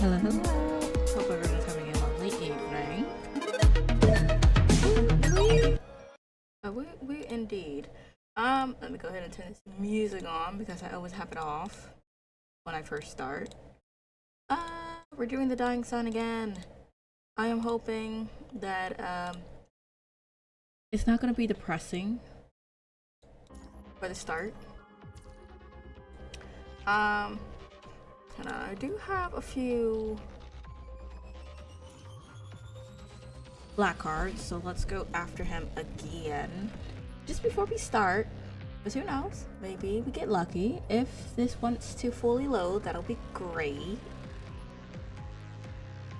Hello, hello. Hope everyone's having a lovely evening. We indeed. Let me go ahead and turn this music on because I always have it off when I first start. We're doing the Dying Sun again. I am hoping that it's not gonna be depressing for the start. And I do have a few black cards, so let's go after him again. Just before we start, because who knows, maybe we get lucky. If this wants to fully load, that'll be great.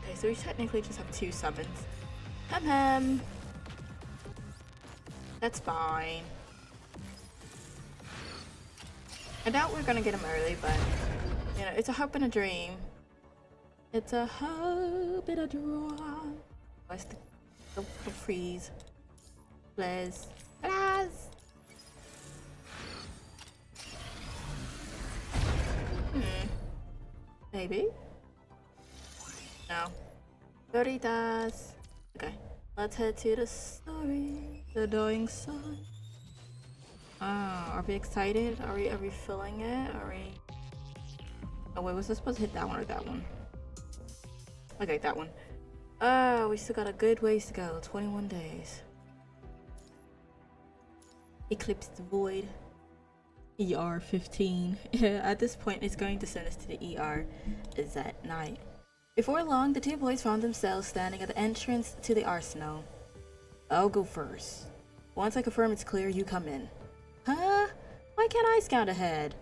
Okay, so we technically just have 2 summons. Hem. That's fine. I doubt we're gonna get him early, but you know, it's a hope and a dream. It's a hope and a dream. What's the freeze? Please. Maybe? No. Doritas. Okay. Let's head to the story. The Dying Sun. Are we excited? Are we feeling it? Are we... Oh wait, was I supposed to hit that one or that one? Okay, that one. Oh, we still got a good ways to go. 21 days. Eclipse the Void. ER 15. At this point, it's going to send us to the ER. Is at night. Before long, the 2 boys found themselves standing at the entrance to the arsenal. I'll go first. Once I confirm it's clear, you come in. Huh? Why can't I scout ahead?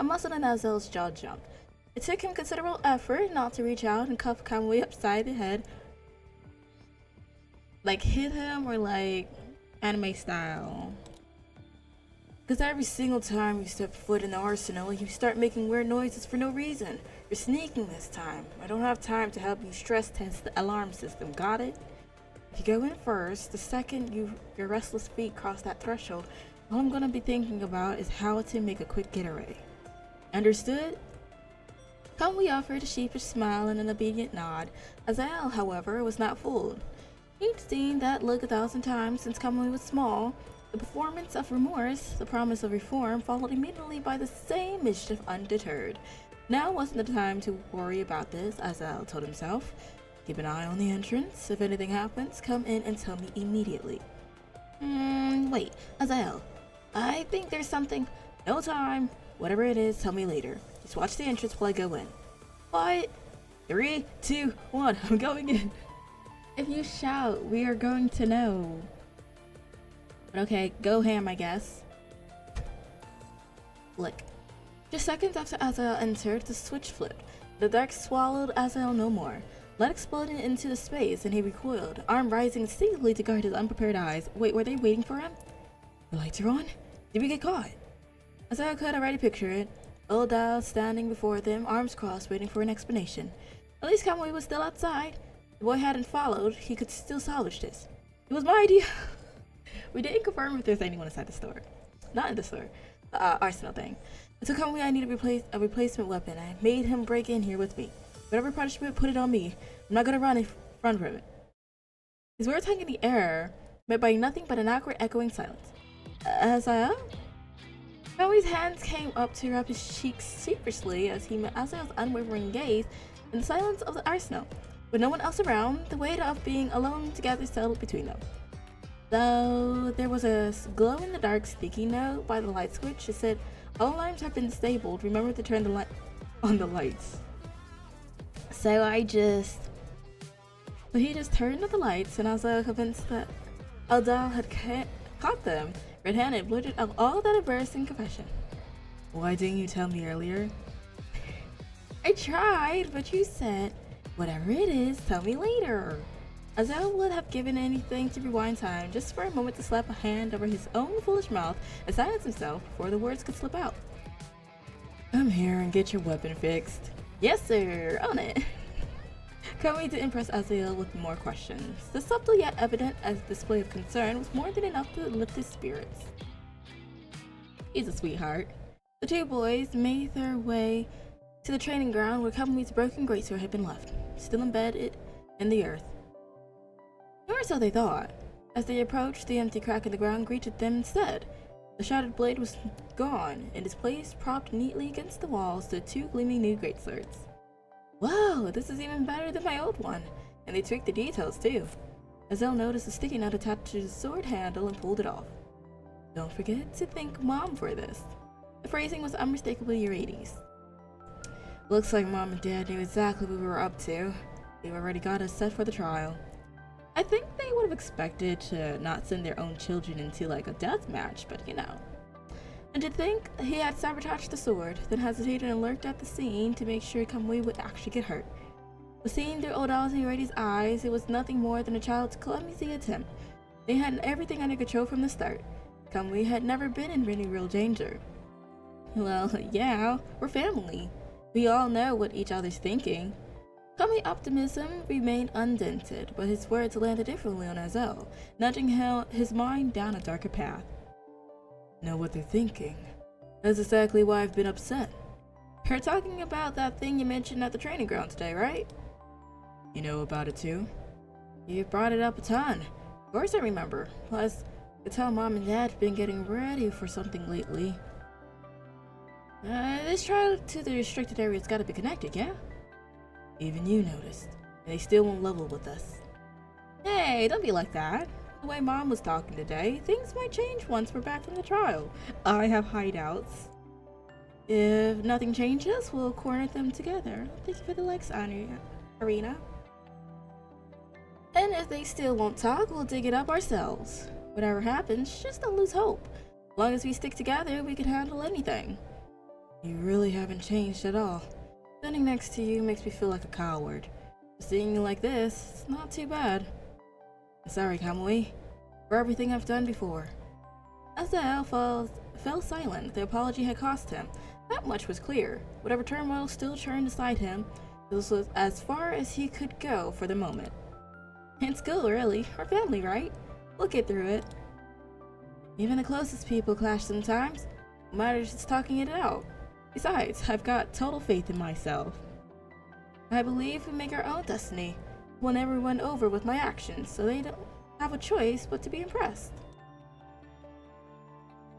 A muscle in Azel's jaw jumped. It took him considerable effort not to reach out and cuff Kamui upside the head. Like hit him or like anime style. Because every single time you step foot in the arsenal, you start making weird noises for no reason. You're sneaking this time. I don't have time to help you stress test the alarm system, got it? If you go in first, the second your restless feet cross that threshold, all I'm gonna be thinking about is how to make a quick getaway. Understood? Kamui offered a sheepish smile and an obedient nod. Azael, however, was not fooled. He'd seen that look 1,000 times since Kamui was small. The performance of remorse, the promise of reform, followed immediately by the same mischief undeterred. Now wasn't the time to worry about this, Azael told himself. Keep an eye on the entrance. If anything happens, come in and tell me immediately. Wait, Azael. I think there's something. No time. Whatever it is, tell me later. Just watch the entrance while I go in. What? 3, 2, 1, I'm going in. If you shout, we are going to know. But okay, go ham, I guess. Flick. Just seconds after Azael entered, the switch flipped. The dark swallowed Azael no more. Lead exploded into the space and he recoiled, arm rising instinctively to guard his unprepared eyes. Wait, were they waiting for him? The lights are on? Did we get caught? Azael could already picture it. Old Dal standing before them, arms crossed, waiting for an explanation. At least Kamui was still outside. The boy hadn't followed. He could still salvage this. It was my idea. We didn't confirm if there's anyone inside the store. Not in the store. The arsenal thing. I told Kamui I needed a replacement weapon. I made him break in here with me. Whatever punishment, put it on me. I'm not gonna run from it. His words hung in the air, met by nothing but an awkward echoing silence. Azael? Kamui's hands came up to rub his cheeks sheepishly as he met Azael's unwavering gaze in the silence of the arsenal. With no one else around, the weight of being alone together settled between them. Though there was a glow-in-the-dark sticky note by the light switch, it said, all alarms have been disabled. Remember to turn the light on the lights. So he just turned on the lights, and Azael, convinced that Aldal had caught them red-handed, blurted out all that embarrassing confession. Why didn't you tell me earlier? I tried, but you said, whatever it is, tell me later. Azael would have given anything to rewind time, just for a moment to slap a hand over his own foolish mouth and silence himself before the words could slip out. Come here and get your weapon fixed. Yes, sir, on it. Coming to impress Azael with more questions. The subtle yet evident as display of concern was more than enough to lift his spirits. He's a sweetheart. The two boys made their way to the training ground where Kamui's broken greatsword had been left, still embedded in the earth. Or so they thought. As they approached, the empty crack in the ground greeted them instead. The shattered blade was gone. In its place, propped neatly against the wall, stood 2 gleaming new greatswords. Whoa, this is even better than my old one. And they tweaked the details too. Azel noticed a sticky note attached to the sword handle and pulled it off. Don't forget to thank Mom for this. The phrasing was unmistakably Eurydice. Looks like Mom and Dad knew exactly what we were up to. They've already got us set for the trial. I think they would have expected to not send their own children into like a death match, but you know. And to think he had sabotaged the sword, then hesitated and lurked at the scene to make sure Kamui would actually get hurt. But seeing through Odal's and Eurydice's eyes, it was nothing more than a child's clumsy attempt. They had everything under control from the start. Kamui had never been in any real danger. Well, yeah, we're family. We all know what each other's thinking. Kamui's optimism remained undented, but his words landed differently on Azel, nudging his mind down a darker path. Know what they're thinking. That's exactly why I've been upset. You're talking about that thing you mentioned at the training ground today, right? You know about it too? You've brought it up a ton. Of course I remember. Plus, I could tell Mom and Dad have been getting ready for something lately. This trial to the restricted area's gotta be connected, yeah? Even you noticed, and they still won't level with us. Hey, don't be like that. The way Mom was talking today, things might change once we're back from the trial. I have hideouts. If nothing changes, we'll corner them together. Thank you for the likes, Arena. And if they still won't talk, we'll dig it up ourselves. Whatever happens, just don't lose hope. As long as we stick together, we can handle anything. You really haven't changed at all. Standing next to you makes me feel like a coward. Seeing you like this, it's not too bad. I'm sorry, Kamui, for everything I've done before. Azel fell silent. The apology had cost him. That much was clear. Whatever turmoil still churned inside him, this was as far as he could go for the moment. It's cool, really. We're family, right? We'll get through it. Even the closest people clash sometimes. What matters is talking it out. Besides, I've got total faith in myself. I believe we make our own destiny. Won everyone over with my actions, so they don't have a choice but to be impressed.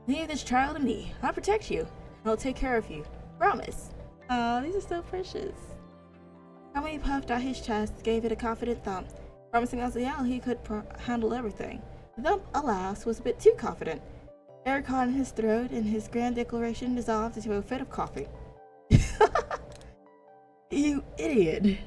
Leave this trial to me. I'll protect you. I'll take care of you. Promise. Aw, these are so precious. Kamui puffed out his chest, gave it a confident thump, promising Azel he could handle everything. The thump, alas, was a bit too confident. Air caught in his throat, and his grand declaration dissolved into a fit of coughing. You idiot!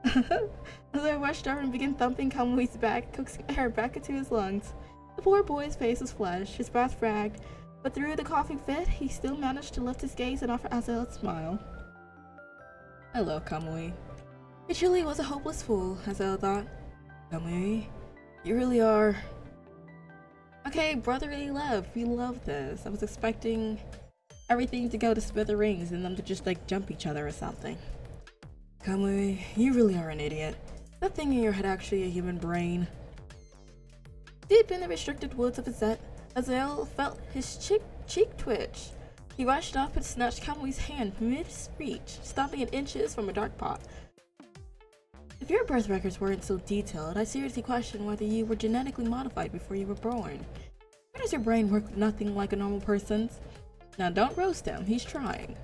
As I rushed over and began thumping Kamui's back, coaxing air back into his lungs. The poor boy's face was flushed, his breath fragged, but through the coughing fit, he still managed to lift his gaze and offer Azel a smile. Hello, Kamui. He truly was a hopeless fool, Azel thought. Kamui, you really are... Okay, brotherly love. We love this. I was expecting everything to go to smithereens and them to just like jump each other or something. Kamui, you really are an idiot. That thing in your head actually a human brain. Deep in the restricted woods of Azet, Azel felt his cheek twitch. He rushed up and snatched Kamui's hand mid-reach, stopping at inches from a dark pot. If your birth records weren't so detailed, I seriously question whether you were genetically modified before you were born. Why does your brain work nothing like a normal person's? Now don't roast him, he's trying.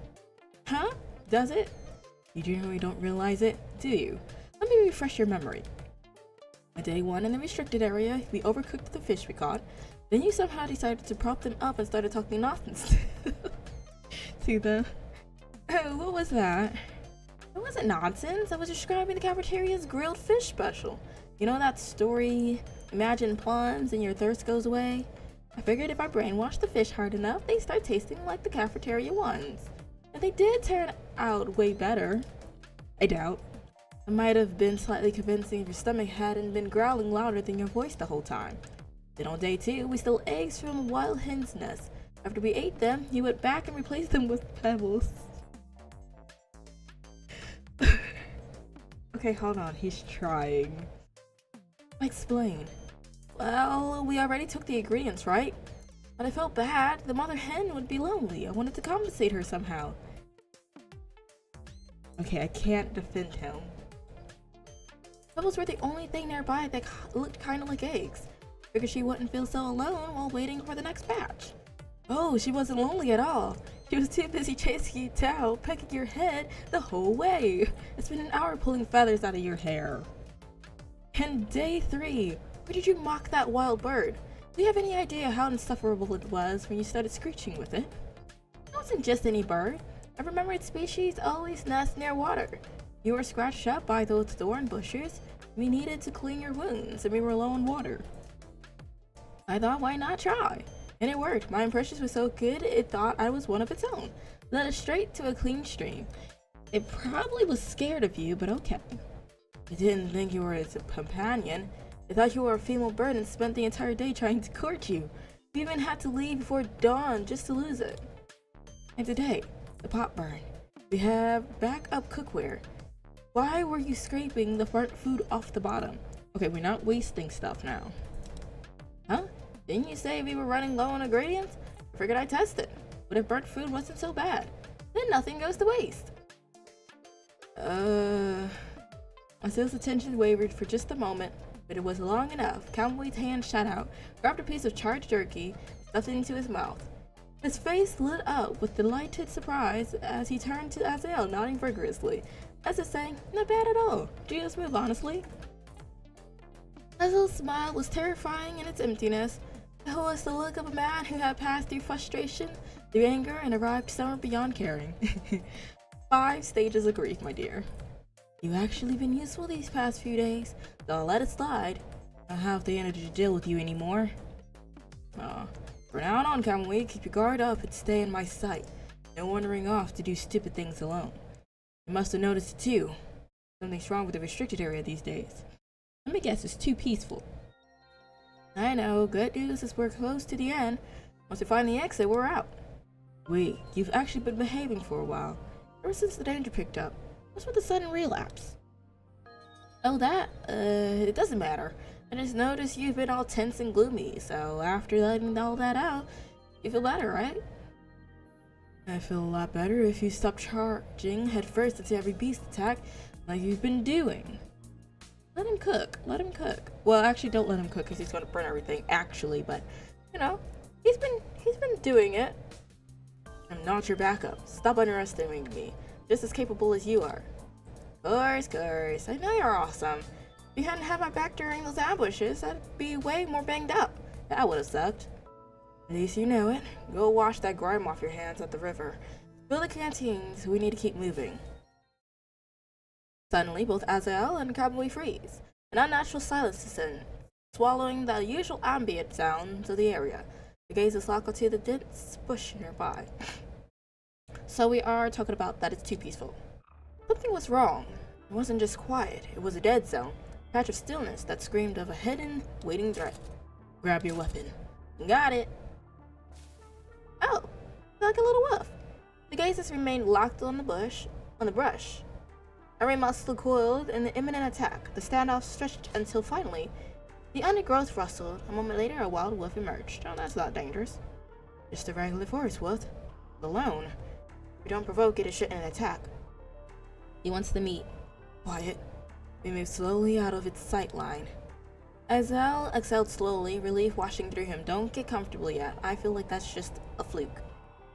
Huh? Does it? You generally don't realize it, do you? Let me refresh your memory. On day 1 in the restricted area, we overcooked the fish we caught. Then you somehow decided to prop them up and started talking nonsense to them. Oh, what was that? It wasn't nonsense. I was describing the cafeteria's grilled fish special. You know that story, imagine plums and your thirst goes away? I figured if I brainwashed the fish hard enough, they'd start tasting like the cafeteria ones. And they did turn out way better. I doubt. I might have been slightly convincing if your stomach hadn't been growling louder than your voice the whole time. Then on day 2, we stole eggs from a wild hen's nest. After we ate them, you went back and replaced them with pebbles. Okay, hold on, he's trying. Explain. Well, we already took the ingredients, right? But I felt bad. The mother hen would be lonely. I wanted to compensate her somehow. Okay, I can't defend him. Pebbles were the only thing nearby that looked kind of like eggs. Figured she wouldn't feel so alone while waiting for the next batch. Oh, she wasn't lonely at all. She was too busy chasing you down, pecking your head the whole way. It's been an hour pulling feathers out of your hair. And day 3, where did you mock that wild bird? Do you have any idea how insufferable it was when you started screeching with it? It wasn't just any bird. A remembered species always nests near water. You were scratched up by those thorn bushes. We needed to clean your wounds, and we were low on water. I thought, why not try? And it worked. My impressions were so good, it thought I was one of its own. Led us straight to a clean stream. It probably was scared of you, but okay. It didn't think you were its companion. It thought you were a female bird and spent the entire day trying to court you. We even had to leave before dawn just to lose it. And today, the pot burned. We have backup cookware. Why were you scraping the burnt food off the bottom? Okay, we're not wasting stuff now. Huh? Didn't you say we were running low on ingredients? I figured I'd test it. But if burnt food wasn't so bad, then nothing goes to waste. Azael's attention wavered for just a moment, but it was long enough. Cowboy's hand shot out, grabbed a piece of charred jerky, stuffed it into his mouth. His face lit up with delighted surprise as he turned to Azael, nodding vigorously, as if saying, not bad at all. Just move, honestly. Azael's smile was terrifying in its emptiness. It was the look of a man who had passed through frustration, through anger, and arrived somewhere beyond caring. 5 stages of grief, my dear. You've actually been useful these past few days, so I'll let it slide. I don't have the energy to deal with you anymore. From now on, Kamui, keep your guard up and stay in my sight. No wandering off to do stupid things alone. You must have noticed it too. Something's wrong with the restricted area these days. Let me guess, it's too peaceful. I know, good news is we're close to the end. Once we find the exit, we're out. Wait, you've actually been behaving for a while. Ever since the danger picked up. What's with the sudden relapse? Oh, that? It doesn't matter. I just noticed you've been all tense and gloomy, so after letting all that out, you feel better, right? I feel a lot better if you stop charging headfirst into every beast attack like you've been doing. Let him cook. Let him cook. Well, actually, don't let him cook because he's going to burn everything, actually, but, you know, he's been doing it. I'm not your backup. Stop underestimating me. Just as capable as you are. Course. I know you're awesome. If you hadn't had my back during those ambushes, I'd be way more banged up. That would have sucked. At least you know it. Go wash that grime off your hands at the river. Fill the canteens. We need to keep moving. Suddenly, both Azael and Kamui freeze. An unnatural silence descends, swallowing the usual ambient sounds of the area. The gazes lock onto the dense bush nearby. So we are talking about that it's too peaceful. Something was wrong. It wasn't just quiet. It was a dead zone. A patch of stillness that screamed of a hidden, waiting threat. Grab your weapon. Got it. Oh, like a little wolf. The gazes remained locked on the brush. Every muscle coiled in the imminent attack. The standoff stretched until finally, the undergrowth rustled. A moment later, a wild wolf emerged. Oh, that's not dangerous. Just a regular forest wolf. Alone. If you don't provoke it, it shouldn't attack. He wants the meat. Quiet. We moved slowly out of its sight line. Azael exhaled slowly, relief washing through him. Don't get comfortable yet. I feel like that's just a fluke.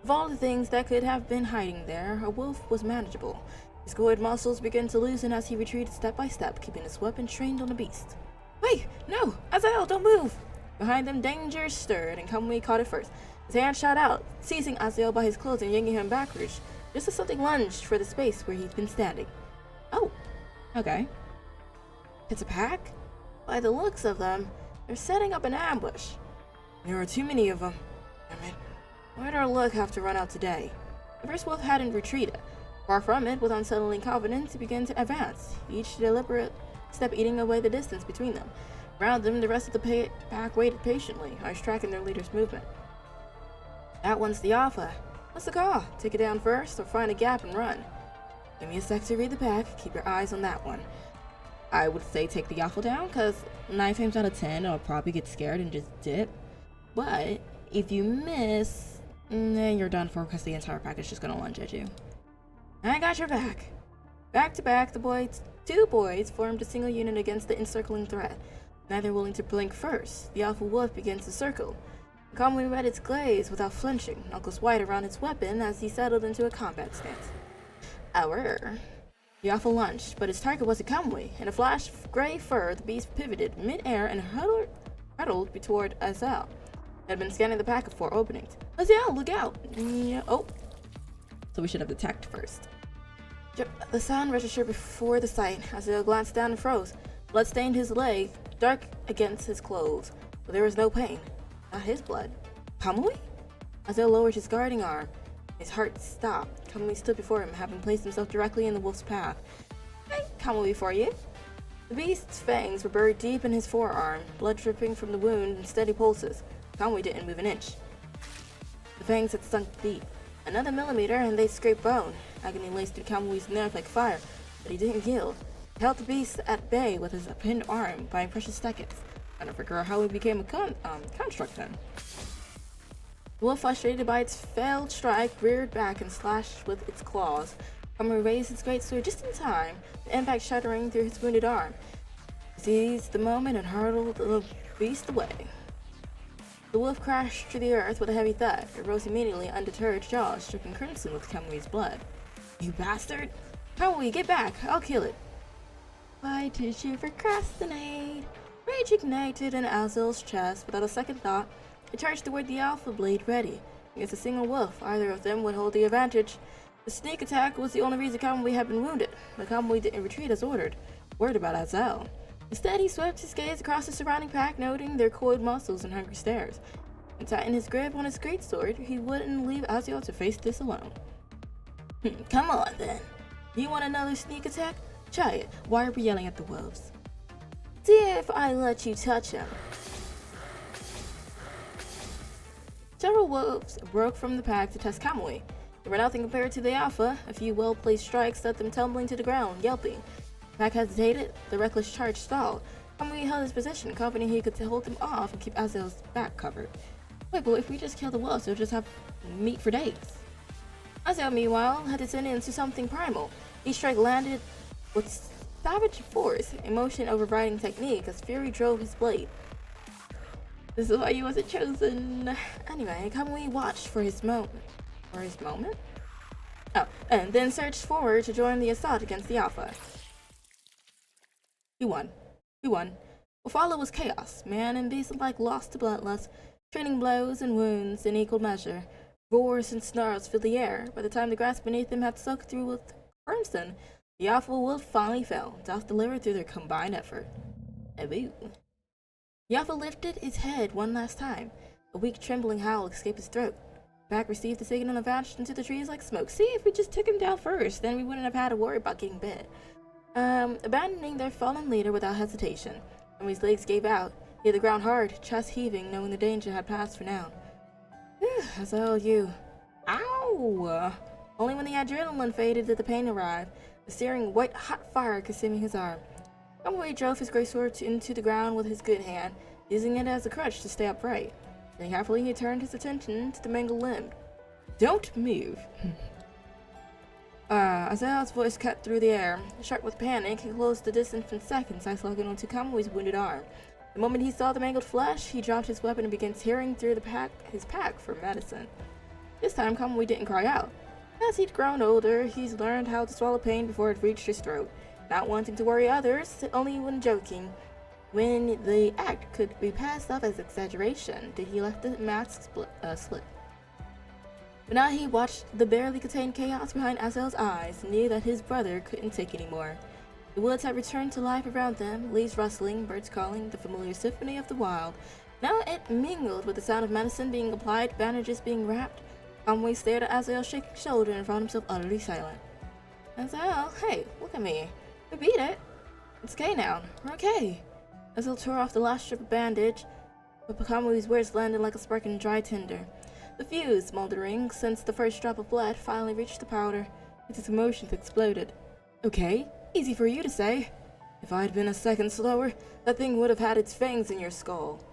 Of all the things that could have been hiding there, a wolf was manageable. His gored muscles began to loosen as he retreated step by step, keeping his weapon trained on the beast. Wait! No! Azael, don't move! Behind them, danger stirred, and Kamui caught it first. His hand shot out, seizing Azael by his clothes and yanking him backwards, just as something lunged for the space where he'd been standing. Oh, okay. It's a pack? By the looks of them, they're setting up an ambush. There are too many of them. Damn it. Why'd our luck have to run out today? The first wolf hadn't retreated. Far from it, with unsettling confidence, he began to advance, each deliberate step eating away the distance between them. Around them, the rest of the pack waited patiently, eyes tracking their leader's movement. That one's the alpha. What's the call? Take it down first, or find a gap and run. Give me a sec to read the pack. Keep your eyes on that one. I would say take the alpha down, because 9 times out of 10, I'll probably get scared and just dip. But if you miss, then you're done for, because the entire pack is just going to lunge at you. I got your back. Back to back, two boys formed a single unit against the encircling threat. Neither willing to blink first, the alpha wolf begins to circle. Kamui read its gaze without flinching, knuckles white around its weapon as he settled into a combat stance. Hour. The alpha lunged, but its target wasn't Kamui. In a flash of gray fur, the beast pivoted mid-air and huddled toward Azael. It had been scanning the pack of 4 openings. Azael, look out! Yeah, oh. So we should have attacked first. The sound registered before the sight. Azael glanced down and froze. Blood stained his leg, dark against his clothes, but there was no pain. Not his blood. Kamui? Azael lowered his guarding arm. His heart stopped. Kamui stood before him, having placed himself directly in the wolf's path. Hey, Kamui for you. The beast's fangs were buried deep in his forearm, blood dripping from the wound in steady pulses. Kamui didn't move an inch. The fangs had sunk deep. Another millimeter and they'd scrape bone. Agony laced through Kamui's nerve like fire, but he didn't yield. He held the beast at bay with his pinned arm, buying precious seconds. I don't figure out how he became a construct then. The wolf, frustrated by its failed strike, reared back and slashed with its claws. Kamui raised his great sword just in time, the impact shuddering through his wounded arm. He seized the moment and hurled the beast away. The wolf crashed to the earth with a heavy thud. It rose immediately, undeterred, jaws dripping crimson with Kamui's blood. You bastard! Kamui, get back! I'll kill it! Why did you procrastinate? Rage ignited in Azael's chest. Without a second thought, he charged toward the alpha blade ready. Against a single wolf, either of them would hold the advantage. The sneak attack was the only reason Kamui had been wounded, but Kamui didn't retreat as ordered, worried about Azael. Instead, he swept his gaze across the surrounding pack, noting their coiled muscles and hungry stares. And tightened his grip on his greatsword, he wouldn't leave Azael to face this alone. Come on, then. You want another sneak attack? Try it. Why are we yelling at the wolves? See if I let you touch him. Several wolves broke from the pack to test Kamui. They were nothing compared to the alpha. A few well-placed strikes sent them tumbling to the ground, yelping. The pack hesitated. The reckless charge stalled. Kamui held his position, confident he could hold them off and keep Azael's back covered. Wait, but if we just kill the wolves, they'll just have meat for days. Azael, meanwhile, had descended into something primal. Each strike landed with savage force, emotion overriding technique as fury drove his blade. This is why he wasn't chosen. Anyway, Kamui watched for his moment. Oh, and then surged forward to join the assault against the alpha. He won. What followed was chaos. Man and beast alike lost to bloodlust, trading blows and wounds in equal measure. Roars and snarls filled the air. By the time the grass beneath them had soaked through with crimson, the alpha wolf finally fell, death delivered through their combined effort. Eboo. The alpha lifted its head one last time. A weak, trembling howl escaped his throat. The pack received the signal and vanished into the trees like smoke. See, if we just took him down first, then we wouldn't have had to worry about getting bit. Abandoning their fallen leader without hesitation. Kamui's legs gave out. He hit the ground hard, chest heaving, knowing the danger had passed for now. Azael, you. Ow! Only when the adrenaline faded did the pain arrive, the searing white-hot fire consuming his arm. Kamui drove his great sword into the ground with his good hand, using it as a crutch to stay upright. Then carefully he turned his attention to the mangled limb. Don't move! Azael's voice cut through the air. Sharp with panic, he closed the distance in seconds, eyes locking onto Kamui's wounded arm. The moment he saw the mangled flesh, he dropped his weapon and began tearing through his pack for medicine. This time, Kamui didn't cry out. As he'd grown older, he's learned how to swallow pain before it reached his throat, not wanting to worry others, only when joking. When the act could be passed off as exaggeration, did he let the mask slip. But now he watched the barely contained chaos behind Azael's eyes and knew that his brother couldn't take anymore. The woods had returned to life around them, leaves rustling, birds calling, the familiar symphony of the wild. Now it mingled with the sound of medicine being applied, bandages being wrapped. Kamui stared at Azael's shaking shoulder and found himself utterly silent. Azael, hey, look at me. We beat it. It's okay now. We're okay. Azael tore off the last strip of bandage, but Kamui's words landed like a spark in dry tinder. The fuse, smoldering since the first drop of blood, finally reached the powder. His emotions exploded. Okay, easy for you to say. If I had been a second slower, that thing would have had its fangs in your skull.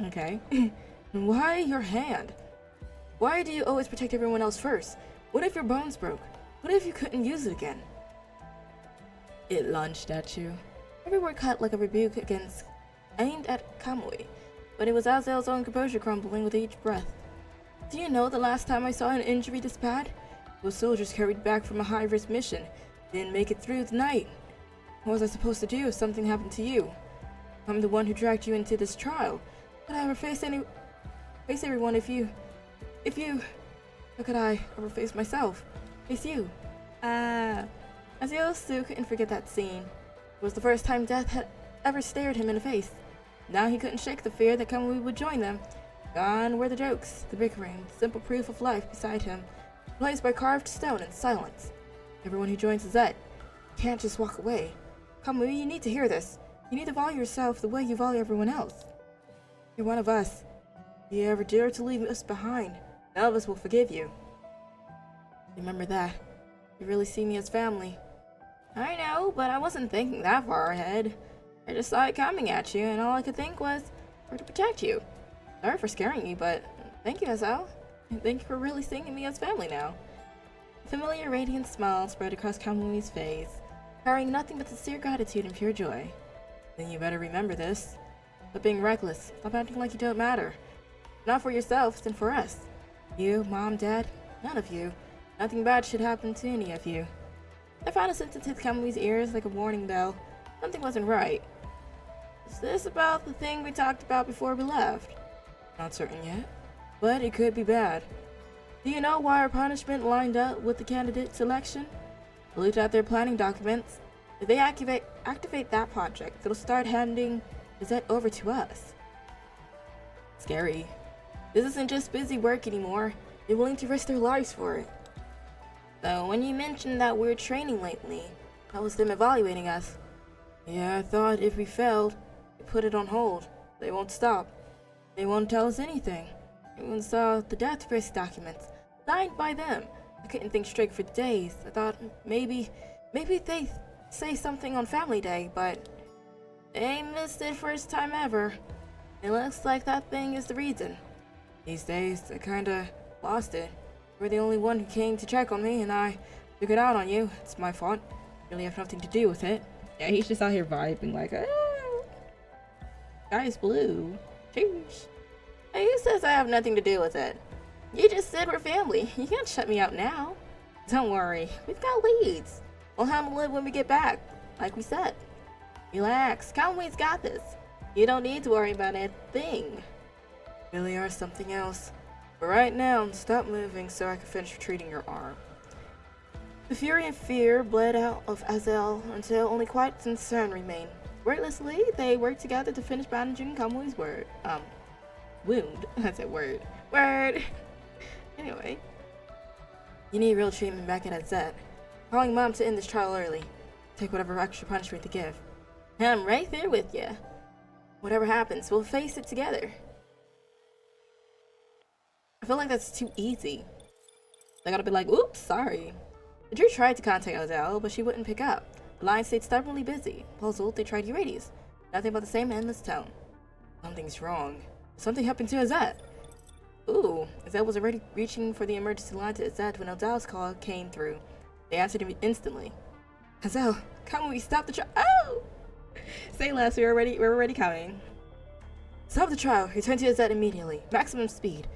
Okay. Why your hand? Why do you always protect everyone else first? What if your bones broke? What if you couldn't use it again? It lunged at you. Every word cut like a rebuke aimed at Kamui, but it was Azel's own composure crumbling with each breath. Do you know the last time I saw an injury this bad? Those soldiers carried back from a high-risk mission didn't make it through the night. What was I supposed to do if something happened to you? I'm the one who dragged you into this trial. Could I ever face everyone if you... How could I ever face myself? Face you? Azel still couldn't forget that scene. It was the first time death had ever stared him in the face. Now he couldn't shake the fear that Kamui would join them. Gone were the jokes, the bickering, the simple proof of life beside him, replaced by carved stone and silence. Everyone who joins Zet can't just walk away. Kamui, you need to hear this. You need to value yourself the way you value everyone else. You're one of us. If you ever dare to leave us behind, none of us will forgive you. Remember that. You really see me as family. I know, but I wasn't thinking that far ahead. I just saw it coming at you, and all I could think was to protect you. Sorry for scaring you, but thank you, Azel. And thank you for really seeing me as family now. A familiar radiant smile spread across Kamui's face, carrying nothing but sincere gratitude and pure joy. Then you better remember this. Stop being reckless. Stop acting like you don't matter. Not for yourselves, then for us. You, Mom, Dad, none of you. Nothing bad should happen to any of you. I found a sentence hit Kamui's ears like a warning bell. Something wasn't right. Is this about the thing we talked about before we left? Not certain yet, but it could be bad. Do you know why our punishment lined up with the candidate selection? I looked at their planning documents. If they activate that project, it'll start handing Zet over to us. Scary. This isn't just busy work anymore. They're willing to risk their lives for it. So when you mentioned that we're training lately, that was them evaluating us. Yeah, I thought if we failed, they put it on hold. They won't stop. They won't tell us anything. I even saw the death risk documents, signed by them. I couldn't think straight for days. I thought maybe they say something on Family Day, but they missed it first time ever. It looks like that thing is the reason. These days, I kinda lost it. You were the only one who came to check on me, and I took it out on you. It's my fault. Really have nothing to do with it. Yeah, he's just out here vibing like, Sky's blue. Cheers. Hey, who says I have nothing to do with it? You just said we're family. You can't shut me out now. Don't worry. We've got leads. We'll handle it when we get back, like we said. Relax. Kamui's got this. You don't need to worry about a thing. Really are something else. But right now, stop moving so I can finish treating your arm. The fury and fear bled out of Azel until only quiet concern remained. Wordlessly, they worked together to finish bandaging Kamui's wound. I said word. Word! Anyway. You need real treatment back at Zet. Calling Mom to end this trial early. Take whatever extra punishment to give. I'm right there with you. Whatever happens, we'll face it together. I feel like that's too easy. I gotta be like, oops, sorry. The Drew tried to contact Azel, but she wouldn't pick up. The line stayed stubbornly busy. Puzzled, they tried Eurydice. Nothing but the same endless tone. Something's wrong. Something happened to Azet. Ooh, Azet was already reaching for the emergency line to Azet when Azel's call came through. They answered him instantly. Azel, come we stop the trial. Oh! Say less, we're already coming. Stop the trial. Return to Azet immediately. Maximum speed.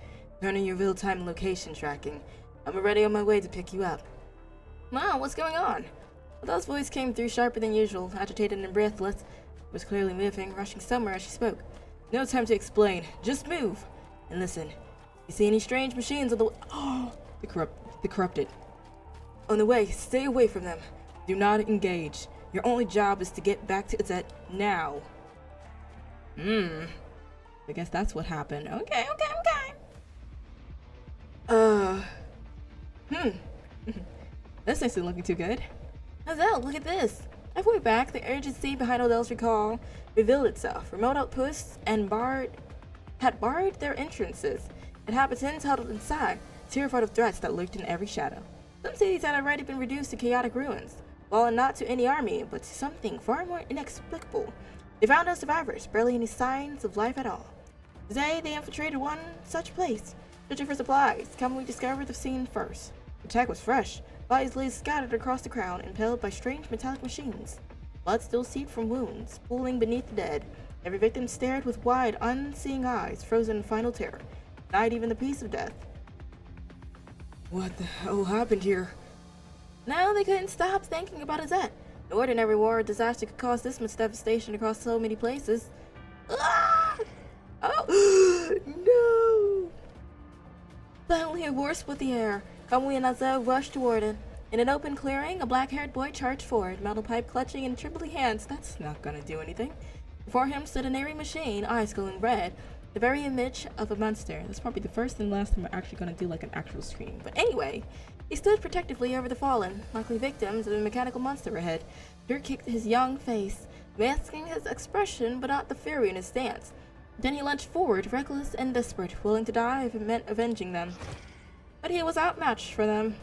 Turn on your real-time location tracking. I'm already on my way to pick you up. Wow, what's going on? Adele's voice came through sharper than usual, agitated and breathless. It was clearly moving, rushing somewhere as she spoke. No time to explain. Just move. And listen. You see any strange machines on the way? Oh, the corrupted. On the way, stay away from them. Do not engage. Your only job is to get back to Azet now. I guess that's what happened. Okay. This isn't looking too good. Azel, look at this. Halfway back, the urgency behind Odell's recall revealed itself. Remote outposts had barred their entrances. Inhabitants huddled inside, terrified of threats that lurked in every shadow. Some cities had already been reduced to chaotic ruins, fallen not to any army, but to something far more inexplicable. They found no survivors, barely any signs of life at all. Today, they infiltrated one such place, searching for supplies. Kamui discovered the scene first. The tech was fresh, Bodies lay scattered across the crowd, impaled by strange metallic machines. Blood still seeped from wounds, pooling beneath the dead. Every victim stared with wide, unseeing eyes, frozen in final terror. Denied even the peace of death. What the hell happened here? Now they couldn't stop thinking about Azette. No ordinary war or disaster could cause this much devastation across so many places. Ah! Oh no! Suddenly a war split the air. Kamui and Azel rushed toward it. In an open clearing, a black-haired boy charged forward, metal pipe clutching in trembling hands. That's not gonna do anything. Before him stood an airy machine, eyes glowing red, the very image of a monster. That's probably the first and last time we're actually gonna do like an actual stream. But anyway, he stood protectively over the fallen, likely victims of a mechanical monster ahead. Dirt kicked his young face, masking his expression but not the fury in his stance. Then he lunged forward, reckless and desperate, willing to die if it meant avenging them. But he was outmatched for them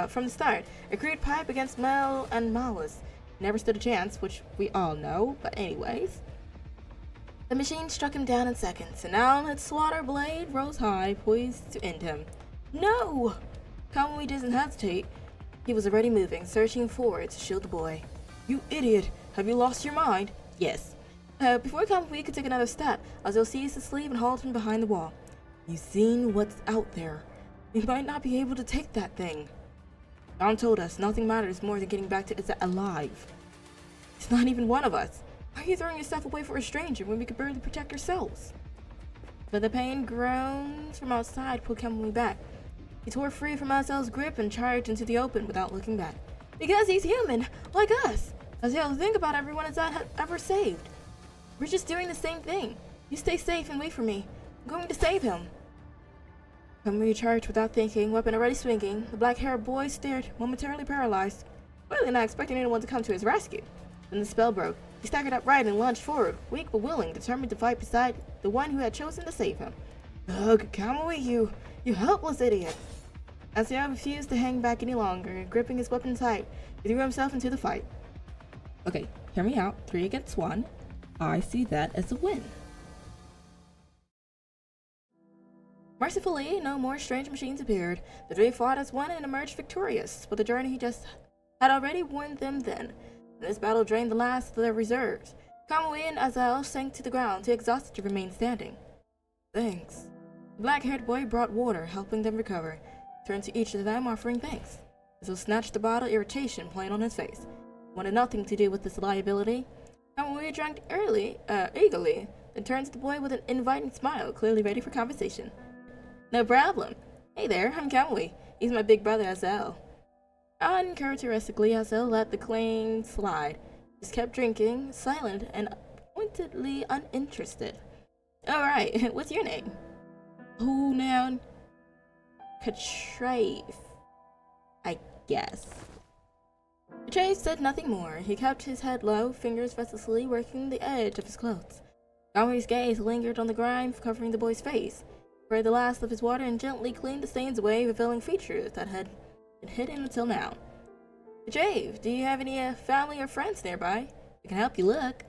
from the start. A crude pipe against metal and malice. Never stood a chance, which we all know, but anyways. The machine struck him down in seconds, and now its slaughter blade rose high, poised to end him. No! Kamui didn't hesitate. He was already moving, searching forward to shield the boy. You idiot! Have you lost your mind? Yes. Before Kamui could take another step, Azel seized his sleeve and hauled him behind the wall. You've seen what's out there. You might not be able to take that thing. Don told us nothing matters more than getting back to Azette alive. It's not even one of us. Why are you throwing yourself away for a stranger when we could barely protect ourselves? But the pain groans from outside pulled Kamui back. He tore free from Azel's grip and charged into the open without looking back. Because he's human, like us. Azel, think about everyone Azette had ever saved. We're just doing the same thing. You stay safe and wait for me. I'm going to save him. Kamui charged without thinking, weapon already swinging. The black-haired boy stared, momentarily paralyzed, clearly not expecting anyone to come to his rescue. Then the spell broke. He staggered upright and lunged forward, weak but willing, determined to fight beside the one who had chosen to save him. Ugh, Kamui, you helpless idiot. Azel refused to hang back any longer, gripping his weapon tight. He threw himself into the fight. Okay, hear me out. 3 against 1. I see that as a win. Mercifully, no more strange machines appeared. The three fought as one and emerged victorious, but the journey had already warned them then. And this battle drained the last of their reserves. Kamui and Azel sank to the ground, too exhausted to remain standing. Thanks. The black-haired boy brought water, helping them recover. Turned to each of them, offering thanks. Azel snatched the bottle, irritation plain on his face. Wanted nothing to do with this liability. Kamui drank eagerly, then turned to the boy with an inviting smile, clearly ready for conversation. No problem. Hey there, I'm Kamui. He's my big brother, Azel. Uncharacteristically, Azel let the claim slide. Just kept drinking, silent and pointedly uninterested. Alright, what's your name? Who now? Katrave, I guess. Katrave said nothing more. He kept his head low, fingers restlessly working the edge of his clothes. Kamui's gaze lingered on the grime covering the boy's face, sprayed the last of his water and gently cleaned the stains away, revealing features that had been hidden until now. Katrave, do you have any family or friends nearby? I can help you look.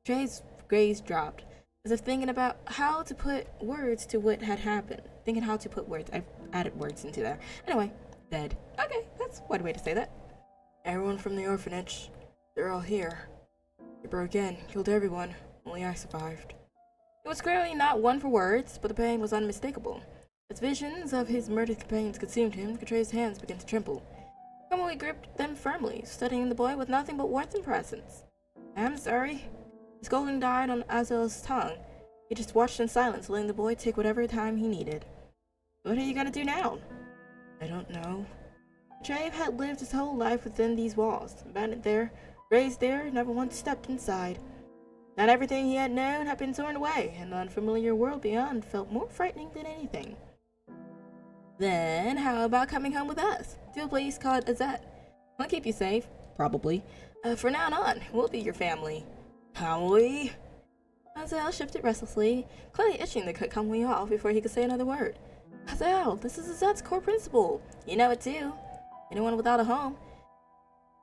Katrave's gaze dropped, as if thinking about how to put words to what had happened. Thinking how to put words. I've added words into there. Anyway, dead. Okay, that's one way to say that. Everyone from the orphanage. They're all here. They broke in, killed everyone. Only I survived. It was clearly not one for words, but the pain was unmistakable. As visions of his murdered companions consumed him, Katrave's hands began to tremble. Kamui gripped them firmly, studying the boy with nothing but warmth and presence. I'm sorry. The scolding died on Azel's tongue. He just watched in silence, letting the boy take whatever time he needed. What are you gonna do now? I don't know. Katrave had lived his whole life within these walls, abandoned there, raised there, never once stepped inside. Not everything he had known had been torn away, and the unfamiliar world beyond felt more frightening than anything. Then, how about coming home with us? To a place called Azette. We'll keep you safe. Probably. From now on, we'll be your family. Kamui? Azel shifted restlessly, clearly itching to cut Kamui off before he could say another word. Azel, this is Azette's core principle. You know it too. Anyone without a home.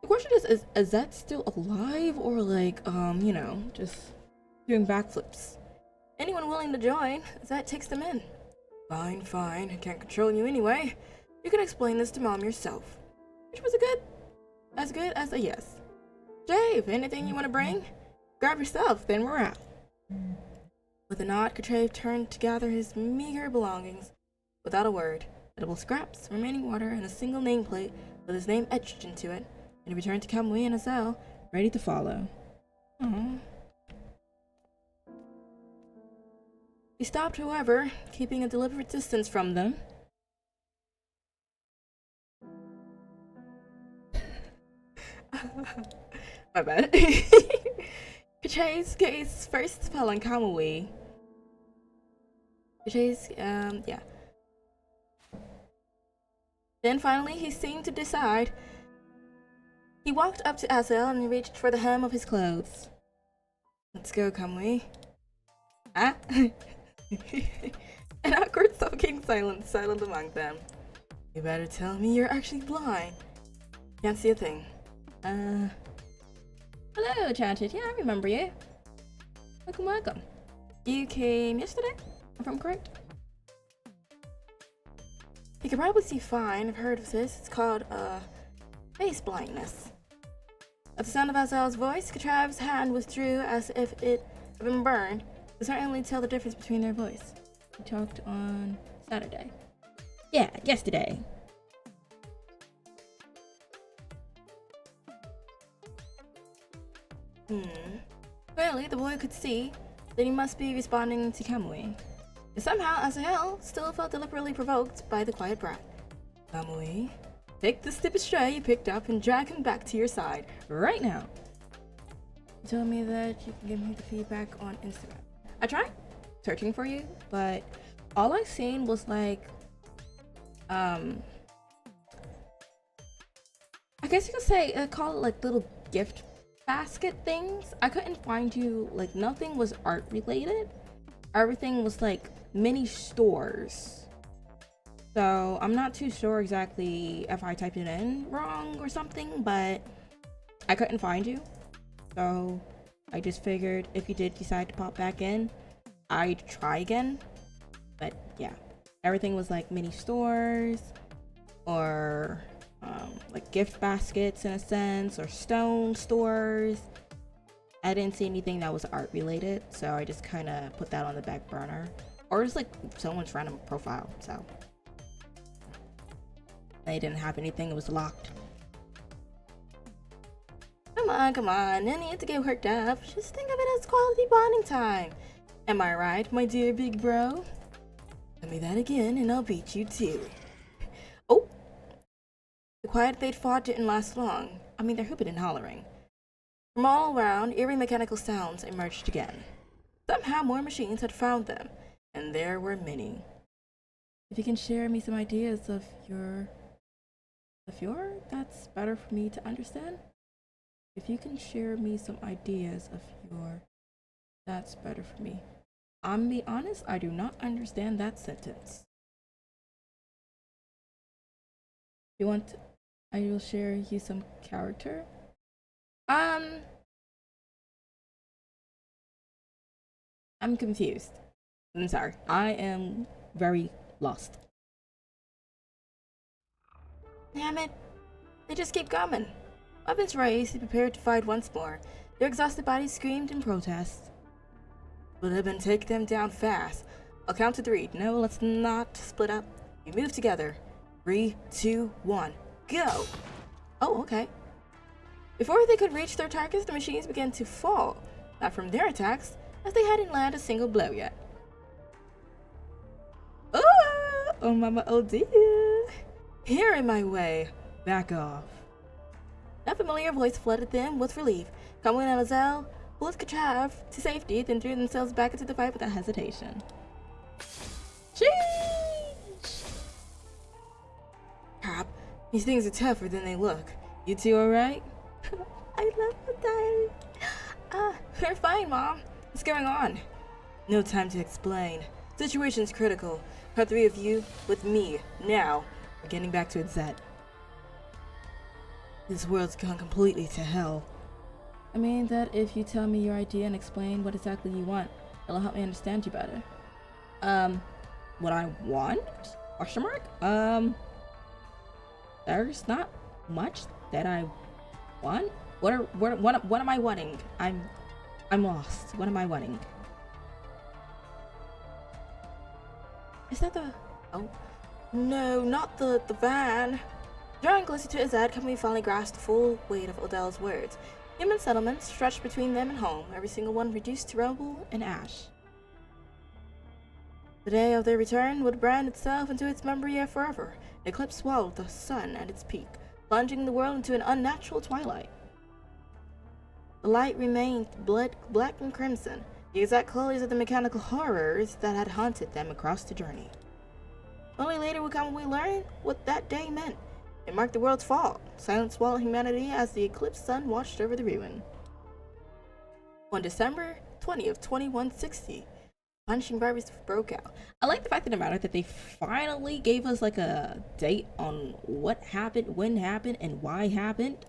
The question is Azette still alive or like, you know, just doing backflips? Anyone willing to join, Azette takes them in. Fine, fine. I can't control you anyway. You can explain this to Mom yourself. which was as good as a yes. Jave, anything you want to bring? Grab your stuff, then we're out. With a nod, Katrave turned to gather his meager belongings. Without a word, edible scraps, remaining water, and a single nameplate with his name etched into it, and he returned to Kamui and Azel, ready to follow. Aww. He stopped, however, keeping a deliberate distance from them. My bad. Katrave's gaze first fell on Kamui. Yeah. Then finally, he seemed to decide. He walked up to Azel and reached for the hem of his clothes. Let's go, Kamui. Ah? An awkward, suffocating silence settled among them. You better tell me you're actually blind. Can't see a thing. Hello, Enchanted. Yeah, I remember you. Welcome, welcome. You came yesterday, if I'm correct? You can probably see fine. I've heard of this. It's called, face blindness. At the sound of Azel's voice, Katrave's hand withdrew as if it had been burned. You could certainly tell the difference between their voice. We talked on Saturday. Yeah, yesterday. Clearly, the boy could see that he must be responding to Kamui. And somehow, Azel still felt deliberately provoked by the quiet brat. Kamui, take the stupid stray you picked up and drag him back to your side, right now. You told me that you can give me the feedback on Instagram. I tried searching for you, but all I seen was like, I guess you could say, call it like little gift basket things. I couldn't find you, like nothing was art related. Everything was like mini stores. So I'm not too sure exactly if I typed it in wrong or something, but I couldn't find you. So I just figured if you did decide to pop back in, I'd try again. But yeah, everything was like mini stores or like gift baskets in a sense, or stone stores. I didn't see anything that was art related, so I just kind of put that on the back burner, or just like someone's random profile. So they didn't have anything, it was locked. Come on, no need to get worked up. Just think of it as quality bonding time. Am I right, my dear big bro? Tell me that again and I'll beat you too. Oh! The quiet they'd fought didn't last long. I mean, they're hooping and hollering. From all around, eerie mechanical sounds emerged again. Somehow more machines had found them, and there were many. If you can share me some ideas of your... that's better for me to understand. If you can share me some ideas of your... that's better for me. I'm be honest, I do not understand that sentence. You want... I will share you some character. I'm confused. I'm sorry. I am very lost. Damn it. They just keep coming. Weapons raised, prepared to fight once more. Their exhausted bodies screamed in protest. We'll have been take them down fast. I'll count to 3. No, let's not split up. We move together. 3, 2, 1. Go! Oh, okay. Before they could reach their targets, the machines began to fall. Not from their attacks, as they hadn't landed a single blow yet. Oh, mama, oh dear. Here in my way. Back off. That familiar voice flooded them with relief. Kamui and Azel pulled Katrave to safety, then threw themselves back into the fight without hesitation. Sheesh! Crap. These things are tougher than they look. You two alright? I love that. We're fine, Mom. What's going on? No time to explain. Situation's critical. Got 3 of you with me, now. We're getting back to Izzet. This world's gone completely to hell. I mean that if you tell me your idea and explain what exactly you want, it'll help me understand you better. What I want? Question mark? There's not much that I want? What am I wanting? I'm lost. What am I wanting? Is that the... Oh. No, not the van. Drawing closer to his head, Kamui finally grasped the full weight of Odell's words. Human settlements stretched between them and home, every single one reduced to rubble and ash. The day of their return would brand itself into its memory forever. Eclipse swallowed the sun at its peak, plunging the world into an unnatural twilight. The light remained black and crimson, the exact colors of the mechanical horrors that had haunted them across the journey. Only later would Kamui learn what that day meant. It marked the world's fall, silent swallowed humanity as the eclipsed sun watched over the ruin. On December 20th, 2160, punching barbers broke out. I like the fact of the matter that they finally gave us like a date on what happened, when happened, and why happened.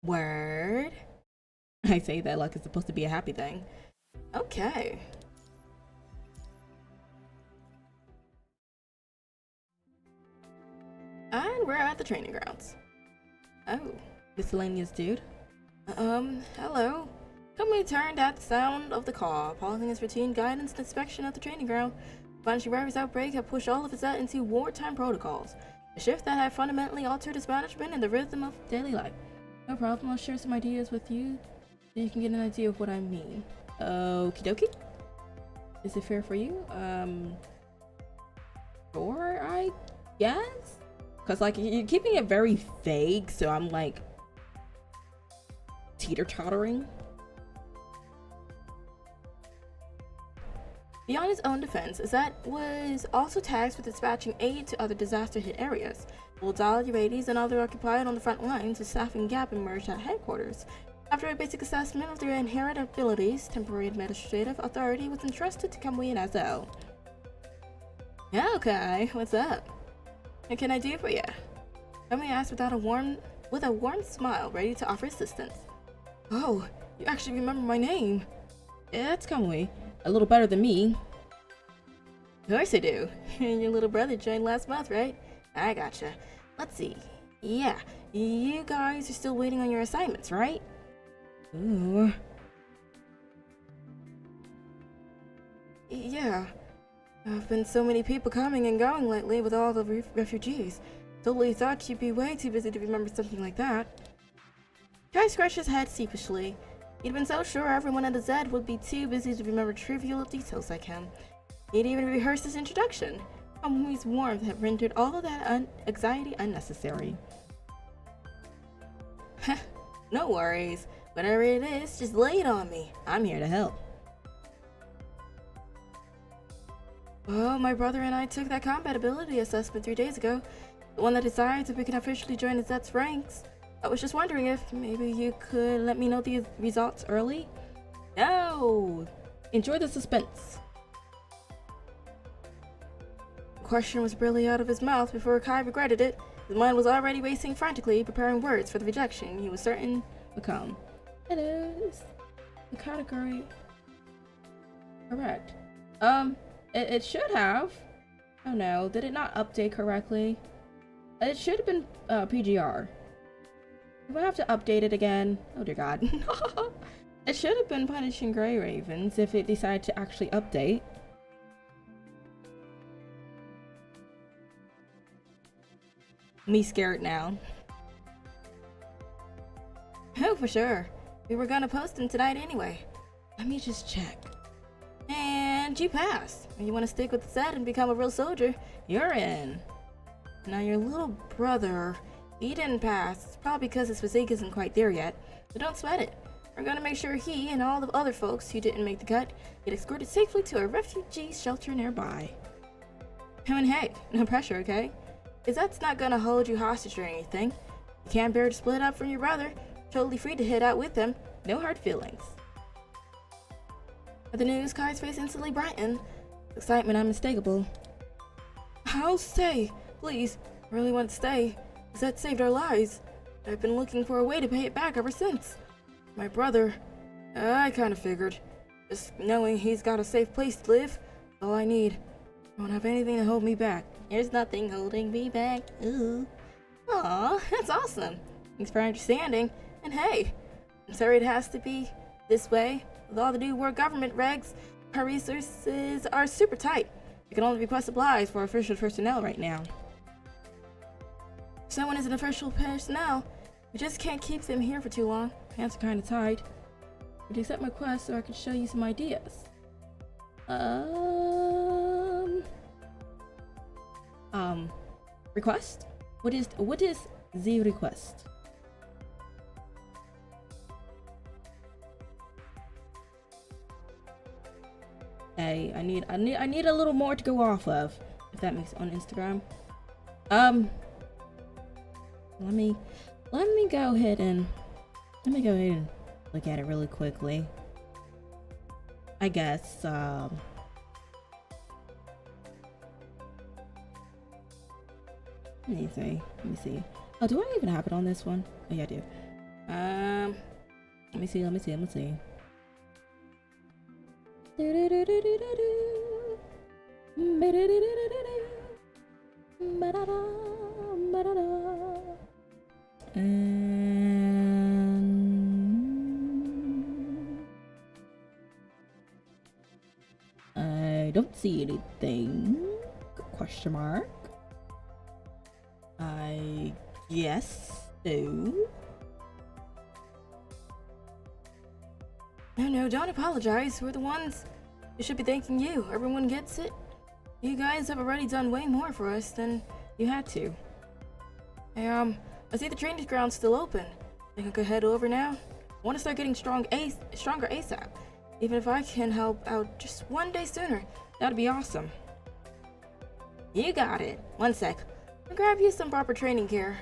Word. I say that like it's supposed to be a happy thing. Okay. And we're at the training grounds. Oh, miscellaneous dude. Hello. Kamui turned at the sound of the call, pausing his routine guidance and inspection of the training ground. Punisher Barbie's outbreak had pushed all of his set into wartime protocols, a shift that had fundamentally altered his management and the rhythm of daily life. No problem, I'll share some ideas with you so you can get an idea of what I mean. Okie dokie. Is it fair for you? Sure, I guess? Because, like, you're keeping it very vague, so I'm, like, teeter-tottering. Beyond his own defense, Zed was also tasked with dispatching aid to other disaster-hit areas, while Dahlia Rades and others occupied on the front lines, a staffing gap emerged at headquarters. After a basic assessment of their inherent abilities, temporary administrative authority was entrusted to Kamui and Azel. Yeah, okay, what's up? What can I do for you? Kamui asked with a warm smile, ready to offer assistance. Oh, you actually remember my name. Yeah, it's Kamui. A little better than me. Of course I do. And your little brother joined last month, right? I gotcha. Let's see. Yeah, you guys are still waiting on your assignments, right? Ooh. Yeah. I've been so many people coming and going lately with all the refugees. Totally thought you'd be way too busy to remember something like that. Kai scratched his head sheepishly. He'd been so sure everyone at the Zed would be too busy to remember trivial details like him. He'd even rehearsed his introduction. Kamui's warmth had rendered all of that anxiety unnecessary. No worries. Whatever it is, just lay it on me. I'm here to help. Well, my brother and I took that combat ability assessment 3 days ago. The one that decides if we can officially join the Zed's ranks. I was just wondering if maybe you could let me know the results early? No! Enjoy the suspense. The question was barely out of his mouth before Kai regretted it. His mind was already racing frantically, preparing words for the rejection he was certain would come. It is the category correct. It should have. Oh no, did it not update correctly? It should have been PGR. Do I have to update it again? Oh dear god. It should have been Punishing Gray Ravens if it decided to actually update. Me scared now. Oh, for sure. We were gonna post them tonight anyway. Let me just check. And you passed. If you want to stick with the set and become a real soldier, you're in. Now your little brother, he didn't pass. It's probably because his physique isn't quite there yet. But don't sweat it. We're gonna make sure he and all the other folks who didn't make the cut get escorted safely to a refugee shelter nearby. I mean, hey, no pressure, okay? Because that's not gonna hold you hostage or anything. You can't bear to split up from your brother. Totally free to head out with him. No hard feelings. At the news, Kai's face instantly brightened. Excitement unmistakable. I'll stay. Please. I really want to stay. Zed saved our lives. I've been looking for a way to pay it back ever since. My brother. I kind of figured. Just knowing he's got a safe place to live is all I need. I don't have anything to hold me back. There's nothing holding me back. Ooh. Aw, that's awesome. Thanks for understanding. And hey, I'm sorry it has to be this way. With all the new world government regs, our resources are super tight. You can only request supplies for official personnel right now. If someone isn't official personnel, we just can't keep them here for too long. Hands are kind of tied. Would you accept my request so I can show you some ideas? Request? What is the request? Hey, I need a little more to go off of, if that makes on Instagram. Let me go ahead and look at it really quickly. I guess let me see. Oh, do I even have it on this one? Oh yeah, I do. Let me see. And I don't see anything. Question mark. I guess so. No, don't apologize. We're the ones who should be thanking you. Everyone gets it. You guys have already done way more for us than you had to. Hey, I see the training ground's still open. Think I could head over now? I want to start getting stronger ASAP. Even if I can help out just one day sooner, that'd be awesome. You got it. One sec. I'll grab you some proper training gear.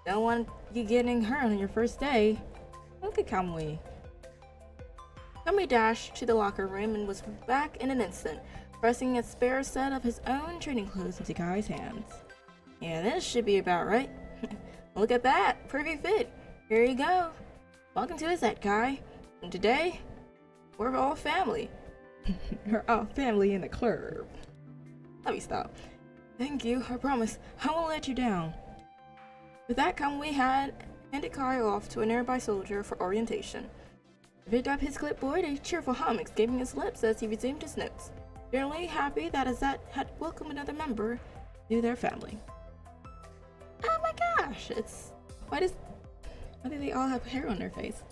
Don't want you getting hurt on your first day. Look at Kamui. Kamui dashed to the locker room and was back in an instant, pressing a spare set of his own training clothes into Kai's hands. Yeah, this should be about right. Look at that, perfect fit. Here you go. Welcome to his set, Kai. And today, we're all family. We're all family in the club. Let me stop. Thank you, I promise. I won't let you down. With that, Kamui handed Kai off to a nearby soldier for orientation. He picked up his clipboard, a cheerful hum escaping his lips as he resumed his notes, generally happy that Azette had welcomed another member to their family. Oh my gosh, why do they all have hair on their face?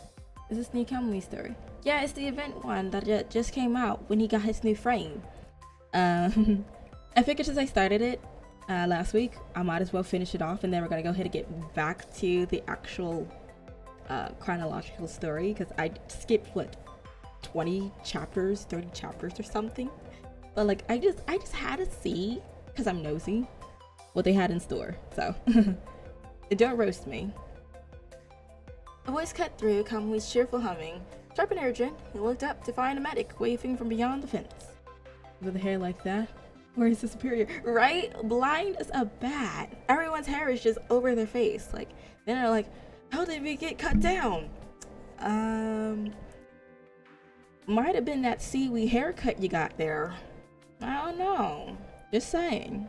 Is this new Kamui story? Yeah, it's the event one that just came out when he got his new frame. I figured since I started it last week, I might as well finish it off, and then we're gonna go ahead and get back to the actual chronological story, because I skipped what 20 chapters, 30 chapters or something. But like I just had to see, because I'm nosy, what they had in store. So don't roast me. A voice cut through Kamui's cheerful humming. Sharp and urgent, he looked up to find a medic waving from beyond the fence. With hair like that, where is the superior? Right? Blind as a bat. Everyone's hair is just over their face. Like, then they're like, how did we get cut down? Might have been that seaweed haircut you got there. I don't know. Just saying.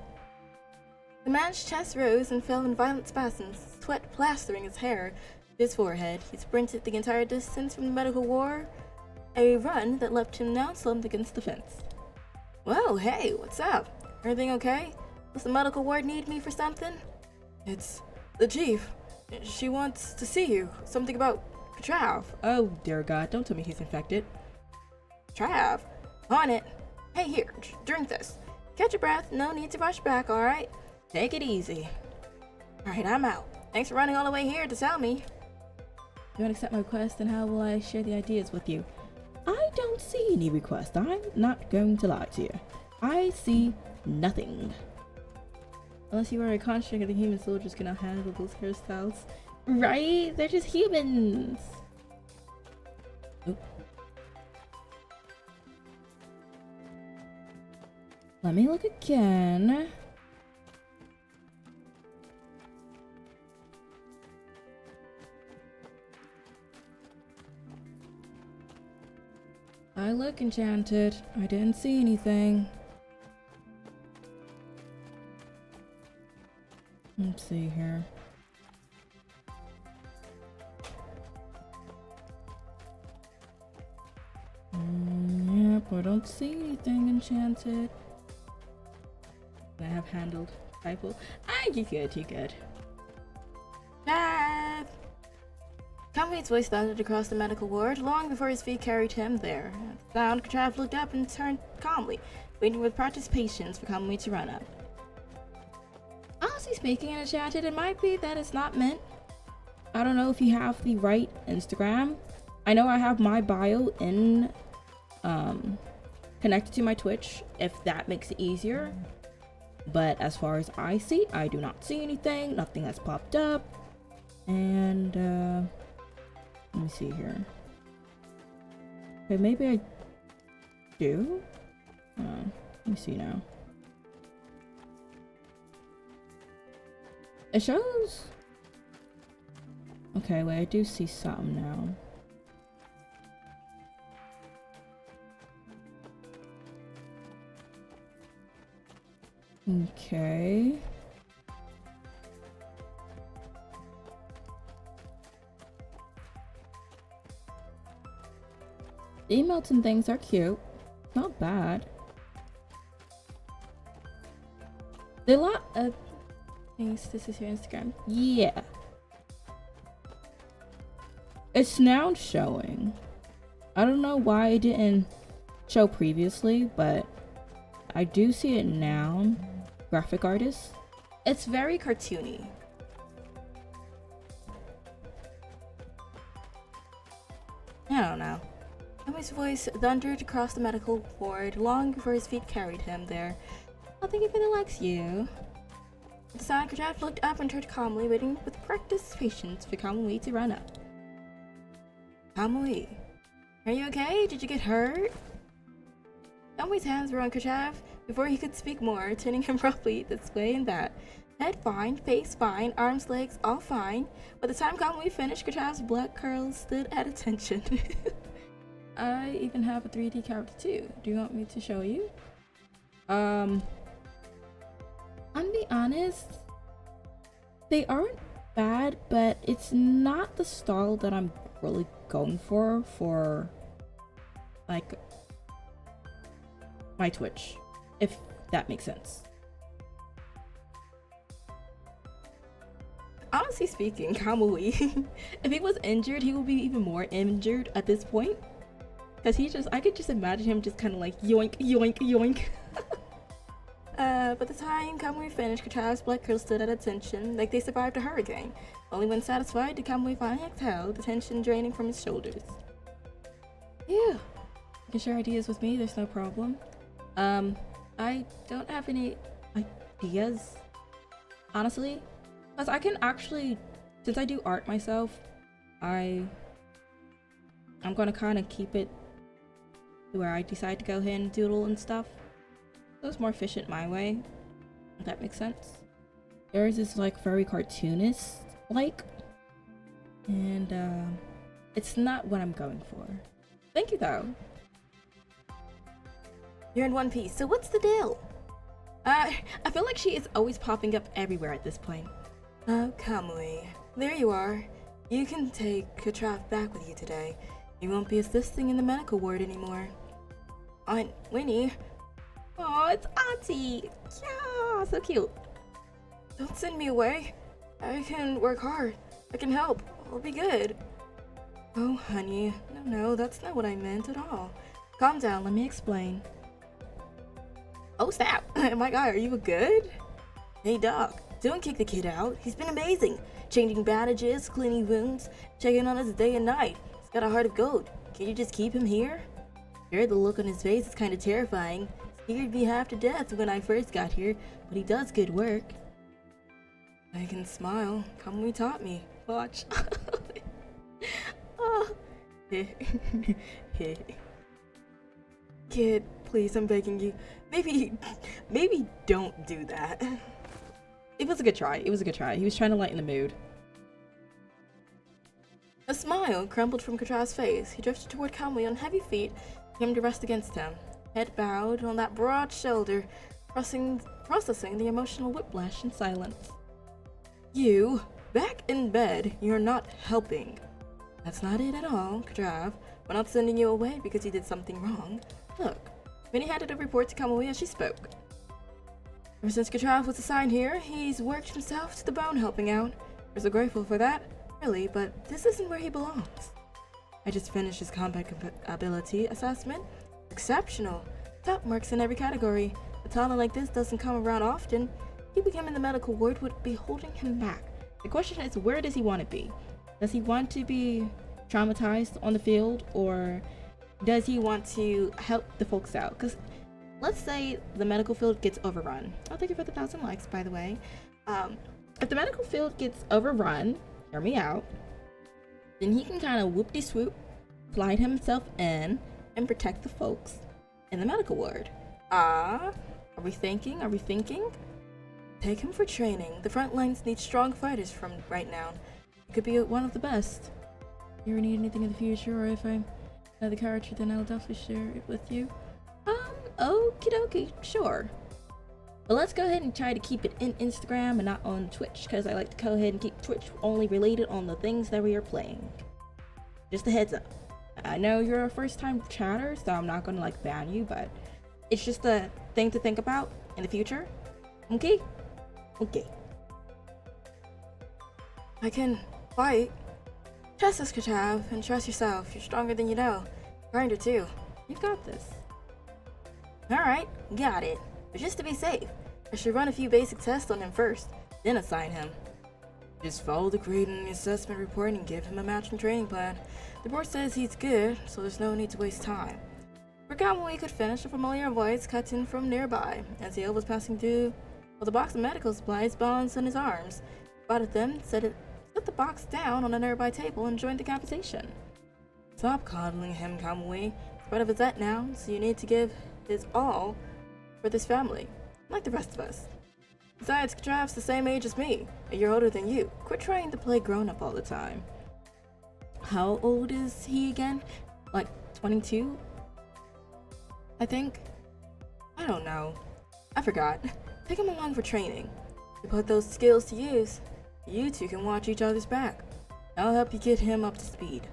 The man's chest rose and fell in violent spasms, sweat plastering his hair to his forehead. He sprinted the entire distance from the medical ward, a run that left him now slumped against the fence. Whoa, hey, what's up? Everything okay? Does the medical ward need me for something? It's the chief. She wants to see you. Something about Trav. Oh, dear God, don't tell me he's infected. Trav? On it. Hey, here, drink this. Catch your breath, no need to rush back, alright? Take it easy. Alright, I'm out. Thanks for running all the way here to tell me. You want to accept my request, and how will I share the ideas with you? I don't see any request. I'm not going to lie to you. I see nothing. Unless you are a construct, the human soldiers cannot handle those hairstyles. Right? They're just humans. Oop. Let me look again. I look enchanted. I didn't see anything. Let's see here. Yep, I don't see anything enchanted. I have handled typo. Ah, you good. Beth! Kamui's voice thundered across the medical ward long before his feet carried him there. At the sound, Katrav looked up and turned calmly, waiting with practiced patience for Kamui to run up. Honestly speaking, in enchanted, it might be that it's not meant. I don't know if you have the right Instagram. I know I have my bio in connected to my Twitch, if that makes it easier. But as far as I see, I do not see anything. Nothing has popped up. And let me see here. Okay, maybe I do. Let me see now. It shows. Okay, wait, I do see something now. Okay. The emotes and things are cute. Not bad. There are a lot of things. This is your Instagram. Yeah. It's now showing. I don't know why it didn't show previously, but I do see it now. Graphic artist. It's very cartoony. I don't know. Kamui's voice thundered across the medical ward long before his feet carried him there. I think he really likes you. The sound, Katrav looked up and turned calmly, waiting with practiced patience for Kamui to run up. Kamui, are you okay? Did you get hurt? Kamui's hands were on Katrav before he could speak more, turning him roughly this way and that. Head fine, face fine, arms, legs, all fine. By the time Kamui finished, Katrav's black curls stood at attention. I even have a 3D character too. Do you want me to show you? I'm be honest, they aren't bad, but it's not the style that I'm really going for like my Twitch, if that makes sense. Honestly speaking, Kamui, if he was injured, he would be even more injured at this point. Because I could just imagine him just kind of like yoink, yoink, yoink. By the time Kamui finished, Katrav's black curls stood at attention, like they survived a hurricane. Only when satisfied did Kamui finally exhale, the tension draining from his shoulders. Yeah, you can share ideas with me, there's no problem. I don't have any ideas, honestly. Because I can actually, since I do art myself, I'm gonna kind of keep it to where I decide to go ahead and doodle and stuff. So it's more efficient my way, if that makes sense. Theirs is like very cartoonist like, and it's not what I'm going for. Thank you though. You're in one piece, so what's the deal? I feel like she is always popping up everywhere at this point. Oh, Kamui, there you are. You can take Katrav back with you today. You won't be assisting in the medical ward anymore. Aunt Winnie. Oh, it's Auntie. Yeah, so cute. Don't send me away. I can work hard. I can help. I'll be good. Oh, honey. No, that's not what I meant at all. Calm down, let me explain. Oh, snap. My God, are you good? Hey, Doc. Don't kick the kid out. He's been amazing. Changing bandages, cleaning wounds, checking on us day and night. He's got a heart of gold. Can you just keep him here? Sure, the look on his face is kind of terrifying. Scared me half to death when I first got here, but he does good work. I can smile. Kamui taught me. Watch. Oh. Kid, please, I'm begging you. Maybe don't do that. It was a good try. He was trying to lighten the mood. A smile crumbled from Katrav's face. He drifted toward Kamui on heavy feet, came to rest against him. Head bowed on that broad shoulder, processing the emotional whiplash in silence. You, back in bed, you're not helping. That's not it at all, Katrav. We're not sending you away because you did something wrong. Look, Vinny handed a report to Kamui as she spoke. Ever since Katrav was assigned here, he's worked himself to the bone helping out. We're so grateful for that, really, but this isn't where he belongs. I just finished his combat ability assessment. Exceptional. Top marks in every category. A talent like this doesn't come around often. Keeping him in the medical ward would be holding him back. The question is, where does he want to be? Does he want to be traumatized on the field, or does he want to help the folks out? Because let's say the medical field gets overrun. Oh, thank you for the 1,000 likes, by the way. If the medical field gets overrun, hear me out, then he can kind of whoop-de-swoop, slide himself in, and protect the folks in the medical ward. Are we thinking? Take him for training. The front lines need strong fighters from right now. He could be one of the best. If you ever need anything in the future, or if I'm another character, then I'll definitely share it with you. Okie dokie, sure. But let's go ahead and try to keep it in Instagram and not on Twitch, because I like to go ahead and keep Twitch only related on the things that we are playing. Just a heads up. I know you're a first time chatter, so I'm not gonna like ban you, but it's just a thing to think about in the future. Okay? Okay. I can fight. Trust us, Katrav, and trust yourself. You're stronger than you know. Grinder too. You've got this. Alright, got it. But just to be safe, I should run a few basic tests on him first, then assign him. Just follow the grade in the assessment report and give him a matching training plan. The board says he's good, so there's no need to waste time. Forgot when we could finish, a familiar voice cut in from nearby. As the was passing through with a box of medical supplies balanced in his arms. Spotted them, set the box down on a nearby table and joined the conversation. Stop coddling him, Kamui. He's part of his set now, so you need to give his all for this family, like the rest of us. Besides, Katrav's the same age as me, a year older than you. Quit trying to play grown-up all the time. How old is he again? Like 22? I think? I don't know. I forgot. Take him along for training. To put those skills to use, you two can watch each other's back. I'll help you get him up to speed.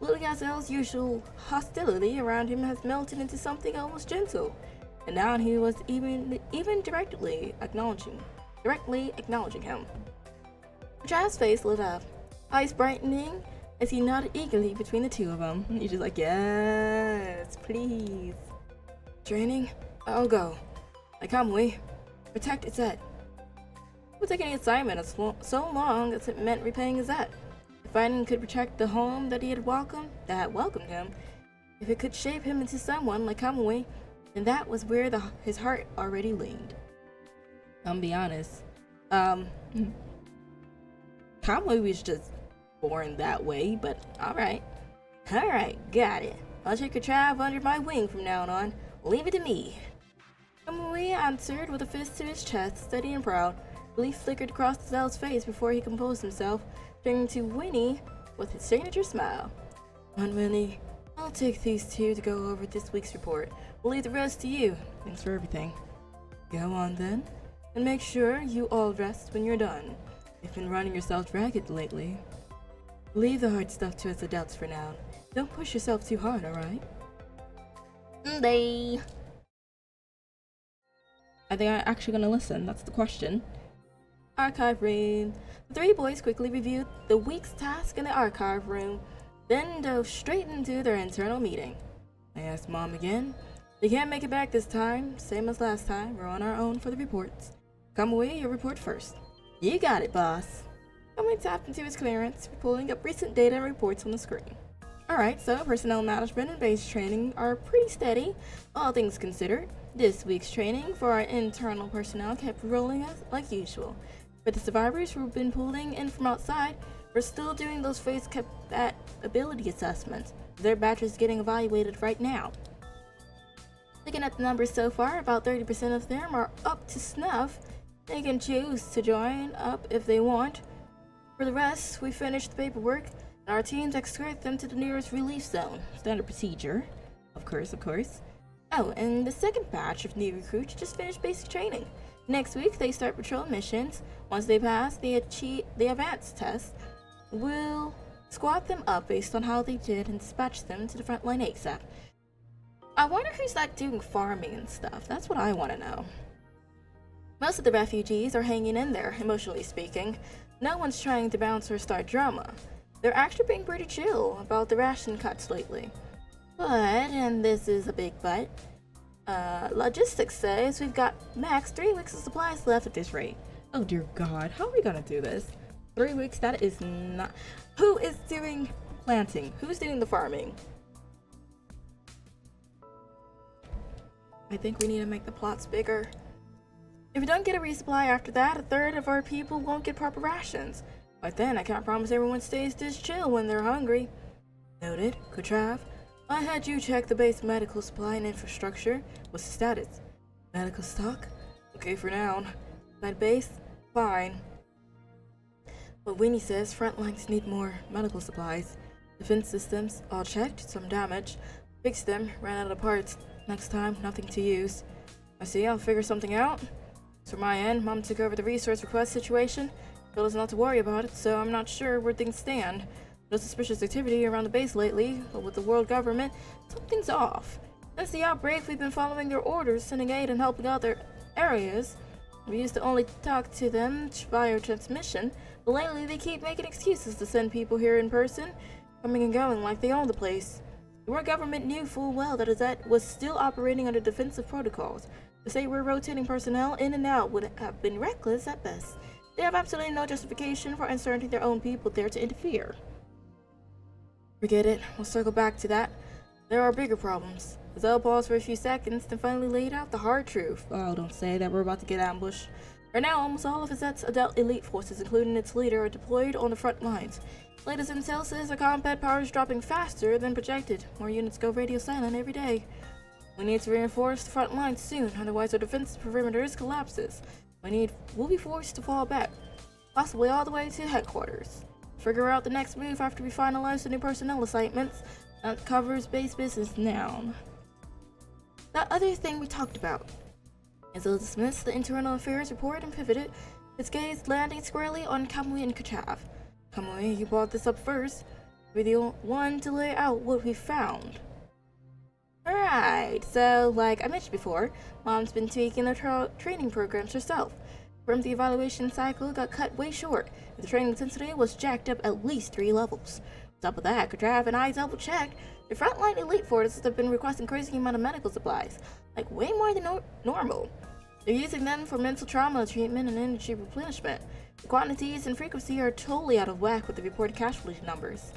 Little Gazelle's usual hostility around him has melted into something almost gentle, and now he was even directly acknowledging him. Jaz's face lit up, eyes brightening as he nodded eagerly between the two of them. He's just like, yes, please. Training? I'll go. Like Kamui, protect its debt. We'll take any assignment as so long as it meant repaying his debt. If fighting could protect the home that had welcomed him, if it could shape him into someone like Kamui, then that was where his heart already leaned. I'll be honest. Kamui was just born that way, but alright. Alright, got it. I'll take Katrav under my wing from now on. Leave it to me. Kamui answered with a fist to his chest, steady and proud. Relief flickered across Gazelle's face before he composed himself, turning to Winnie with his signature smile. Come on, Winnie. I'll take these two to go over this week's report. We'll leave the rest to you. Thanks for everything. Go on then, and make sure you all rest when you're done. You've been running yourself ragged lately. Leave the hard stuff to us adults for now. Don't push yourself too hard, alright? Bye. I think I'm actually gonna listen. That's the question. Archive room. The three boys quickly reviewed the week's task in the archive room, then dove straight into their internal meeting. I asked Mom again. They can't make it back this time, same as last time. We're on our own for the reports. Kamui, your report first. You got it, boss. Kamui tapped into his clearance, pulling up recent data and reports on the screen. Alright, so personnel management and base training are pretty steady, all things considered. This week's training for our internal personnel kept rolling as like usual. But the survivors who have been pulling in from outside were still doing those phase ability assessments. Their batches getting evaluated right now. Looking at the numbers so far, about 30% of them are up to snuff. They can choose to join up if they want. For the rest, we finished the paperwork, and our teams escort them to the nearest relief zone. Standard procedure. Of course. Oh, and the second batch of new recruits just finished basic training. Next week, they start patrol missions. Once they pass the advanced test, we'll squad them up based on how they did and dispatch them to the front line ASAP. I wonder who's like doing farming and stuff. That's what I want to know. Most of the refugees are hanging in there, emotionally speaking. No one's trying to bounce or start drama. They're actually being pretty chill about the ration cuts lately. But, and this is a big but, logistics says we've got max 3 weeks of supplies left at this rate. Oh dear God, how are we gonna do this? 3 weeks, that is not... Who is doing planting? Who's doing the farming? I think we need to make the plots bigger. If we don't get a resupply after that, a third of our people won't get proper rations. But then I can't promise everyone stays this chill when they're hungry. Noted. Kutrav, I had you check the base medical supply and infrastructure. What's the status? Medical stock? Okay for now. That base? Fine. But Winnie says front lines need more medical supplies. Defense systems, all checked, some damage. Fixed them, ran out of parts. Next time, nothing to use. I see, I'll figure something out. As for my end, Mom took over the resource request situation. Told us not to worry about it, so I'm not sure where things stand. No suspicious activity around the base lately, but with the world government, something's off. Since the outbreak, we've been following their orders, sending aid and helping out their areas. We used to only talk to them via transmission, but lately they keep making excuses to send people here in person, coming and going like they own the place. The world government knew full well that Azet was still operating under defensive protocols. To say we're rotating personnel in and out would have been reckless at best. They have absolutely no justification for inserting their own people there to interfere. Forget it. We'll circle back to that. There are bigger problems. Azelle paused for a few seconds, then finally laid out the hard truth. Oh, don't say that we're about to get ambushed. Right now, almost all of Azet's adult elite forces, including its leader, are deployed on the front lines. Latest intel says our combat power is dropping faster than projected. More units go radio silent every day. We need to reinforce the front lines soon, otherwise our defensive perimeters collapses. We'll be forced to fall back, possibly all the way to headquarters. Figure out the next move after we finalize the new personnel assignments. That covers base business now. That other thing we talked about. Azelle dismissed the internal affairs report and pivoted, its gaze landing squarely on Kamui and Kutrav. Kamui, you brought this up first. You're the one to lay out what we found. Alright, so like I mentioned before, Mom's been tweaking the training programs herself. From the evaluation cycle got cut way short, and the training intensity was jacked up at least 3 levels. On top of that, Kutrav and I double-checked. The frontline elite forces have been requesting crazy amount of medical supplies, like way more than normal. They're using them for mental trauma treatment and energy replenishment. The quantities and frequency are totally out of whack with the reported casualty numbers.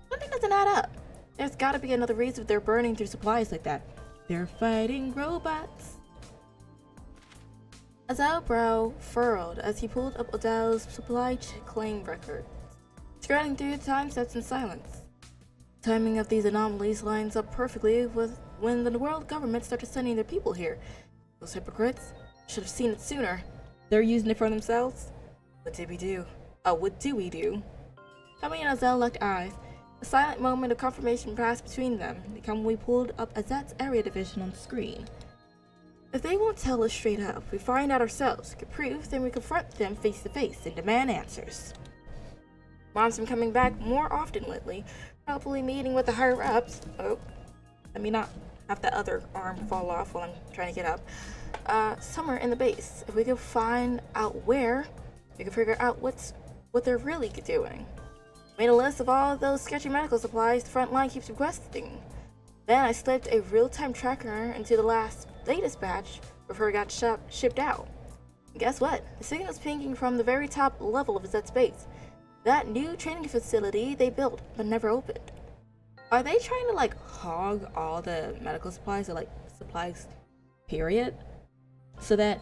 Something doesn't add up. There's gotta be another reason they're burning through supplies like that. They're fighting robots. Azel's brow furrowed as he pulled up Odell's supply claim record, scrolling through the time sets in silence. The timing of these anomalies lines up perfectly with when the world government started sending their people here. Those hypocrites should have seen it sooner. They're using it for themselves? What did we do? Oh, what do we do? Tommy and Azel locked eyes. A silent moment of confirmation passed between them. We pulled up Azet's area division on the screen. If they won't tell us straight up, we find out ourselves, get proof, then we confront them face to face and demand answers. Mom's been coming back more often lately, probably meeting with the higher ups. Oh, let me not have that other arm fall off while I'm trying to get up. Somewhere in the base. If we could find out where, we can figure out what they're really doing. Made a list of all of those sketchy medical supplies the front line keeps requesting. Then I slipped a real-time tracker into the latest batch before it got shipped out. And guess what? The signal's pinging from the very top level of Azet's base. That new training facility they built but never opened. Are they trying to like hog all the medical supplies or like supplies period? So that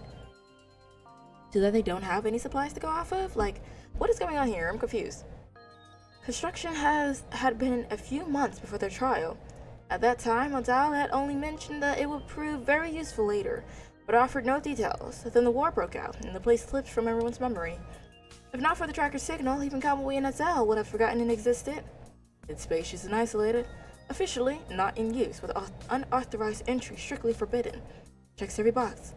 they don't have any supplies to go off of? Like, what is going on here? I'm confused. Construction had been a few months before their trial. At that time, Odell had only mentioned that it would prove very useful later, but offered no details. Then the war broke out, and the place slipped from everyone's memory. If not for the tracker signal, even Kamui and Odell would have forgotten it existed. It's spacious and isolated. Officially, not in use, with unauthorized entry strictly forbidden. Checks every box.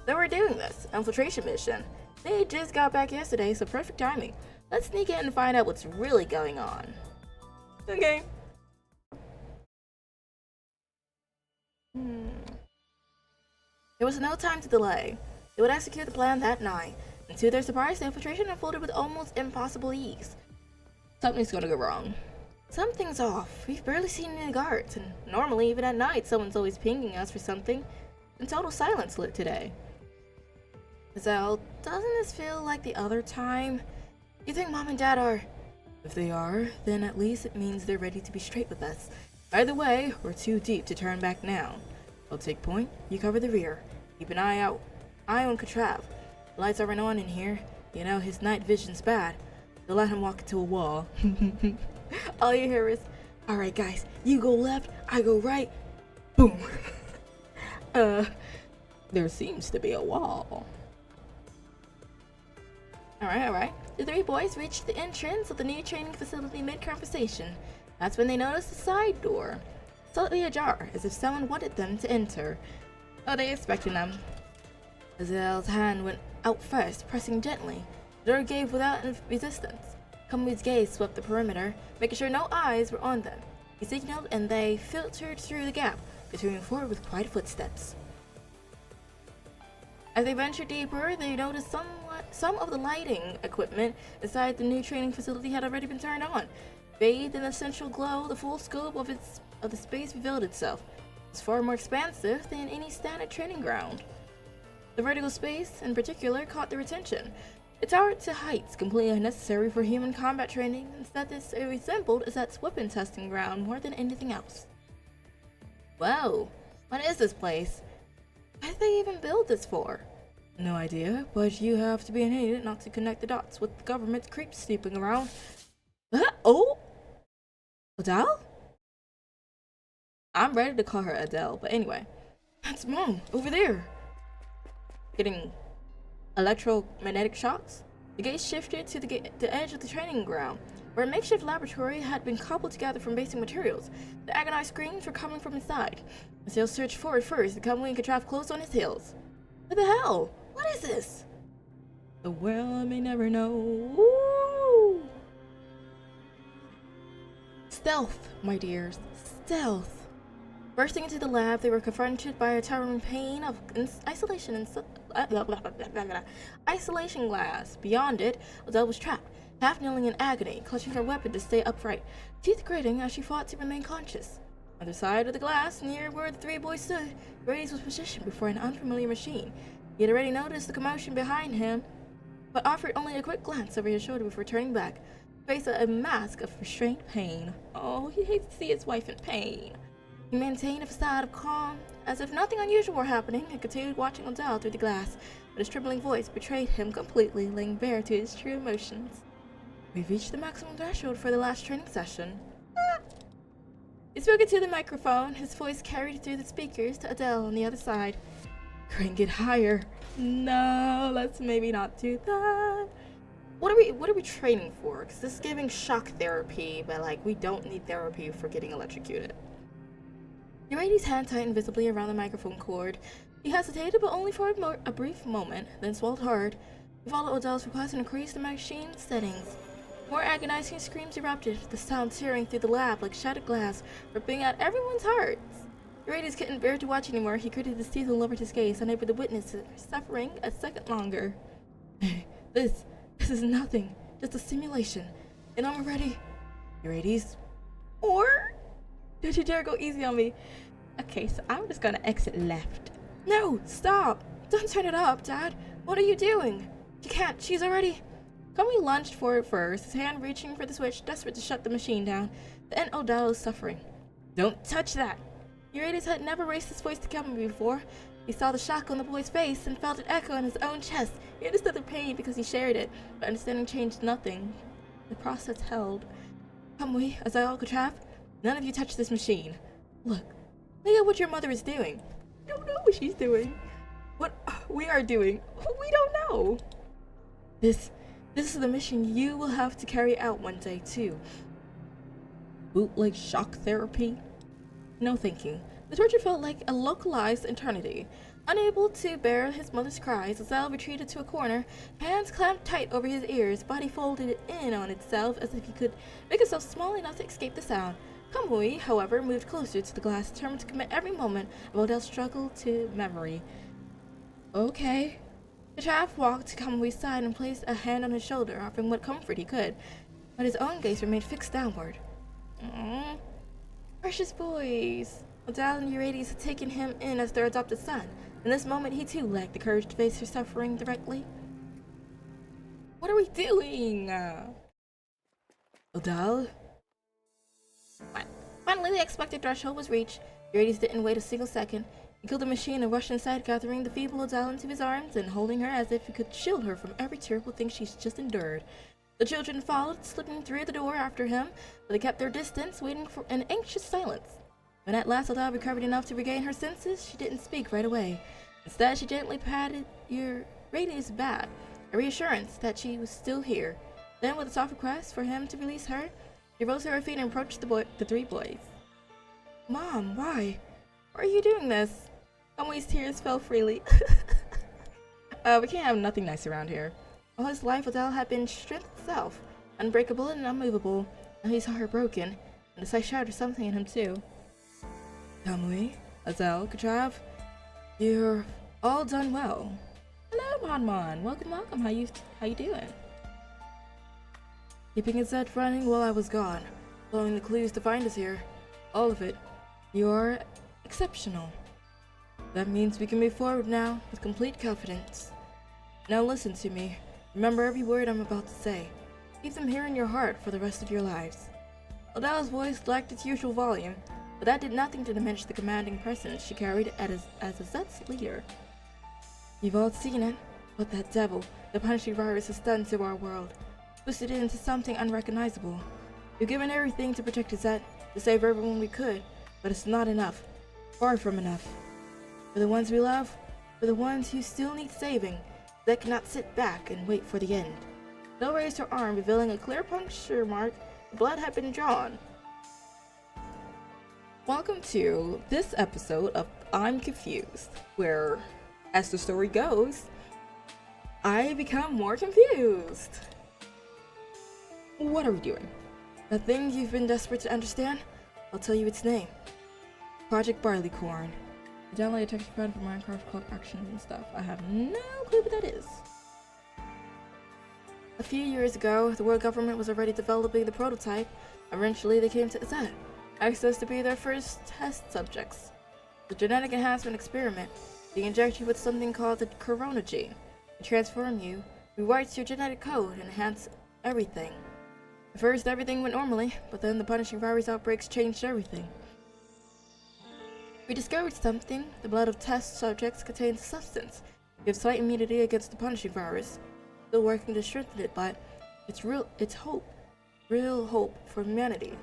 They were doing this infiltration mission. They just got back yesterday, so perfect timing. Let's sneak in and find out what's really going on. Okay. There was no time to delay. They would execute the plan that night, and to their surprise, the infiltration unfolded with almost impossible ease. Something's gonna go wrong. Something's off. We've barely seen any guards, and normally, even at night, someone's always pinging us for something. And total silence lit today. Zell, doesn't this feel like the other time? You think Mom and Dad are... If they are, then at least it means they're ready to be straight with us. Either way, we're too deep to turn back now. I'll take point, you cover the rear. Keep an eye out. Eye on Catrav. The lights aren't on in here. You know, his night vision's bad. They'll let him walk into a wall. All you hear is, alright guys, you go left, I go right. Boom. There seems to be a wall. Alright. The three boys reached the entrance of the new training facility mid-conversation. That's when they noticed the side door, slightly ajar, as if someone wanted them to enter. Oh, they expecting them. Azrael's hand went out first, pressing gently. The door gave without resistance. Kamui's gaze swept the perimeter, making sure no eyes were on them. He signaled and they filtered through the gap, continuing forward with quiet footsteps. As they ventured deeper, they noticed some of the lighting equipment inside the new training facility had already been turned on. Bathed in the central glow, the full scope of the space revealed itself. It was far more expansive than any standard training ground. The vertical space, in particular, caught their attention. It towered to heights completely unnecessary for human combat training. Instead, it resembled Azet's weapon testing ground more than anything else. Whoa, what is this place? What did they even build this for? No idea, but you have to be an idiot not to connect the dots with the government's creeps snooping around. Oh? Adele? I'm ready to call her Adele, but anyway. That's Mom, over there. Getting electromagnetic shocks? The gaze shifted to the edge of the training ground, where a makeshift laboratory had been cobbled together from basic materials. The agonized screams were coming from inside. Azrael surged forward first, and Kamui and Catrav closed on his heels. What the hell? What is this? The world may never know. Woo! Stealth, my dears. Stealth. Bursting into the lab, they were confronted by a towering pane of isolation glass. Beyond it, Adele was trapped, half kneeling in agony, clutching her weapon to stay upright, teeth gritting as she fought to remain conscious. On the side of the glass, near where the three boys stood, Reyes was positioned before an unfamiliar machine. He had already noticed the commotion behind him, but offered only a quick glance over his shoulder before turning back, face a mask of restrained pain. Oh, he hates to see his wife in pain. He maintained a facade of calm, as if nothing unusual were happening, and continued watching Adele through the glass, but his trembling voice betrayed him completely, laying bare to his true emotions. We've reached the maximum threshold for the last training session. He spoke into the microphone, his voice carried through the speakers to Adele on the other side. Crank it higher. No, let's maybe not do that. What are we training for? Because this is giving shock therapy, but like we don't need therapy for getting electrocuted. He raised his hand tightened visibly around the microphone cord. He hesitated, but only for a brief moment, then swallowed hard. He followed Adele's request and increased the machine's settings. More agonizing screams erupted, the sound tearing through the lab like shattered glass, ripping out everyone's hearts. Eurydice couldn't bear to watch anymore. He gritted his teeth and lowered his gaze, unable to witness her suffering a second longer. This is nothing, just a simulation. And I'm ready. Eurydice? Or? Don't you dare go easy on me. Okay, so I'm just gonna exit left. No, stop! Don't turn it up, Dad. What are you doing? You can't, she's already... Kamui lunged forward first, his hand reaching for the switch, desperate to shut the machine down. The end Odell is suffering. Don't touch that! Eurydice had never raised his voice to Kamui before. He saw the shock on the boy's face and felt it echo in his own chest. He understood the pain because he shared it, but understanding changed nothing. The process held. Kamui, Azrael, Catrav, none of you touch this machine. Look at what your mother is doing. I don't know what she's doing. What we are doing, we don't know. This is the mission you will have to carry out one day, too. Bootleg shock therapy? No thank you. The torture felt like a localized eternity. Unable to bear his mother's cries, Azel retreated to a corner, hands clamped tight over his ears, body folded in on itself as if he could make himself small enough to escape the sound. Kamui, however, moved closer to the glass, determined to commit every moment of Odell's struggle to memory. Okay. Kechav walked to Kamui's side and placed a hand on his shoulder, offering what comfort he could, but his own gaze remained fixed downward. Precious boys. Odell and Eurydice had taken him in as their adopted son. In this moment, he too lacked the courage to face her suffering directly. What are we doing? Odell? Finally, the expected threshold was reached. Eurydice didn't wait a single second. He killed the machine and rushed inside, gathering the feeble Odell into his arms and holding her as if he could shield her from every terrible thing she's just endured. The children followed, slipping through the door after him, but they kept their distance, waiting for an anxious silence. When at last Odell recovered enough to regain her senses, she didn't speak right away. Instead, she gently patted Eurydice's back, a reassurance that she was still here. Then, with a soft request for him to release her, she rose to her feet and approached the three boys. Mom, why? Why are you doing this? Kamui's tears fell freely. We can't have nothing nice around here. All his life, Odell had been strength itself, unbreakable and unmovable. Now he saw her broken, and the sight shattered something in him too. Kamui, Odell, Kechav, you're all done well. Hello, Monmon. Welcome. How you doing? Keeping his head running while I was gone, following the clues to find us here. All of it. You're exceptional. That means we can move forward now with complete confidence. Now listen to me. Remember every word I'm about to say. Keep them here in your heart for the rest of your lives. Odell's voice lacked its usual volume, but that did nothing to diminish the commanding presence she carried as Azet's leader. You've all seen it, what that devil, the punishing virus, has done to our world. Twisted it into something unrecognizable. We've given everything to protect Azet, to save everyone we could, but it's not enough. Far from enough. For the ones we love, for the ones who still need saving, that cannot sit back and wait for the end. Belle raised her arm, revealing a clear puncture mark. The blood had been drawn. Welcome to this episode of I'm Confused, where, as the story goes, I become more confused. What are we doing? That thing you've been desperate to understand? I'll tell you its name. Project Barleycorn. I downloaded a texture pad for Minecraft called Actions and stuff. I have no clue what that is. A few years ago, the world government was already developing the prototype. Eventually, they came to Azet, asked us to be their first test subjects. The genetic enhancement experiment. They inject you with something called the Corona gene. They transform you, rewrites your genetic code, and enhance everything. At first, everything went normally, but then the punishing virus outbreaks changed everything. We discovered something. The blood of test subjects contains a substance. You have slight immunity against the punishing virus. Still working to strengthen it, but it's real hope for humanity.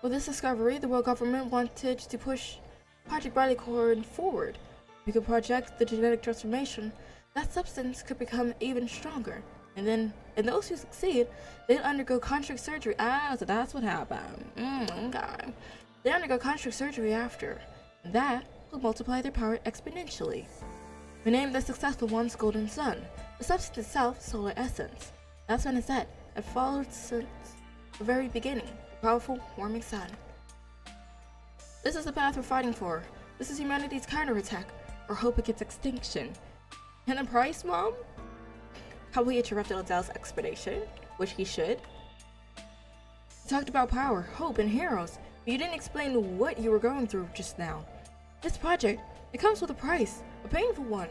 With this discovery, the world government wanted to push Project Barleycorn forward. We could project the genetic transformation. That substance could become even stronger. And those who succeed, they'll undergo construct surgery. So that's what happened. Okay. They undergo construct surgery after, and that will multiply their power exponentially. We named the successful ones Golden Sun, the substance itself Solar Essence. That's when it's at. It followed since the very beginning, the powerful, warming sun. This is the path we're fighting for. This is humanity's counterattack, or hope against extinction. And the price, Mom? Probably interrupted Odell's explanation, which he should. He talked about power, hope, and heroes. You didn't explain what you were going through just now. This project, it comes with a price, a painful one.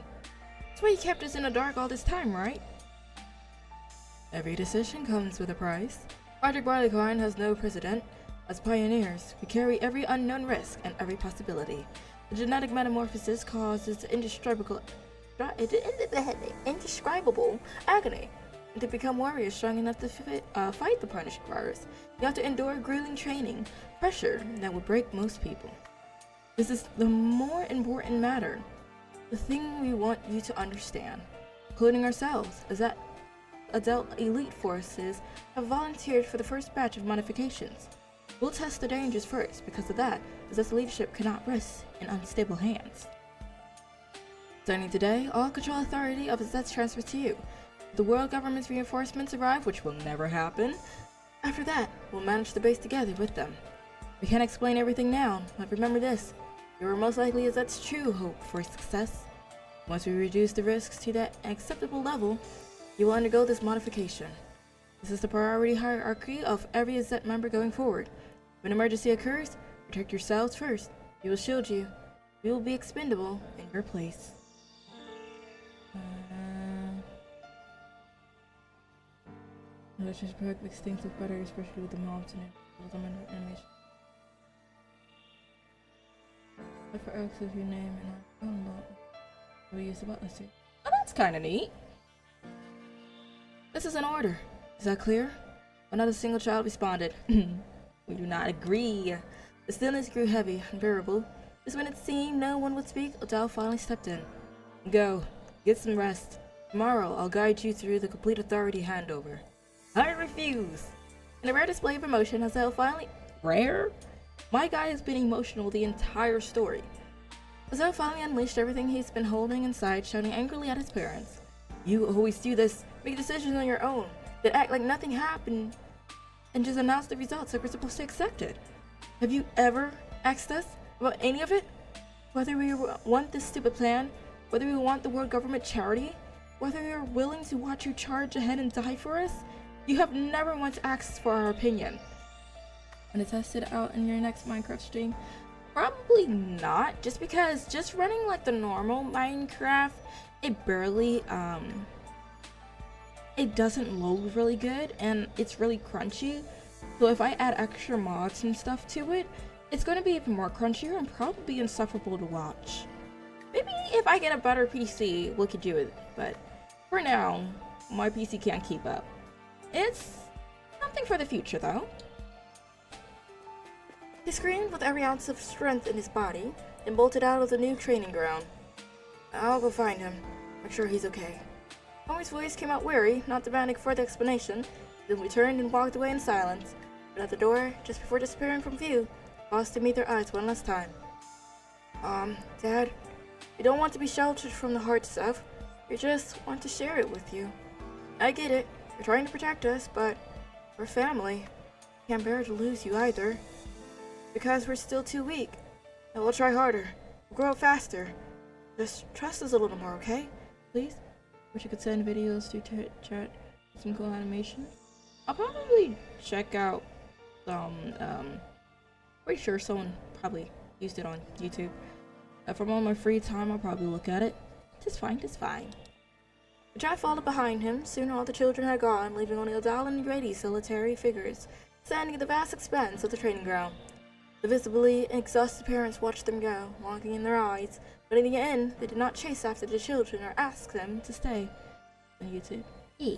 That's why you kept us in the dark all this time, right? Every decision comes with a price. Project Barleycorn has no precedent. As pioneers, we carry every unknown risk and every possibility. The genetic metamorphosis causes indescribable agony. And to become warriors strong enough to fight the punishing virus, you have to endure grueling training, pressure that would break most people. This is the more important matter. The thing we want you to understand, including ourselves, is that adult elite forces have volunteered for the first batch of modifications. We'll test the dangers first. Because of that, Azet's leadership cannot rest in unstable hands. Starting today, all control authority of Azet transfers to you. If the world government's reinforcements arrive, which will never happen, after that, we'll manage the base together with them. We can't explain everything now, but remember this. You are most likely Azet's true hope for success. Once we reduce the risks to that acceptable level, you will undergo this modification. This is the priority hierarchy of every Azet member going forward. If an emergency occurs, protect yourselves first. We will shield you. We will be expendable in your place. Let's just protect extinctive predator, especially with the mobs and animation. Look for access your name and our phone number. We use the button to. Oh, that's kind of neat. This is an order. Is that clear? But not a single child responded. We do not agree. The stillness grew heavy, unbearable. Just when it seemed no one would speak, Adele finally stepped in. Go. Get some rest. Tomorrow, I'll guide you through the complete authority handover. I refuse! In a rare display of emotion, Hazel finally— Rare? My guy has been emotional the entire story. Hazel finally unleashed everything he's been holding inside, shouting angrily at his parents. You always do this. Make decisions on your own. Then act like nothing happened and just announce the results like we're supposed to accept it. Have you ever asked us about any of it? Whether we want this stupid plan, whether we want the world government charity, whether we are willing to watch you charge ahead and die for us? You have never once asked for our opinion. Want to test it out in your next Minecraft stream? Probably not, just because just running like the normal Minecraft, it barely, it doesn't load really good and it's really crunchy. So if I add extra mods and stuff to it, it's going to be even more crunchier and probably insufferable to watch. Maybe if I get a better PC, we could do it, but for now, my PC can't keep up. It's something for the future, though. He screamed with every ounce of strength in his body and bolted out of the new training ground. I'll go find him. Make sure he's okay. Homie's voice came out weary, not demanding further explanation. Then we turned and walked away in silence. But at the door, just before disappearing from view, paused to meet their eyes one last time. Dad, you don't want to be sheltered from the hard stuff. You just want to share it with you. I get it. You're trying to protect us, but we're family. Can't bear to lose you either. Because we're still too weak. And we'll try harder. We'll grow up faster. Just trust us a little more, okay? Please? Wish you could send videos to chat with some cool animation. I'll probably check out some, pretty sure someone probably used it on YouTube. From all my free time, I'll probably look at it. Just fine, just fine. The giant followed behind him. Soon all the children had gone, leaving only Adele and Grady solitary figures, standing at the vast expanse of the training ground. The visibly exhausted parents watched them go, longing in their eyes, but in the end, they did not chase after the children or ask them to stay. On YouTube. Yeah.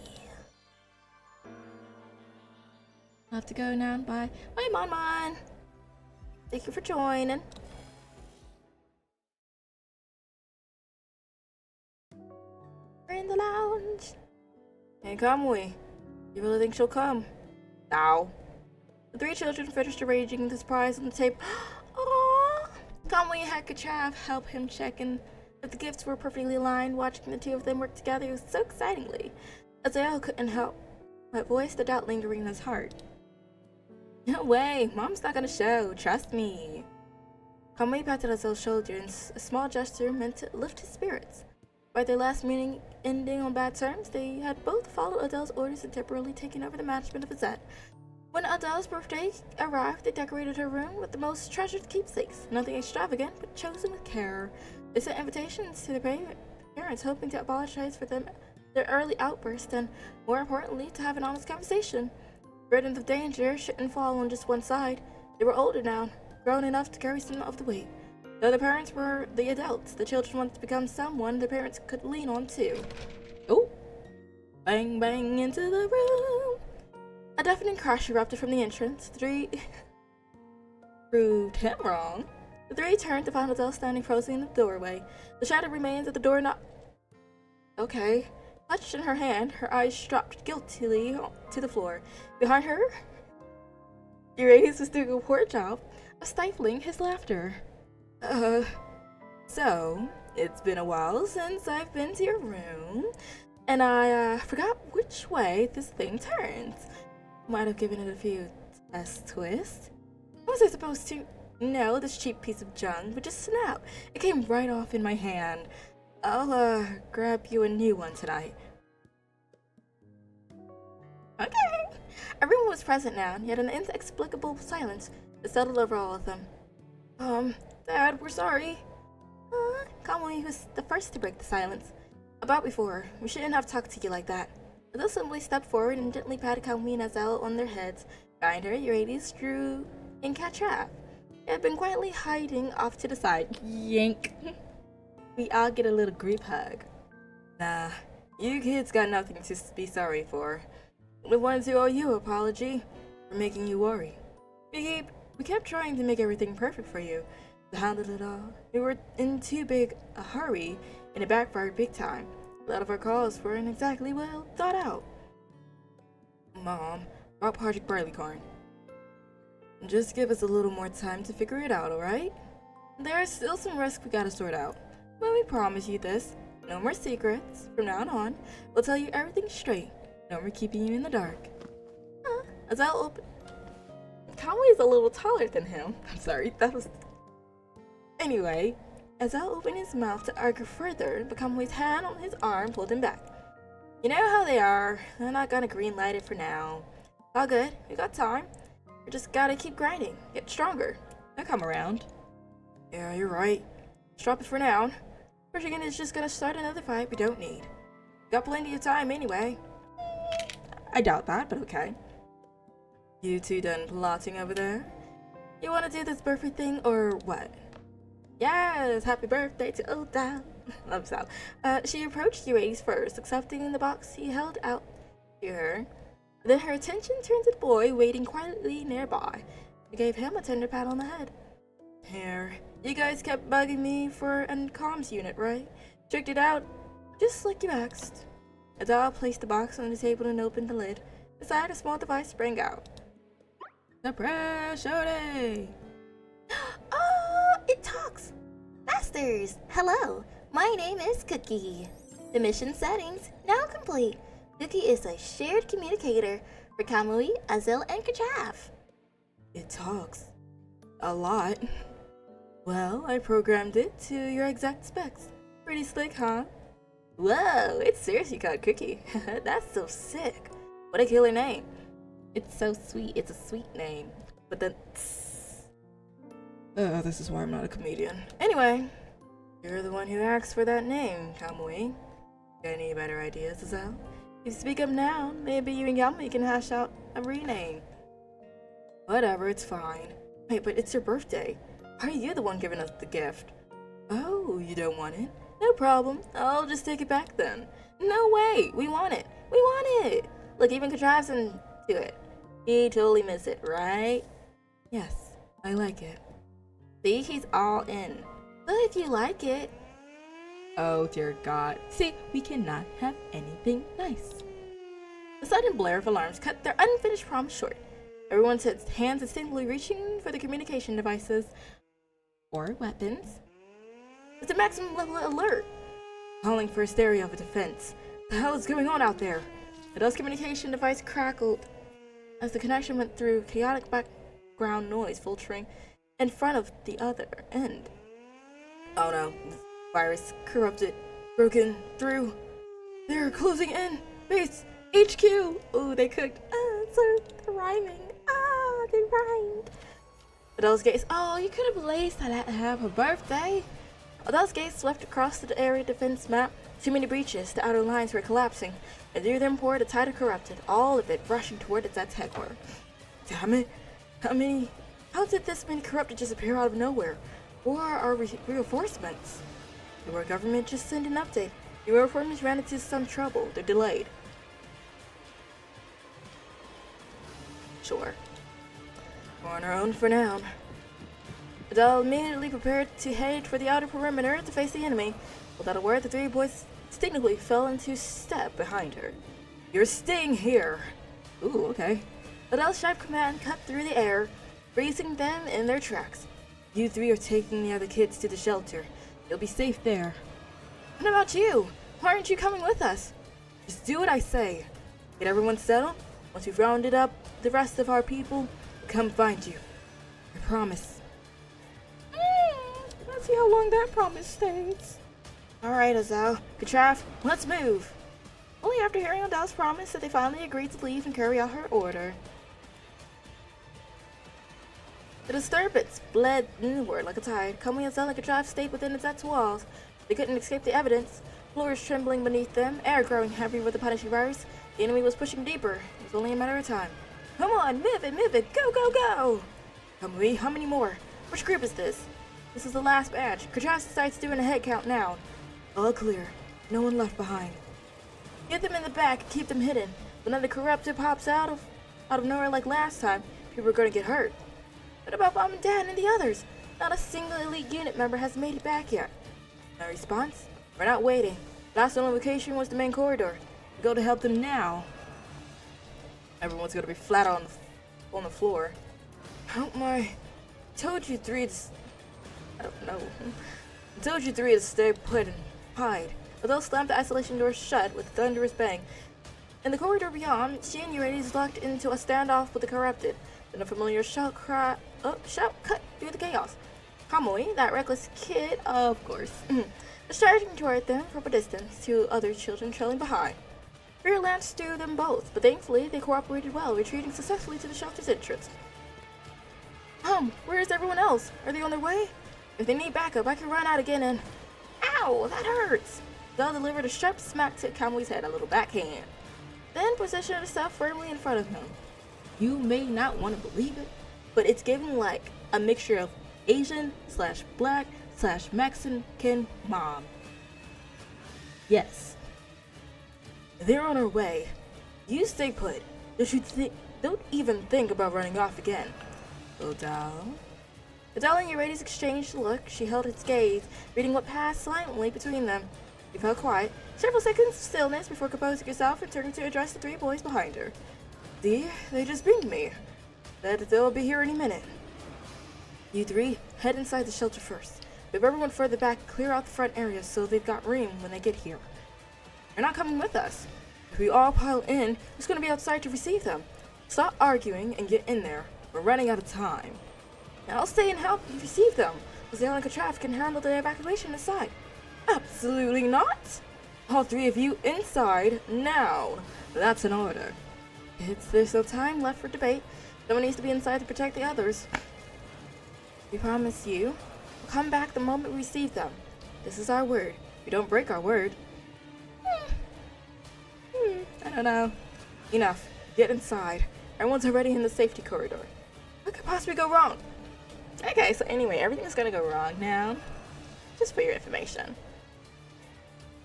I have to go now. Bye. Bye, Mon. Thank you for joining. We're in the lounge. Hey, Kamui. You really think she'll come? No. The three children finished arranging the surprise on the table. Aww! Kamui had Kachav help him check in if the gifts were perfectly aligned. Watching the two of them work together was so excitingly. Azael couldn't help but voice the doubt lingering in his heart. No way! Mom's not gonna show. Trust me. Kamui patted Azael's shoulder in a small gesture meant to lift his spirits. By their last meeting ending on bad terms, they had both followed Adele's orders and temporarily taken over the management of Azet. When Adele's birthday arrived, they decorated her room with the most treasured keepsakes. Nothing extravagant, but chosen with care. They sent invitations to their parents, hoping to apologize for their early outburst and, more importantly, to have an honest conversation. The burden of danger shouldn't fall on just one side. They were older now, grown enough to carry some of the weight. Though the parents were the adults, the children wanted to become someone their parents could lean on too. Oh! Bang bang into the room! A deafening crash erupted from the entrance. The three proved him wrong. The three turned to find Adele standing frozen in the doorway. The shattered remains of the doorknob. Okay. Clutched in her hand, her eyes dropped guiltily to the floor. Behind her, Uranus was doing a poor job of stifling his laughter. So, it's been a while since I've been to your room, and I forgot which way this thing turns. Might have given it a few test twists. How was I supposed to know this cheap piece of junk would just snap? It came right off in my hand. I'll grab you a new one tonight. Okay. Everyone was present now, yet an inexplicable silence settled over all of them. Dad, we're sorry. Kamui was the first to break the silence. About before, we shouldn't have talked to you like that. Azale simply stepped forward and gently patted Kamui and Azale on their heads. Behind her, Eurydice drew in Katrap. It had been quietly hiding off to the side. Yank. We all get a little group hug. Nah, you kids got nothing to be sorry for. The ones who owe you an apology for making you worry. We kept trying to make everything perfect for you. To handle it all, we were in too big a hurry, and it backfired big time. A lot of our calls weren't exactly well thought out. Mom, about Project Barleycorn. Just give us a little more time to figure it out, alright? There are still some risks we gotta sort out. But we promise you this. No more secrets. From now on, we'll tell you everything straight. No more keeping you in the dark. Azale opened. Kamui is a little taller than him. I'm sorry, that was... Anyway, Azale opened his mouth to argue further, but Kamui's hand on his arm pulled him back. You know how they are. They're not gonna greenlight it for now. All good. We got time. We just gotta keep grinding. Get stronger. They'll come around. Yeah, you're right. Let's drop it for now. Michigan is just gonna start another fight we don't need. Got plenty of time anyway. I doubt that, but okay. You two done plotting over there? You wanna do this birthday thing or what? Yes, happy birthday to Oda. Love Sal. She approached Eurydice first, accepting the box he held out to her. Then her attention turned to the boy waiting quietly nearby. She gave him a tender pat on the head. Here, you guys kept bugging me for a comms unit, right? Checked it out, just like you asked. Adele placed the box on the table and opened the lid. Inside, a small device sprang out. Surprise, Shode! Oh, it talks! Masters, hello. My name is Cookie. The mission settings now complete. Cookie is a shared communicator for Kamui, Azale, and Katraf. It talks. A lot. Well, I programmed it to your exact specs. Pretty slick, huh? Whoa, it's seriously called Cookie. That's so sick. What a killer name. It's so sweet. It's a sweet name. But then... this is why I'm not a comedian. Anyway, you're the one who asked for that name, Kamui. Got any better ideas, Azale? If you speak up now, maybe you and Kamui can hash out a rename. Whatever, it's fine. Wait, but it's your birthday. How are you the one giving us the gift? Oh, you don't want it? No problem. I'll just take it back then. No way. We want it. We want it. Look, even Katraf's into it. He totally missed it, right? Yes, I like it. See, he's all in. But if you like it... Oh, dear God. See, we cannot have anything nice. The sudden blare of alarms cut their unfinished promise short. Everyone's hands instinctively reaching for the communication devices or weapons. It's a maximum level alert. Calling for a stereo of defense. The hell is going on out there? Adele's communication device crackled as the connection went through chaotic background noise filtering in front of the other end. Oh no, the virus corrupted, broken through. They're closing in. Base HQ. Oh, they cooked. So they're rhyming. They rhymed. Adele's gaze. Oh, you could have laced that at have her birthday. Adele's gaze swept across the area defense map. Too many breaches. The outer lines were collapsing, and through them poured a tide of corrupted. All of it rushing toward its headquarters. Damn it! How did this many corrupted just appear out of nowhere? Where are our reinforcements? Our government just sent an update. The reinforcements ran into some trouble. They're delayed. Sure. We're on our own for now. Adele immediately prepared to head for the outer perimeter to face the enemy. Without a word, the three boys instinctively fell into step behind her. You're staying here. Ooh, okay. Adele's sharp command cut through the air, freezing them in their tracks. You three are taking the other kids to the shelter. You'll be safe there. What about you? Why aren't you coming with us? Just do what I say. Get everyone settled. Once we've rounded up the rest of our people, we'll come find you. I promise. Let's see how long that promise stays. Alright, Azal. Katrav, let's move. Only after hearing Adele's promise that they finally agreed to leave and carry out her order. The disturbance bled inward like a tide. Kamui, Azal, and Katrav stayed within its walls. They couldn't escape the evidence. Floors trembling beneath them, air growing heavy with the punishing virus. The enemy was pushing deeper. It was only a matter of time. Come on, move it, go, go, go! Kamui, how many more? Which group is this? This is the last batch. Katrav decides doing a head count now. All clear. No one left behind. Get them in the back and keep them hidden. When another corrupted pops out of nowhere like last time, people are gonna get hurt. What about Mom and Dad and the others? Not a single elite unit member has made it back yet. No response? We're not waiting. Last known location was the main corridor. Go to help them now. Everyone's gonna be flat on the floor. Help my... Told you three to... I don't know. I told you three to stay put and hide. Adele slammed the isolation door shut with a thunderous bang. In the corridor beyond, she and Eurydice locked into a standoff with the corrupted. Then a familiar shout cut through the chaos. Kamui, that reckless kid, of course, was charging toward them from a distance, two other children trailing behind. Fear lanced through them both, but thankfully they cooperated well, retreating successfully to the shelter's entrance. Where is everyone else? Are they on their way? If they need backup, I can run out again and... Ow, that hurts! Adele delivered a sharp smack to Kamui's head, a little backhand. Then positioned herself firmly in front of him. You may not want to believe it, but it's given like a mixture of Asian/Black/Mexican mom. Yes. They're on our way. You stay put. Don't even think about running off again. Adele and Eurydice exchanged a look. She held its gaze, reading what passed silently between them. She felt quiet, several seconds of stillness before composing herself and turning to address the three boys behind her. See, they just pinged me. That they'll be here any minute. You three, head inside the shelter first. Move everyone further back, clear out the front area so they've got room when they get here. You're not coming with us. If we all pile in, who's going to be outside to receive them? Stop arguing and get in there. We're running out of time. Now I'll stay and help you receive them. Azal and Katrav can handle the evacuation inside. Absolutely not. All three of you inside now. That's an order. There's no time left for debate. Someone needs to be inside to protect the others. We promise you, we'll come back the moment we receive them. This is our word. We don't break our word. I don't know. Enough. Get inside. Everyone's already in the safety corridor. What could possibly go wrong? Okay, so anyway, everything's gonna go wrong now. Just for your information.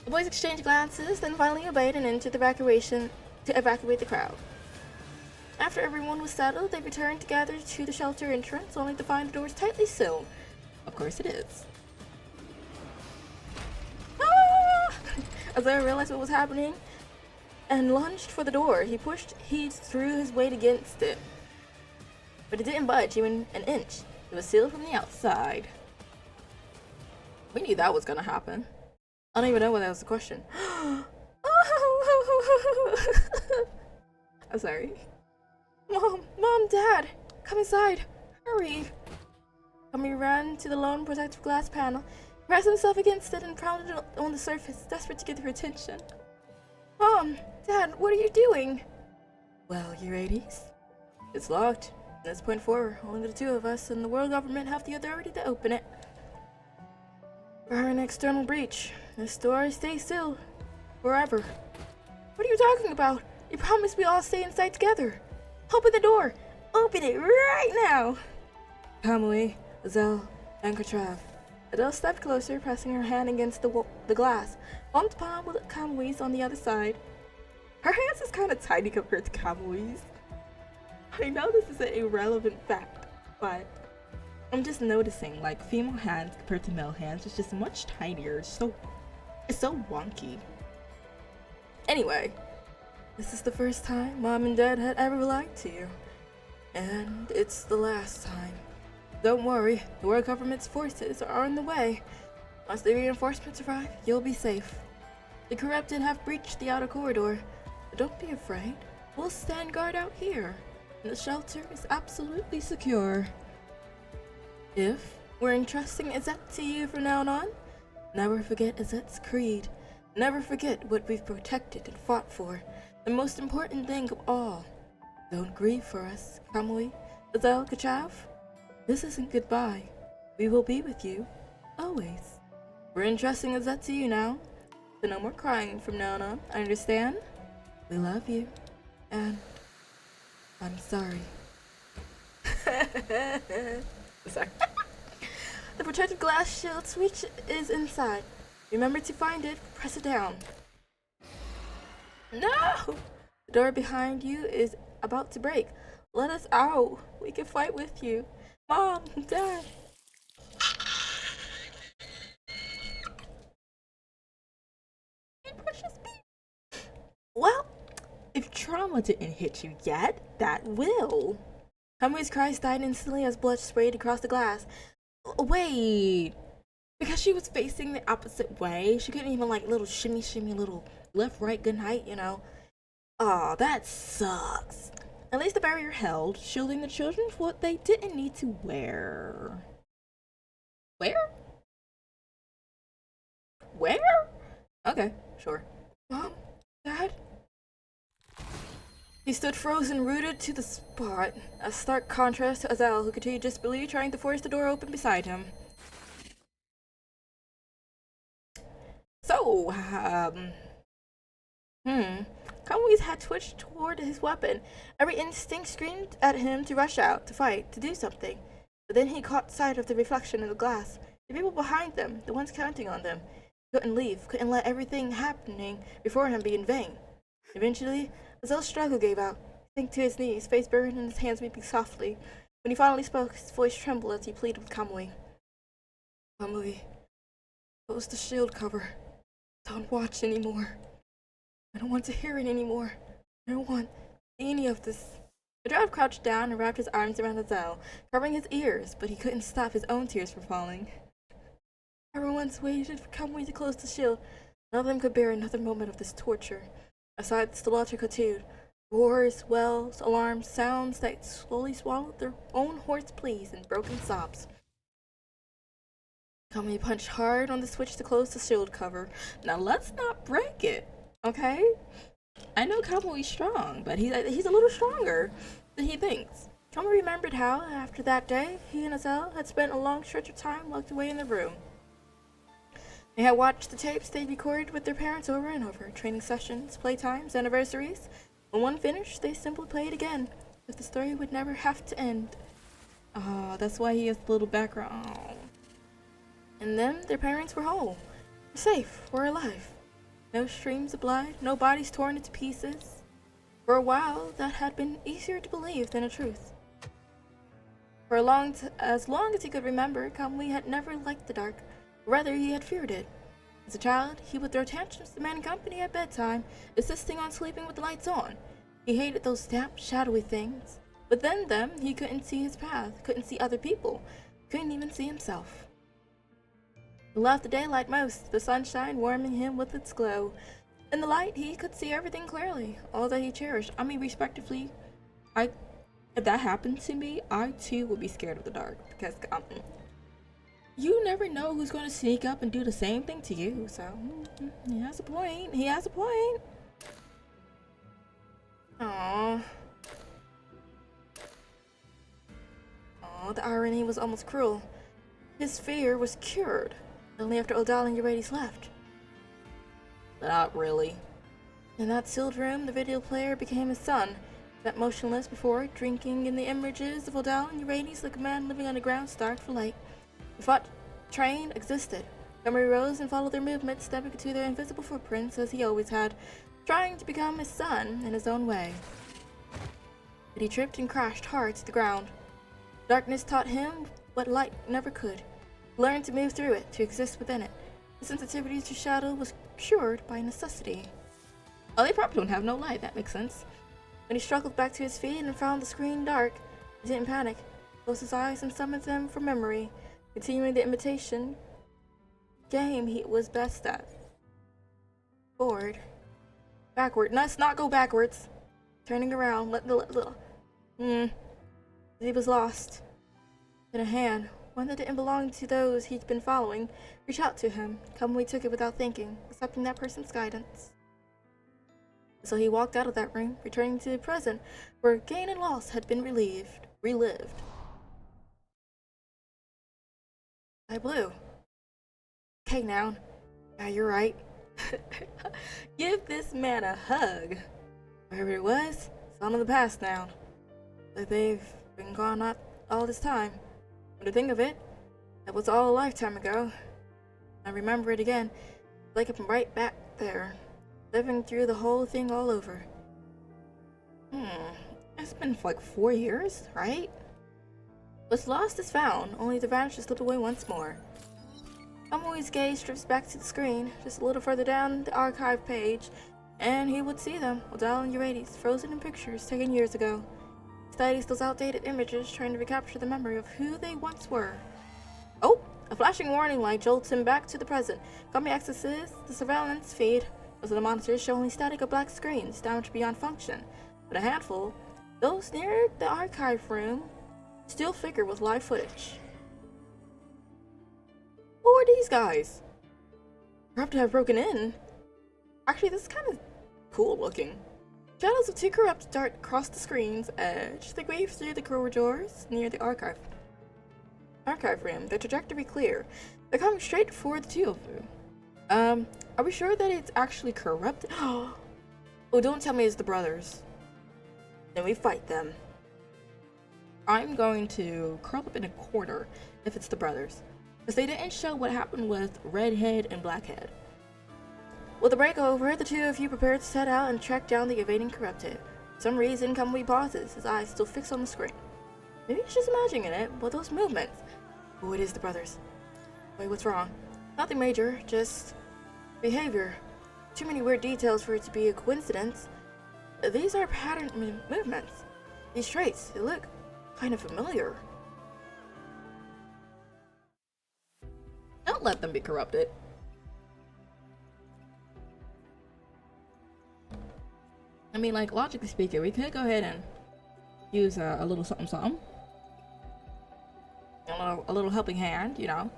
The boys exchanged glances, then finally obeyed and entered the evacuate the crowd. After everyone was settled, they returned together to the shelter entrance, only to find the doors tightly sealed. Of course it is. As I realized what was happening and lunged for the door, he threw his weight against it. But it didn't budge even an inch. It was sealed from the outside. We knew that was gonna happen. I don't even know whether that was the question. I'm sorry. Mom, Dad, come inside. Hurry. Tommy ran to the lone protective glass panel, pressed himself against it and pounded on the surface, desperate to get their attention. Mom, Dad, what are you doing? Well, Eurydice, it's locked. From this point forward, only the two of us and the world government have the authority to open it. For an external breach, this door stays sealed forever. What are you talking about? You promised we all stay inside together. Open the door. Open it right now. Kamui, Azal, and Katrav. Adele stepped closer, pressing her hand against the glass. Palm to palm with Kamui's on the other side. Her hands is kind of tiny compared to Kamui's. I know this is an irrelevant fact, but I'm just noticing, like, female hands compared to male hands is just much tinier. It's so wonky. Anyway, this is the first time Mom and Dad had ever lied to you. And it's the last time. Don't worry, the world government's forces are on the way. Once the reinforcements arrive, you'll be safe. The corrupted have breached the outer corridor, but don't be afraid. We'll stand guard out here, and the shelter is absolutely secure. If we're entrusting Izzet to you from now on, never forget Izzet's creed. Never forget what we've protected and fought for. The most important thing of all, don't grieve for us, Kamui, Azel, Kachav. This isn't goodbye. We will be with you, always. We're entrusting Izzet to you now, so no more crying from now on, I understand? We love you, and I'm sorry. Sorry. The protective glass shield switch is inside. Remember to find it, press it down. No! The door behind you is about to break. Let us out. We can fight with you. Mom, Dad. Precious baby. Well, if trauma didn't hit you yet, that will. Kamui's cries died instantly as blood sprayed across the glass. Wait. Because she was facing the opposite way, she couldn't even like little shimmy little left, right, good night, you know. Aw, that sucks. At least the barrier held, shielding the children from what they didn't need to wear. Where? Where? Okay, sure. Mom? Dad? He stood frozen, rooted to the spot, a stark contrast to Azel, who continued disbelief, trying to force the door open beside him. So, Kamui's had twitched toward his weapon. Every instinct screamed at him to rush out, to fight, to do something. But then he caught sight of the reflection in the glass. The people behind them, the ones counting on them. He couldn't leave, couldn't let everything happening before him be in vain. Eventually, Azel's struggle gave out. He sank to his knees, face buried in his hands weeping softly. When he finally spoke, his voice trembled as he pleaded with Kamui. Kamui, close the shield cover. Don't watch anymore. I don't want to hear it anymore. I don't want any of this. The dwarf crouched down and wrapped his arms around Azel, covering his ears, but he couldn't stop his own tears from falling. Everyone's waited for Kamui to close the shield. None of them could bear another moment of this torture. Aside, the slaughter continued. Roars, wells, alarms, sounds that slowly swallowed their own hoarse pleas and broken sobs. Kamui punched hard on the switch to close the shield cover. Now let's not break it, okay? I know Kamui's strong, but he's a little stronger than he thinks. Kamui remembered how, after that day, he and Azel had spent a long stretch of time locked away in the room. They had watched the tapes they recorded with their parents over and over, training sessions, playtimes, anniversaries. When one finished, they simply played again, if the story would never have to end. Oh, that's why he has a little background. And then their parents were whole. We're safe, we're alive. No streams of blood, no bodies torn into pieces. For a while, that had been easier to believe than a truth. For as long as he could remember, Kamui had never liked the dark. Rather, he had feared it. As a child, he would throw tantrums to man company at bedtime, insisting on sleeping with the lights on. He hated those damp, shadowy things. Within them, he couldn't see his path, couldn't see other people, couldn't even see himself. He loved the daylight most, the sunshine warming him with its glow. In the light, he could see everything clearly, all that he cherished. I mean, respectively, if that happened to me, I too would be scared of the dark, because you never know who's going to sneak up and do the same thing to you, so he has a point. He has a point. Aww. Aww, the irony was almost cruel. His fear was cured only after Odal and Eurydice left. Not really. In that sealed room, the video player became his son, sat motionless before it, drinking in the images of Odal and Eurydice like a man living underground, starved for light. The fought train existed. Kamui rose and followed their movements, stepping into their invisible footprints as he always had, trying to become his son in his own way. But he tripped and crashed hard to the ground. Darkness taught him what light never could. He learned to move through it, to exist within it. His sensitivity to shadow was cured by necessity. Oh, they probably don't have no light, that makes sense. When he struggled back to his feet and found the screen dark, He didn't panic. Closed his eyes and summoned them from memory, continuing the imitation game he was best at. Forward. Backward. Let's not go backwards. Turning around. He was lost. Then a hand, one that didn't belong to those he'd been following, reached out to him. Kamui took it without thinking, accepting that person's guidance. So he walked out of that room, returning to the present, where gain and loss had been relived. I blew. Okay, now. Yeah, you're right. Give this man a hug. Wherever it was, it's all in the past now. But they've been gone not all this time. When to think of it, that was all a lifetime ago. I remember it again, like I'm right back there, living through the whole thing all over. It's been like 4 years, right? What's lost is found, only to vanish and slip away once more. Kamui's gaze drifts back to the screen, just a little further down the archive page, and he would see them, Odell and Eurydice, frozen in pictures taken years ago. Studies those outdated images, trying to recapture the memory of who they once were. Oh! A flashing warning light jolts him back to the present. Kamui accesses the surveillance feed. Most of the monitors show only static or black screens, damaged beyond function. But a handful, those near the archive room, still figure with live footage. Who are these guys? Corrupt to have broken in. Actually, this is kind of cool looking. Shadows of two corrupts dart across the screen's edge. They wave through the corridors near the archive room, their trajectory clear. They're coming straight for the two of you. Are we sure that it's actually corrupted? Oh, don't tell me it's the brothers. Then we fight them. I'm going to curl up in a corner if it's the brothers, because they didn't show what happened with Redhead and Blackhead. With the break over, the two of you prepare to set out and track down the evading corrupted. For some reason, Kamui pauses, his eyes still fixed on the screen. Maybe he's just imagining it, but those movements. Oh, it is the brothers. Wait, what's wrong? Nothing major, just behavior. Too many weird details for it to be a coincidence. These are patterned movements. These traits, they look kind of familiar. Don't let them be corrupted. I mean, like, logically speaking, we could go ahead and use a little something something. A little helping hand, you know.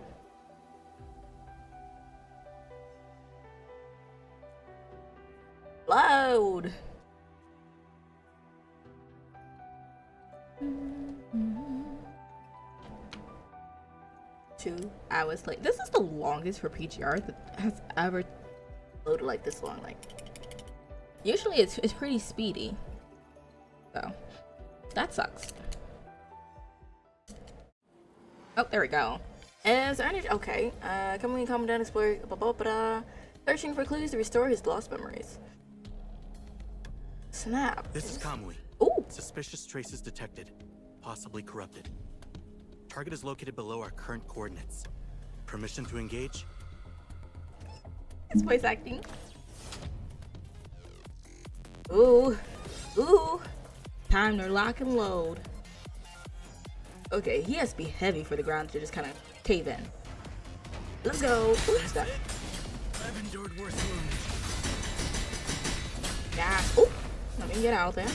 Loud. 2 hours late. This is the longest for PGR that has ever loaded like this long. Like, usually it's pretty speedy. So that sucks. Oh, there we go. Is there energy? Okay. Kamui calm down, explore. Searching for clues to restore his lost memories. Snap. This is Kamui. Ooh. Suspicious traces detected. Possibly corrupted. Target is located below our current coordinates. Permission to engage? It's voice acting. Ooh. Ooh. Time to lock and load. Okay, he has to be heavy for the ground to just kind of cave in. Let's go. Oops, that. I've endured worse wounds. Gas. Ooh. Let me get out there.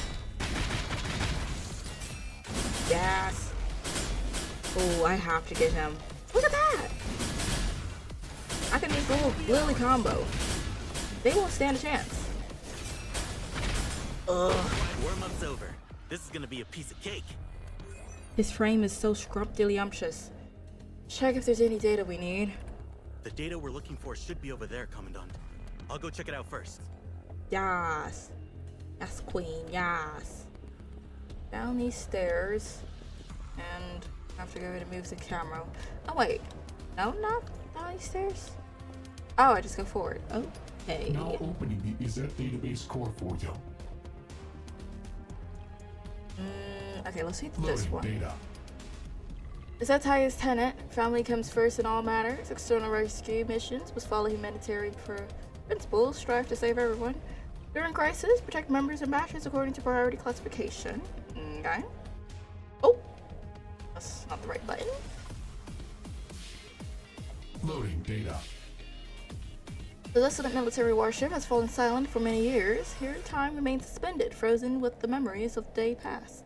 Gas. Oh, I have to get him. Look at that. I can use the whole Lily combo. They won't stand a chance. Ugh. Warm-up's over. This is gonna be a piece of cake. His frame is so scrumptious. Check if there's any data we need. The data we're looking for should be over there, Commandant. I'll go check it out first. Yas. Yes, queen. Yas. Down these stairs. And I have to go ahead and move the camera. Oh, wait. No, not down these stairs. Oh, I just go forward. Okay. Now opening the Izzet database core for you. Okay, let's see this Loading one. data. Izzet High's tenant. Family comes first in all matters. External rescue missions must follow humanitarian principles. Strive to save everyone. During crisis, protect members and matches according to priority classification. Okay. Oh, That's not the right button. Loading data. The dissident military warship has fallen silent for many years. Here, time remains suspended, frozen with the memories of the day past.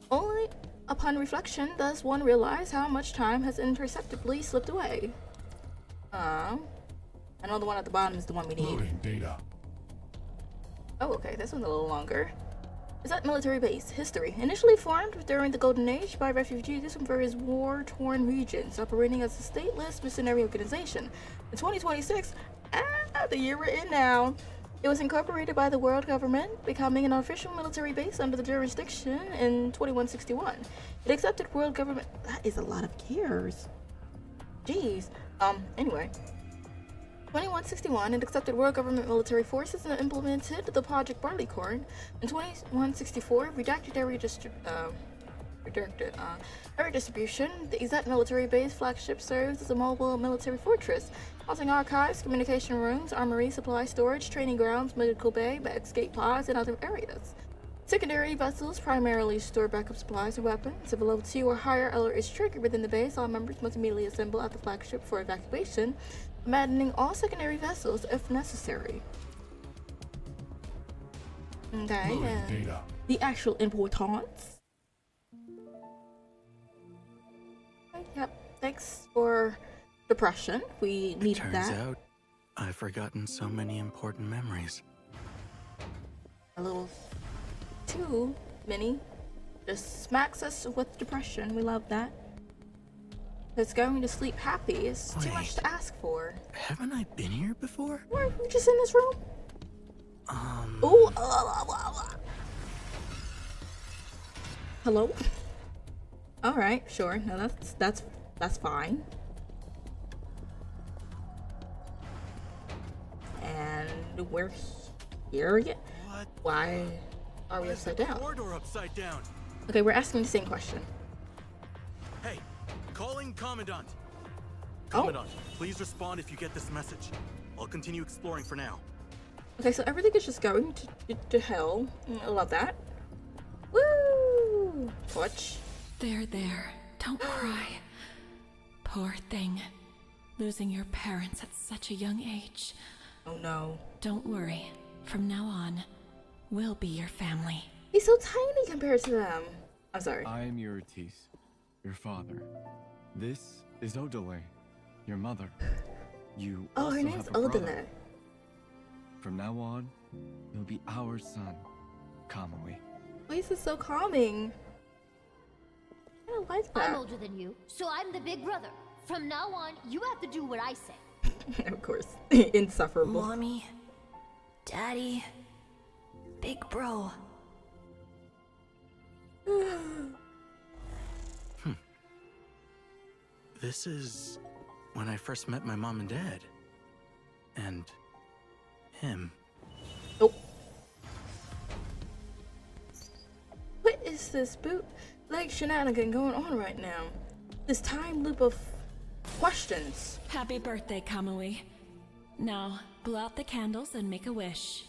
Only upon reflection does one realize how much time has imperceptibly slipped away. I know the one at the bottom is the one we need. Loading data. Oh, okay, this one's a little longer. Is that military base? History. Initially formed during the Golden Age by refugees from various war-torn regions, operating as a stateless missionary organization. In 2026, the year we're in now, it was incorporated by the world government, becoming an official military base under the jurisdiction in 2161. It accepted world government. That is a lot of years. Jeez. Anyway. 2161, it accepted world government military forces and implemented the Project Barleycorn. In 2164, redacted area distribution. The Izet military base flagship serves as a mobile military fortress, housing archives, communication rooms, armory, supply storage, training grounds, medical bay, escape pods, and other areas. Secondary vessels primarily store backup supplies and weapons. If a level 2 or higher alert is triggered within the base, all members must immediately assemble at the flagship for evacuation, abandoning all secondary vessels if necessary. Okay, Loading data. the actual importance. Yep, thanks for depression. We It needed turns that. out I've forgotten so many important memories. A little too many. Just smacks us with depression. We love that. Because going to sleep happy is too much to ask for. Haven't I been here before? Were we just in this room? Ooh. Hello? Alright, sure. No, that's fine. And we're here again? What? Why are we Why is upside the down? corridor upside down? Okay, we're asking the same question. Hey, calling Commandant. Oh. Commandant, please respond if you get this message. I'll continue exploring for now. Okay, so everything is just going to hell. I love that. Woo! Torch. There. Don't cry. Poor thing. Losing your parents at such a young age. Oh no. Don't worry. From now on, we'll be your family. He's so tiny compared to them. I'm sorry. I am Eurytis, your father. This is Odile, your mother. You Oh, also her name's have a brother. Odile. From now on, you'll be our son, Kamui. Why is this so calming? I don't like I'm that. older than you, so I'm the big brother. From now on, you have to do what I say. Of course. Insufferable. Mommy, Daddy, Big Bro. This is when I first met my mom and dad. And him. Oh. What is this bootleg shenanigan going on right now? This time loop of questions. Happy birthday, Kamui. Now, blow out the candles and make a wish.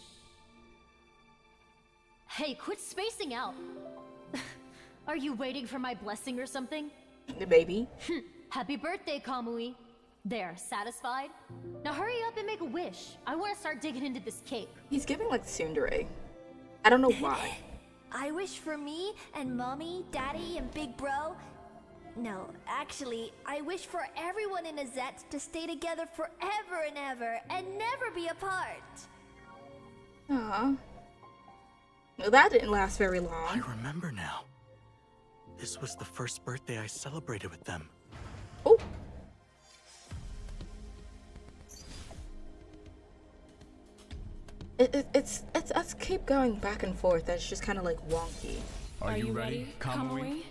Hey, quit spacing out. Are you waiting for my blessing or something? The baby. Happy birthday, Kamui. There, satisfied? Now hurry up and make a wish. I want to start digging into this cake. He's giving like tsundere. I don't know why. I wish for me and Mommy, Daddy, and Big Bro. No, actually, I wish for everyone in Azet to stay together forever and ever and never be apart. Aw. Well, that didn't last very I long. remember now. This was the first birthday I celebrated with them. Oh. It's us keep going back and forth. That's just kind of like wonky. Are you ready, Kamui?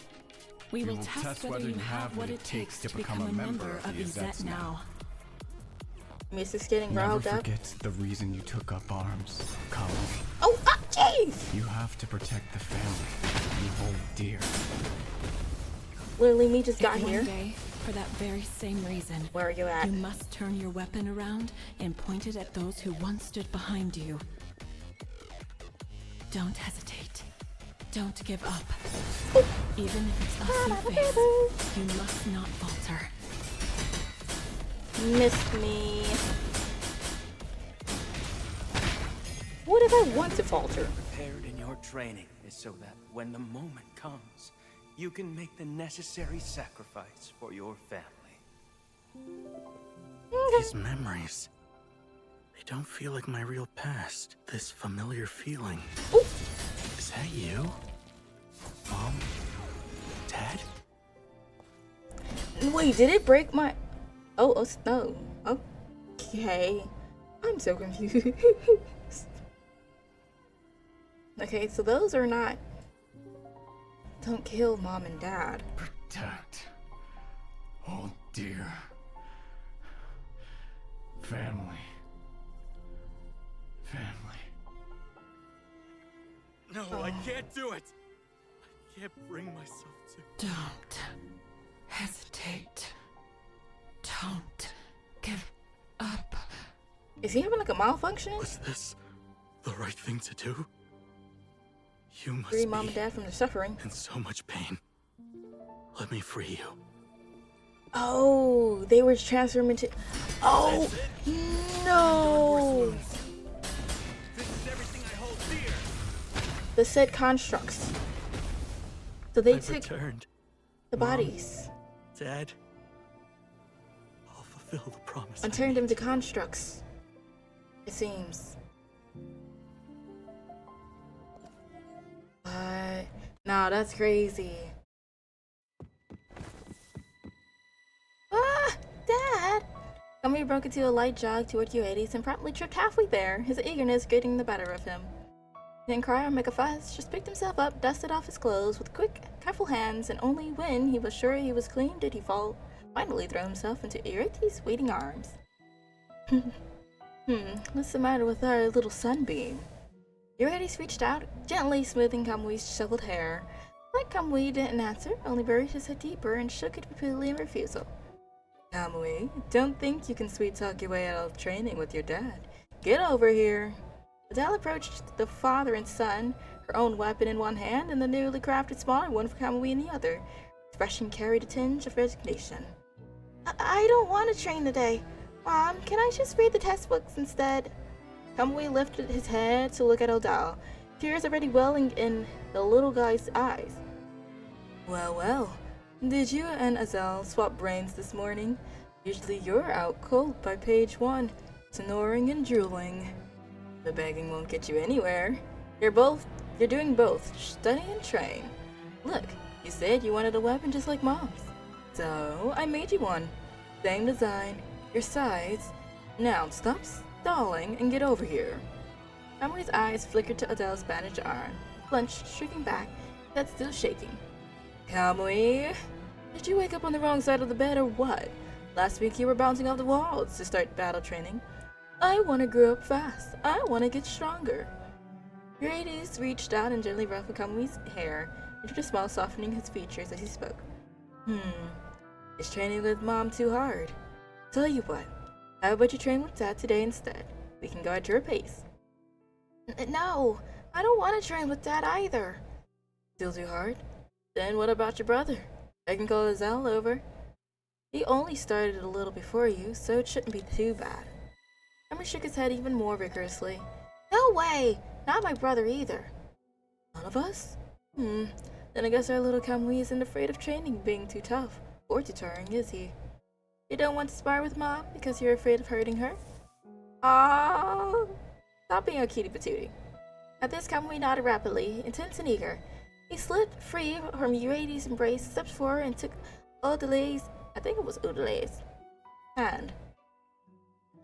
We will test whether you have what it takes to become a member of Izet now. Music's getting Never riled up. forget the reason you took up arms, Kamui. Oh, jeez! You have to protect the family you hold dear. Literally, me just got If here. one day, for that very same reason, Where are you at? you must turn your weapon around and point it at those who once stood behind you. Don't hesitate. Don't give up. Even if it's us you face, you must not falter. Missed me. What if I want to falter? Prepared in your training is so that when the moment comes, you can make the necessary sacrifice for your family. These memories. They don't feel like my real past. This familiar feeling. Ooh. Is that you? Mom? Dad? Wait, did it break my... Oh, no. Okay. I'm so confused. Okay, so those are not... Don't kill Mom and Dad. Protect. Oh dear. Family. Family. No, I can't do it. I can't bring myself to. Don't hesitate. Don't give up. Is he having like a malfunction? Was this the right thing to do? You must Free be Mom and Dad from their suffering. in so much pain. Let me free you. Oh, they were transformed into... Oh, no! This is everything I hold dear. The said constructs. So they I've took returned. the bodies Dad. I'll fulfill the promise. and turned them to constructs. It seems. What? Nah, that's crazy. Ah, Dad! Kamui broke into a light jog toward Euades and promptly tripped halfway there, his eagerness getting the better of him. He didn't cry or make a fuss, just picked himself up, dusted off his clothes with quick, careful hands, and only when he was sure he was clean did he finally throw himself into Euades' waiting arms. What's the matter with our little sunbeam? Euades reached out, gently smoothing Kamui's disheveled hair. Like Kamui didn't answer, only buried his head deeper and shook it repeatedly in refusal. Kamui, don't think you can sweet-talk your way out of training with your dad. Get over here. Adele approached the father and son, her own weapon in one hand and the newly crafted smaller one for Kamui in the other. Expression carried a tinge of resignation. I don't want to train today. Mom, can I just read the textbooks instead? Kamui lifted his head to look at Odal, tears already welling in the little guy's eyes. Well, well. Did you and Azel swap brains this morning? Usually you're out cold by page 1, snoring and drooling. The begging won't get you anywhere. You're doing both, study and train. Look, you said you wanted a weapon just like Mom's. So, I made you one. Same design, your size. Now stop stalling and get over here. Kamui's eyes flickered to Adele's bandaged arm, clenched, shrinking back, head still shaking. Kamui, did you wake up on the wrong side of the bed or what? Last week you were bouncing off the walls to start battle training. I want to grow up fast. I want to get stronger. Euades reached out and gently ruffled Kamui's hair, entered a smile softening his features as he spoke. Is training with Mom too hard? Tell you what, how about you train with Dad today instead? We can go at your pace. No, I don't want to train with Dad either. Still too hard? Then what about your brother? I can call Azel over. He only started a little before you, so it shouldn't be too bad. Kamui shook his head even more vigorously. No way! Not my brother either. None of us? Then I guess our little Kamui isn't afraid of training being too tough or too tiring, is he? You don't want to spar with Mom because you're afraid of hurting her? Ah! Stop being a cutie patootie. At this, Kamui nodded rapidly, intense and eager. He slid free from Euades' embrace, stepped forward, and took Odale's, hand.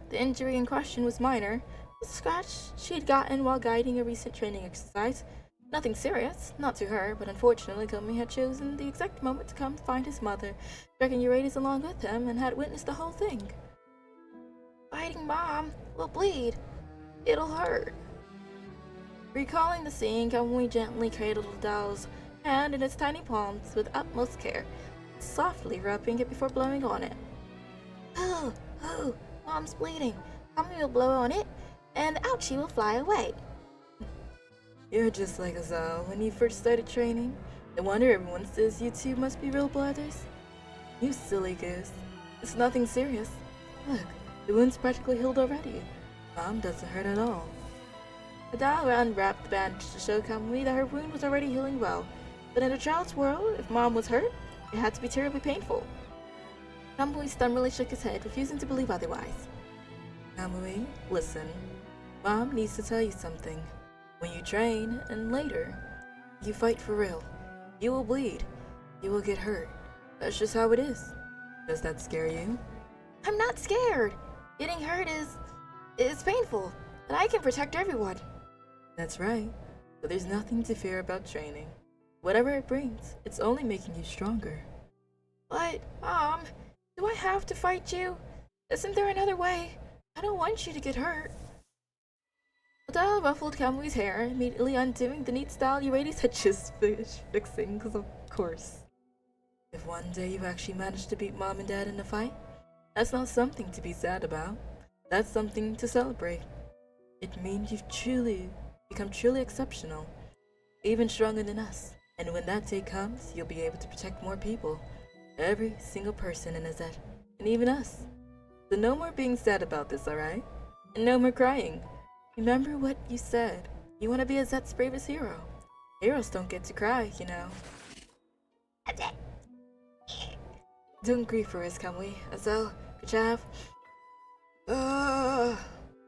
The injury in question was minor. It was a scratch she'd gotten while guiding a recent training exercise. Nothing serious, not to her, but unfortunately Kamui had chosen the exact moment to come to find his mother, dragging Euades along with him, and had witnessed the whole thing. Fighting Mom will bleed. It'll hurt. Recalling the scene, Kamui gently cradled Adele's hand in its tiny palms with utmost care, softly rubbing it before blowing on it. Oh, Mom's bleeding. Kamui will blow on it, and out she will fly away. You're just like Azal when you first started training. No wonder everyone says you two must be real brothers. You silly goose. It's nothing serious. Look, the wound's practically healed already. Mom doesn't hurt at all. Adele unwrapped the bandage to show Kamui that her wound was already healing well. But in a child's world, if Mom was hurt, it had to be terribly painful. Kamui stubbornly shook his head, refusing to believe otherwise. Kamui, listen. Mom needs to tell you something. When you train, and later, you fight for real. You will bleed. You will get hurt. That's just how it is. Does that scare you? I'm not scared. Getting hurt is painful, but I can protect everyone. That's right. But there's nothing to fear about training. Whatever it brings, it's only making you stronger. But, Mom, do I have to fight you? Isn't there another way? I don't want you to get hurt. Adele ruffled Kamui's hair, immediately undoing the neat style Eurydice had just finished fixing, because of course. If one day you actually manage to beat Mom and Dad in a fight, that's not something to be sad about. That's something to celebrate. It means you've become truly exceptional, even stronger than us. And when that day comes, you'll be able to protect more people. Every single person in Azet, and even us. So no more being sad about this, alright? And no more crying. Remember what you said. You want to be Azet's bravest hero. Heroes don't get to cry, you know. Don't grieve for us, Kamui. Azel, Kachav.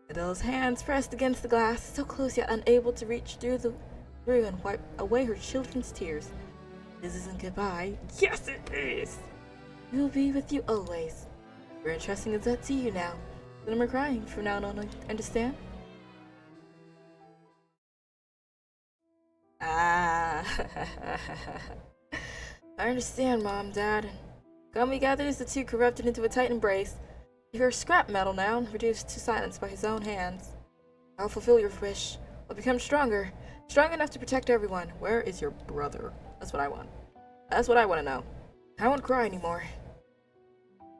Adele's hands pressed against the glass, so close yet unable to reach through and wipe away her children's tears. This isn't goodbye. Yes, it is! We will be with you always. We're entrusting Azet to you now. No more crying from now on, understand? I understand, Mom, Dad. Kamui gathers the two corrupted into a tight embrace. You are scrap metal now, reduced to silence by his own hands. I'll fulfill your wish. I'll become stronger. Strong enough to protect everyone. Where is your brother? That's what I want. That's what I want to know. I won't cry anymore.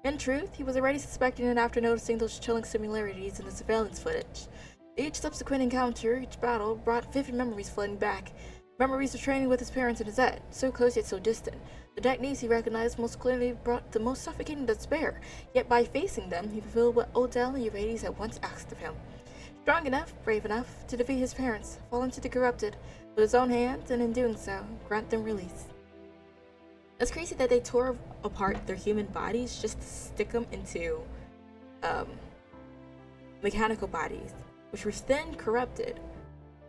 In truth, he was already suspecting it after noticing those chilling similarities in the surveillance footage. Each subsequent encounter, each battle, brought vivid memories flooding back. Memories of training with his parents in Azet, so close yet so distant. The techniques he recognized most clearly brought the most suffocating despair, yet by facing them, he fulfilled what Odell and Eurydice had once asked of him. Strong enough, brave enough, to defeat his parents, fall into the corrupted, with his own hands, and in doing so, grant them release. It's crazy that they tore apart their human bodies just to stick them into, mechanical bodies, which were then corrupted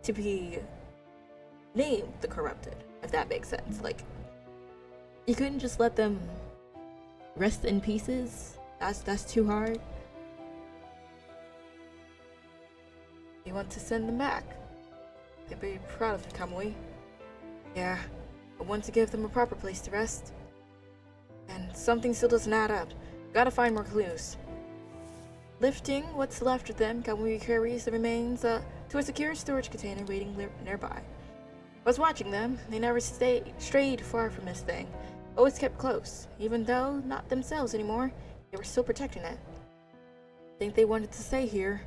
to be named the corrupted, if that makes sense. Like, you couldn't just let them rest in pieces. That's too hard. You want to send them back. They'd be proud of you, Kamui. Yeah, I want to give them a proper place to rest. And something still doesn't add up. Gotta find more clues. Lifting what's left of them, Kamui carries the remains to a secure storage container waiting nearby. I was watching them. They never strayed far from this thing. Always kept close. Even though not themselves anymore, they were still protecting it. I think they wanted to stay here.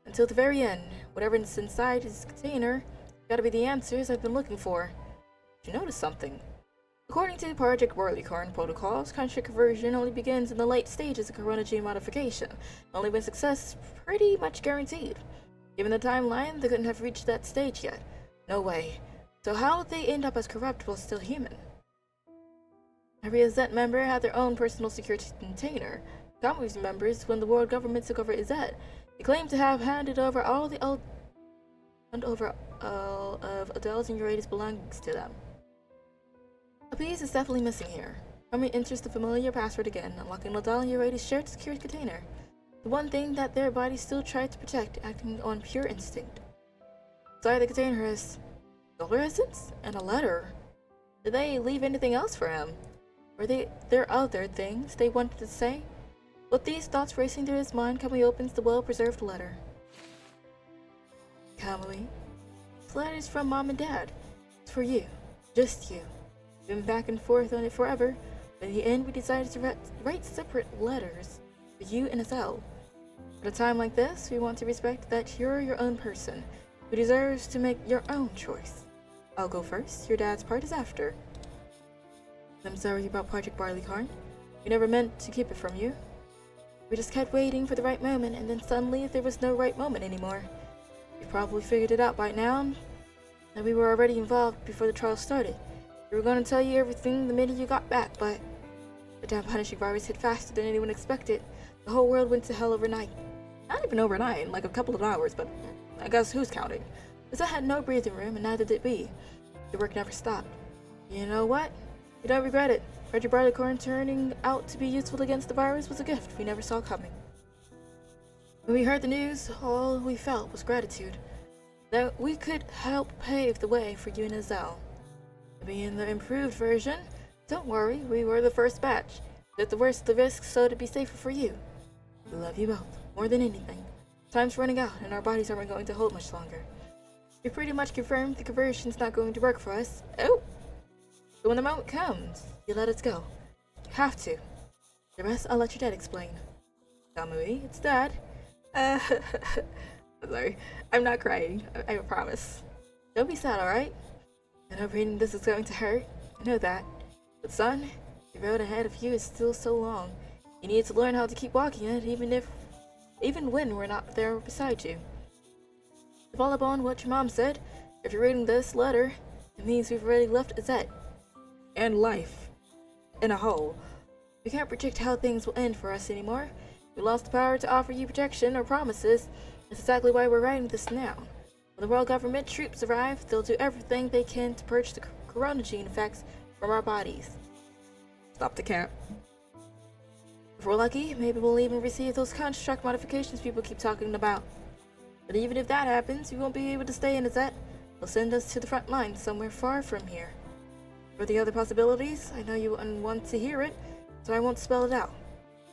Until the very end. Whatever's inside this container, gotta be the answers I've been looking for. Did you notice something? According to Project Whirlycorn protocols, conscious conversion only begins in the late stages of Corona gene modification, only when success is pretty much guaranteed. Given the timeline, they couldn't have reached that stage yet. No way. So how did they end up as corrupt while still human? Every Azet member had their own personal security container. Kamui's members, when the world government took over Azet, they claimed to have handed over all of Adele's and Eurydice's belongings to them. A piece is definitely missing here. Kamui enters the familiar password again, unlocking Adele and Eurydice's shared security container. The one thing that their bodies still tried to protect, acting on pure instinct. Inside the container is solar essence and a letter. Did they leave anything else for him? Were there other things they wanted to say? With these thoughts racing through his mind, Kamui opens the well-preserved letter. Kamui, this letter is from Mom and Dad. It's for you. Just you. We've been back and forth on it forever, but in the end we decided to write separate letters for you and Azelle. At a time like this, we want to respect that you're your own person. who deserves to make your own choice. I'll go first, your dad's part is after. I'm sorry about Project Barleycorn. We never meant to keep it from you. We just kept waiting for the right moment, and then suddenly there was no right moment anymore. You probably figured it out by now, that we were already involved before the trial started. We were going to tell you everything the minute you got back, but the damn punishing virus hit faster than anyone expected. The whole world went to hell overnight. Not even overnight, like a couple of hours, but I guess who's counting? Because I had no breathing room, and neither did we. The work never stopped. You know what? We don't regret it. Project Barleycorn turning out to be useful against the virus was a gift we never saw coming. When we heard the news, all we felt was gratitude. That we could help pave the way for you and Azelle. Being the improved version, don't worry, we were the first batch. Took the worst of the risks so to be safer for you. We love you both, more than anything. Time's running out and our bodies aren't going to hold much longer. We pretty much confirmed the conversion's not going to work for us. Oh! So when the moment comes, you let us go. You have to. The rest I'll let your dad explain. Kamui, it's Dad. I'm sorry. I'm not crying. I promise. Don't be sad, alright? I know reading this is going to hurt. I know that. But son, the road ahead of you is still so long. You need to learn how to keep walking it, even when we're not there beside you. To follow up on what your mom said, if you're reading this letter, it means we've already left Azette. And life. In a hole. We can't predict how things will end for us anymore. We lost the power to offer you protection or promises. That's exactly why we're writing this now. When the world government troops arrive, they'll do everything they can to purge the corona gene effects from our bodies. Stop the cap. If we're lucky, maybe we'll even receive those construct modifications people keep talking about. But even if that happens, we won't be able to stay in Azette. They'll send us to the front lines somewhere far from here. For the other possibilities, I know you wouldn't want to hear it, so I won't spell it out.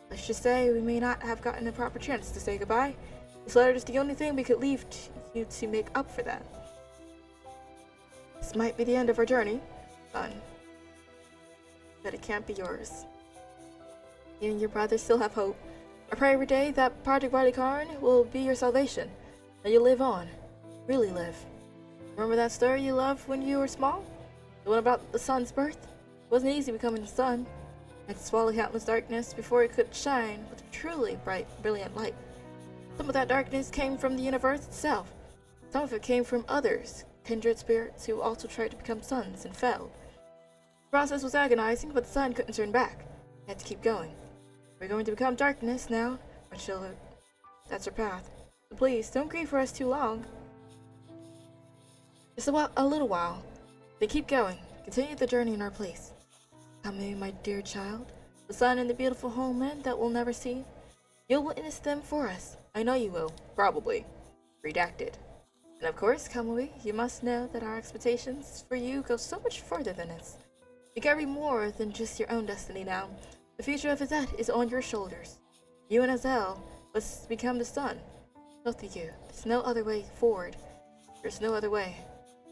Let's just say we may not have gotten a proper chance to say goodbye. This letter is the only thing we could leave you to make up for that. This might be the end of our journey, son. But it can't be yours. You and your brother still have hope. I pray every day that Project Barleycorn will be your salvation. That you'll live on. Really live. Remember that story you loved when you were small? The one about the sun's birth? It wasn't easy becoming the sun. It had to swallow countless darkness before it could shine with a truly bright, brilliant light. Some of that darkness came from the universe itself. Some of it came from others, kindred spirits who also tried to become suns and fell. The process was agonizing, but the sun couldn't turn back. It had to keep going. We're going to become darkness now, my children. That's our path. So please, don't grieve for us too long. Just a little while. Then keep going. Continue the journey in our place. Come in, my dear child. The sun and the beautiful homeland that we'll never see. You'll witness them for us. I know you will. Probably. Redacted. And of course, Kamui, you must know that our expectations for you go so much further than this. You carry more than just your own destiny now. The future of Azette is on your shoulders. You and Azelle must become the sun. Both of you. There's no other way forward. There's no other way.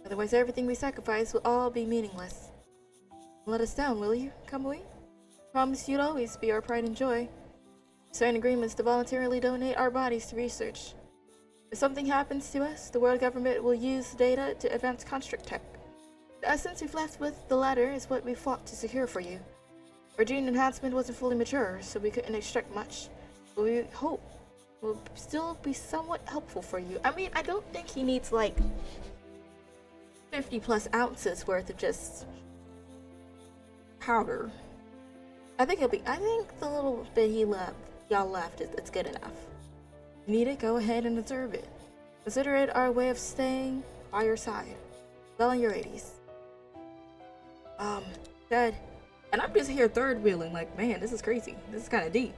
Otherwise, everything we sacrifice will all be meaningless. Let us down, will you, Kamui? Promise you'd always be our pride and joy. Sign agreements to voluntarily donate our bodies to research. If something happens to us, the world government will use the data to advance construct tech. The essence we've left with the latter is what we fought to secure for you. Our gene enhancement wasn't fully mature, so we couldn't extract much. But we hope will still be somewhat helpful for you. I mean, I don't think he needs like 50 plus ounces worth of just powder. I think the little bit y'all left it's good enough. You need it, go ahead and observe it. Consider it our way of staying by your side. Well in your 80s. Dad. And I'm just here third wheeling, like, man, this is crazy. This is kind of deep.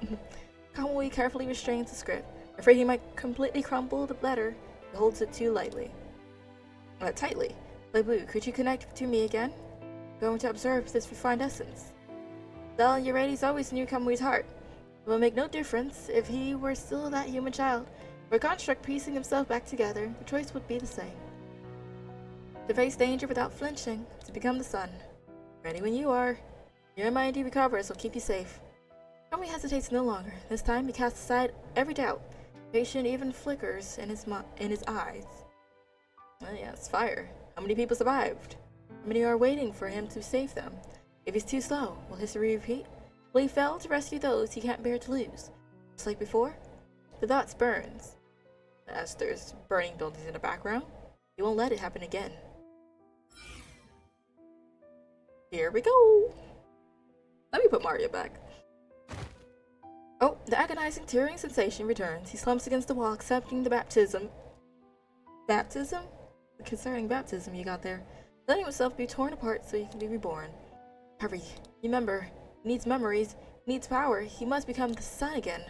Kamui carefully restrains the script, afraid he might completely crumble the letter. He holds it too tightly. Lebu, could you connect to me again? Going to observe this refined essence. Del Euredes always knew Kamui's heart. It will make no difference if he were still that human child, or a construct piecing himself back together. The choice would be the same. To face danger without flinching, to become the sun. Ready when you are. Your mind recovers will keep you safe. Kamui hesitates no longer. This time he casts aside every doubt. Patient even flickers in his eyes. Well, yeah, it's fire. How many people survived? How many are waiting for him to save them? If he's too slow, will history repeat? Will he fail to rescue those he can't bear to lose? Just like before? The thoughts burns. As there's burning buildings in the background, he won't let it happen again. Here we go! Let me put Mario back. Oh, the agonizing, tearing sensation returns. He slumps against the wall, accepting the baptism. Baptism? The concerning baptism you got there. Letting himself be torn apart so he can be reborn. Hurry. Remember, he needs memories, he needs power. He must become the sun again.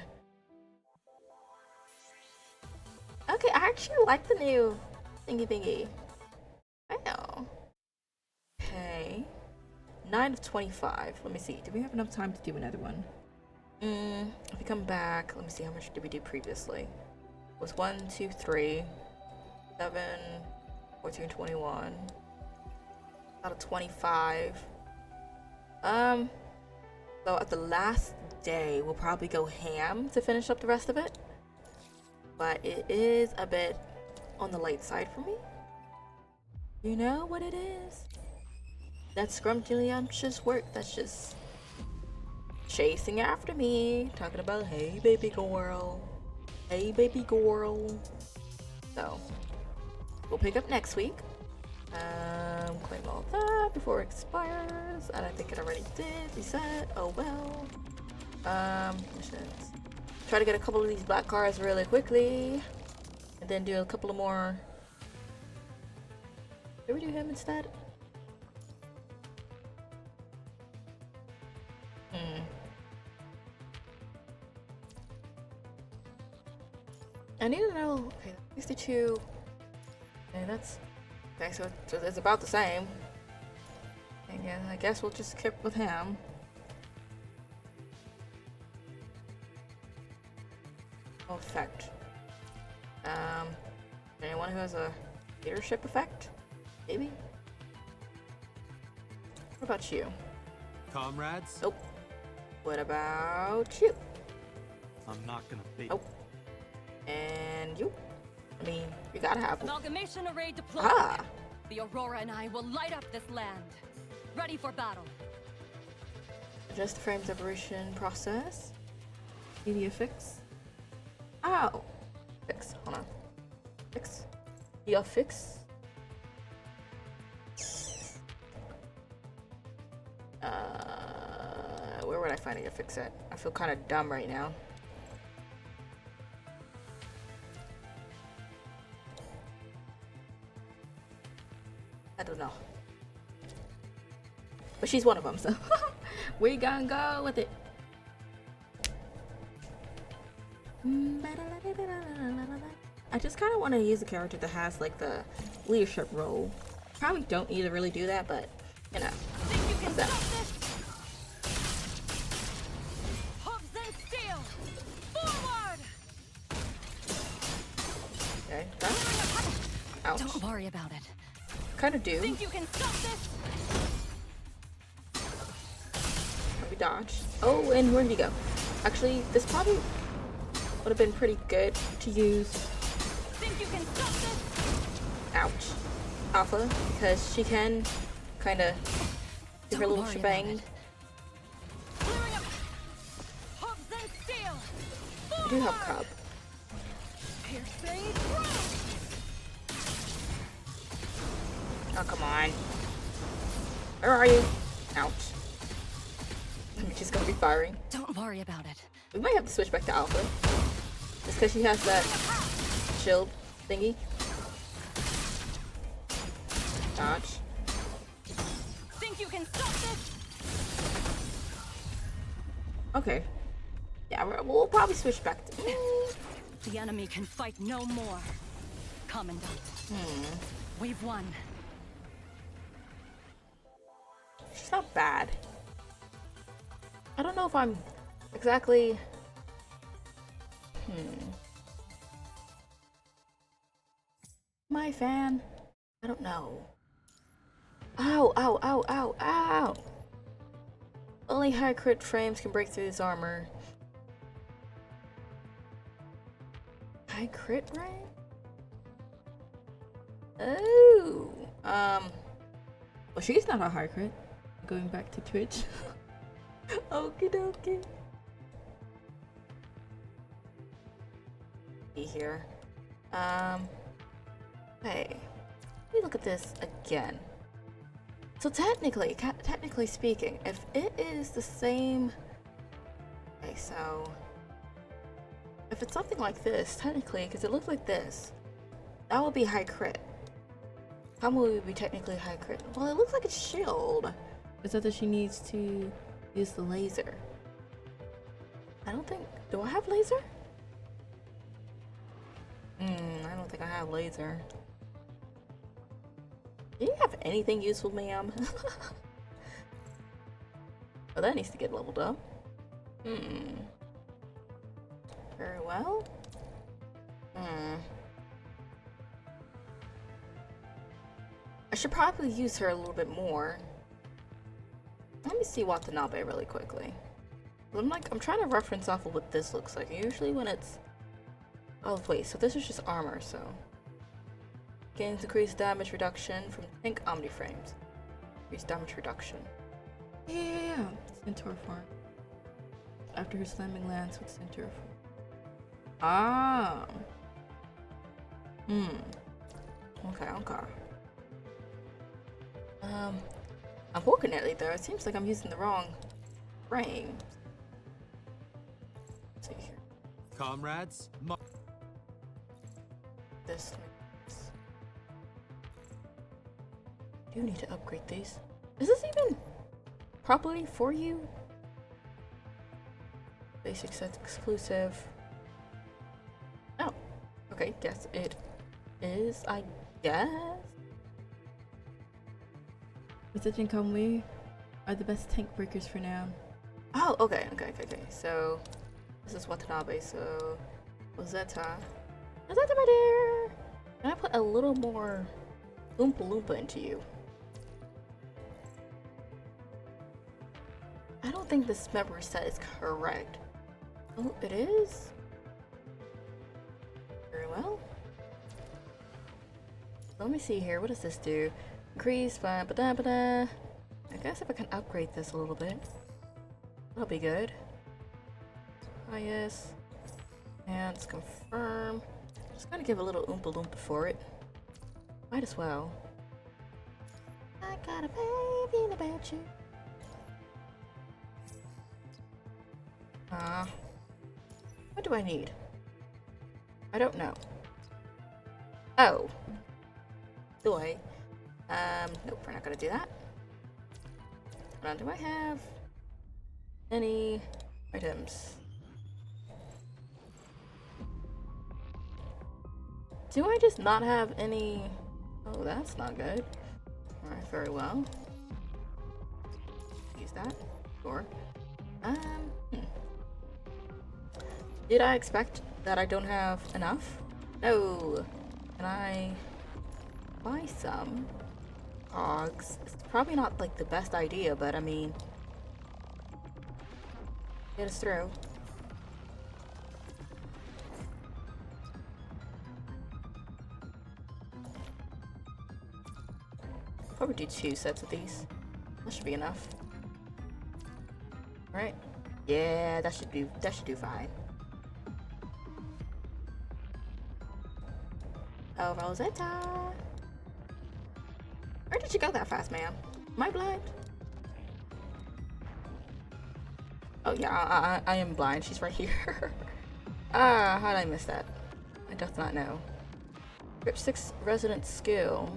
Okay, I actually like the new thingy thingy. I know. Okay. 9 of 25. Let me see. Do we have enough time to do another one? If we come back, let me see. How much did we do previously? It was 1, 2, 3, 7, 14, 21. Out of 25. So at the last day, we'll probably go ham to finish up the rest of it. But it is a bit on the late side for me. You know what it is? That scrumptious work that's just chasing after me, talking about, hey baby girl, hey baby girl. So we'll pick up next week. Claim all that before it expires, and I think it already did. Reset. Oh well. Missions. Try to get a couple of these black cars really quickly, and then do a couple of more. Did we do him instead? I need to know. Okay, 62. Okay, that's okay. So it's about the same. And yeah, I guess we'll just keep with him. Effect. Anyone who has a leadership effect? Maybe? What about you? Comrades? Nope. What about you? I'm not gonna beat. Nope. And you? I mean, you gotta have one. Amalgamation array deployed. Ah! The Aurora and I will light up this land. Ready for battle. Adjust the frame separation process. Media fix. Ow! Fix. Hold on. Fix. Yeah, fix. Where would I find a fix at? I feel kind of dumb right now. I don't know. But she's one of them, so we gonna go with it. I just kind of want to use a character that has like the leadership role. Probably don't need to really do that, but you know. Think you can What's that? stop this? Hooves and steel! Forward! Okay, done. Ouch. Don't worry about it. Kind of do. Think you can stop this? We dodge. Oh, and where did he go? Actually, this probably would have been pretty good to use. Think you can stop this? Ouch. Alpha, because she can kind of do her Don't little worry shebang. about it. Clearing up. Hooves and steel! I do have Cub. Piercing through! Oh, come on. Where are you? Ouch. She's gonna be firing. Don't worry about it. We might have to switch back to Alpha. Just because she has that shield thingy. Dodge. Think you can stop this? Okay. Yeah, we'll probably switch back to... The enemy can fight no more. Commandant. We've won. She's not bad. I don't know if I'm exactly... My fan? I don't know. Ow, ow, ow, ow, ow! Only high crit frames can break through this armor. High crit rank? Oh, well, she's not a high crit. Going back to Twitch. Okie dokie. See here. Hey, let me look at this again. So technically speaking, if it is the same, okay, so if it's something like this, technically, because it looks like this, that would be high crit. How would be technically high crit? Well, it looks like it's shield. Is that she needs to use the laser? I don't think. Do I have laser? I don't think I have laser. Do you have anything useful, ma'am? Oh, that needs to get leveled up. Very well. I should probably use her a little bit more. Let me see Watanabe really quickly. I'm trying to reference off of what this looks like. Usually when it's... Oh wait, so this is just armor, so... Gains increased damage reduction from tank omni frames. Increased damage reduction. Yeah. Centaur form. After her slamming lance with centaur form. Ah. Okay. Unfortunately though, it seems like I'm using the wrong frame. Let's see here. Comrades, This. I do need to upgrade these. Is this even properly for you? Basic set exclusive. Oh, okay, yes it is, I guess. Mizuchi and Kamui are the best tank breakers for now. Oh, okay. So, this is Watanabe, so... Rosetta, my dear! Can I put a little more Oompa Loompa into you? I don't think this memory set is correct. Oh, it is? Very well. Let me see here. What does this do? Increase by ba-da-ba-da. I guess if I can upgrade this a little bit, that'll be good. Ah, yes. And let's confirm. Just gonna give a little Oompa Loompa for it. Might as well. I got a baby about you. What do I need? I don't know. Oh. Do I? Nope, we're not gonna do that. Hold on, do I have any items? Do I just not have any? Oh, that's not good. Alright, very well. Use that. Sure. Did I expect that I don't have enough? No. Can I buy some cogs? It's probably not like the best idea, but I mean, get us through. Probably do 2 sets of these. That should be enough. Right? Yeah, that should do fine. Oh, Rosetta! Where did you go that fast, ma'am? Am I blind? Oh yeah, I am blind. She's right here. Ah, how did I miss that? I doth not know. Grip 6 resident skill.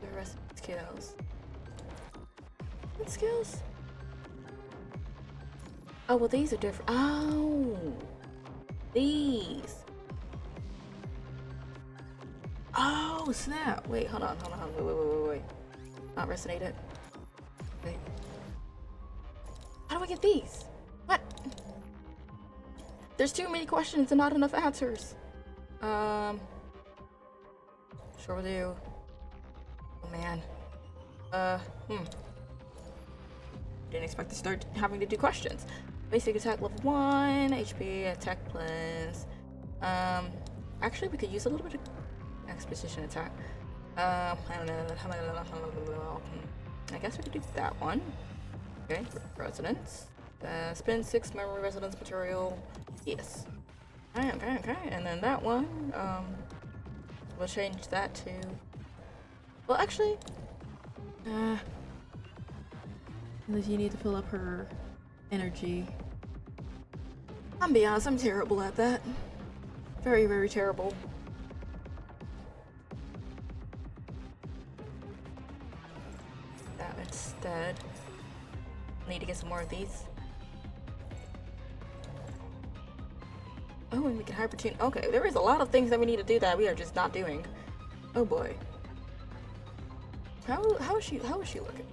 The resident skills. What skills? Oh, well, these are different. Oh, these. Oh, snap. Wait, hold on. Wait. Not resonated. Wait. How do I get these? What? There's too many questions and not enough answers. Sure will do. Oh, man. Didn't expect to start having to do questions. Basic attack level 1, HP, attack plus. Actually, we could use a little bit of exposition attack. I guess we could do that one. Okay, resonance. Spend 6 memory resonance material. Yes. Okay. And then that one, we'll change that to. Well, actually, unless you need to fill up her energy. I'm be honest, I'm terrible at that. Very, very terrible. That instead. Need to get some more of these. Oh, and we can hypertune. Okay, there is a lot of things that we need to do that we are just not doing. Oh boy. How is she looking?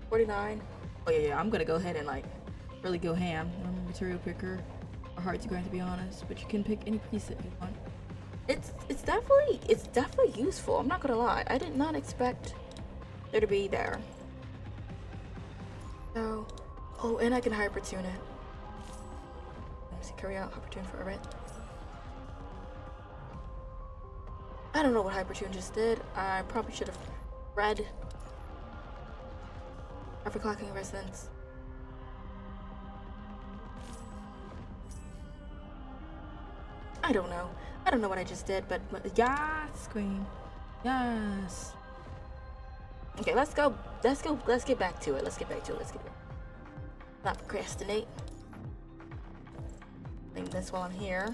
49. Oh yeah, I'm gonna go ahead and like really go ham. Material picker are hard to grind, to be honest, but you can pick any preset you want. It's definitely useful. I'm not gonna lie. I did not expect there to be there. So, oh, and I can hypertune it. Let me see, carry out hypertune for a bit. I don't know what hypertune just did. I probably should have read. Overclocking resonance. I don't know. I don't know what I just did, but yes, queen. Yes. Okay, let's go. Let's get back to it. Not procrastinate. I think this while I'm here.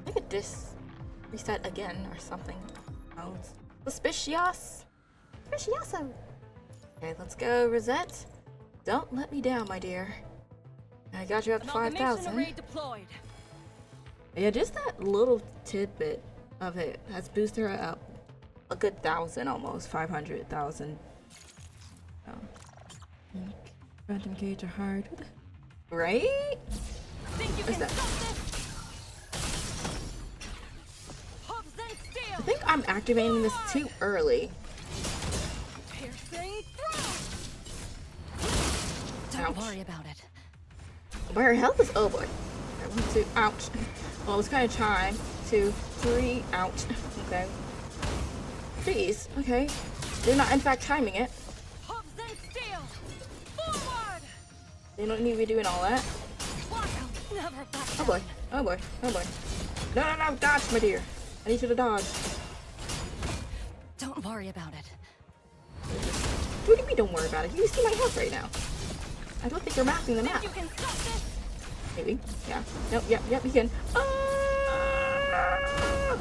Look at this. Reset again or something. Oh, it's suspicious. Suspicioso. Okay, let's go, Rosette. Don't let me down, my dear. I got you up to 5,000. Yeah, just that little tidbit of it has boosted her up a good 1,000, almost 500,000. Random gauge are hard, right? What's that? I think I'm activating this too early. Don't worry about it. But her health is, oh boy. 1, 2, ouch. Well, I was kind of trying. 2, 3, ouch. Okay. Jeez, okay. They're not in fact timing it. They don't need to be doing all that. Oh boy, oh boy, oh boy. No, dodge, my dear. I need you to dodge. Don't worry about it. What do you mean don't worry about it? You see my health right now. I don't think you're mapping the map. Maybe, yeah. Nope, yep, you can.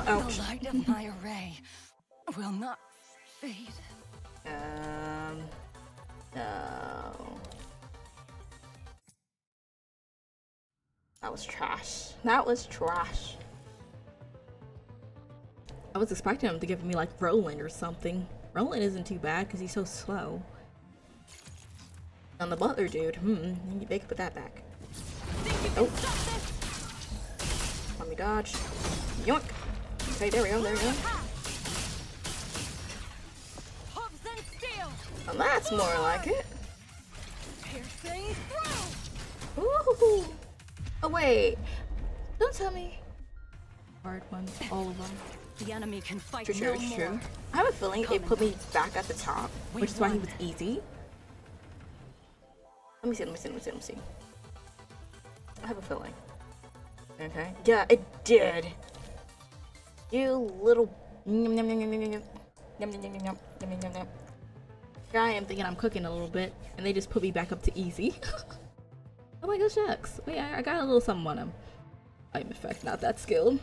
Ouch. The light of my array will not fade. No. That was trash. That was trash. I was expecting him to give me like Roland or something. Roland isn't too bad because he's so slow. And the butler dude, they can put that back. Oh. Let me dodge. Yoink. Okay, there we go, there we go. And that's more like it. Ooh. Oh wait. Don't tell me. Hard ones, all of them. The enemy can fight True. I have a feeling it put me back at the top, which is why he was easy. Let me see. I have a feeling. Okay. Yeah, it did. You little. Here I am thinking I'm cooking a little bit, and they just put me back up to easy. Oh my gosh, shucks. Wait, I got a little something on him. I'm in fact not that skilled.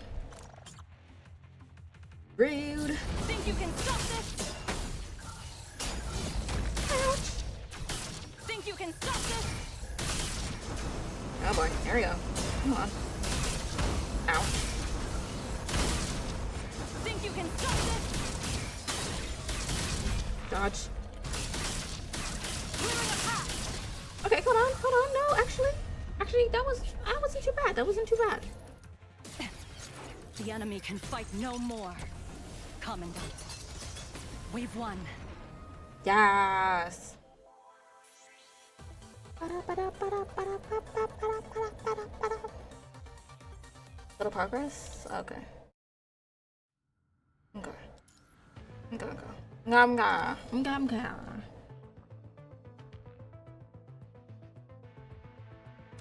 Rude. Think you can stop this? Ouch. Think you can stop this? Oh boy, there we go. Come on. Ow. Think you can stop this? Dodge. Okay, hold on. No, actually, that wasn't too bad. That wasn't too bad. The enemy can fight no more. Commandant, we've won. Yes. Little progress? Okay. Okay.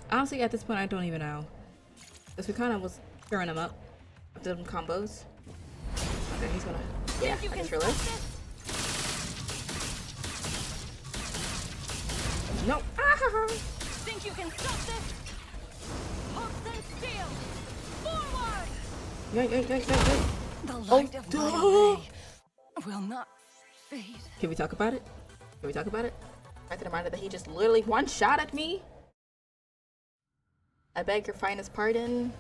Honestly, at this point, I don't even know. Because we kind of was stirring him up after them combos. Okay, he's gonna. Yeah, I just realized. No. Ah! Think you can stop this? Hooks and steel! Forward! Yoink. The light of my ray will not fade. Can we talk about it? Can we talk about it? I have to remind that he just literally one-shot at me. I beg your finest pardon.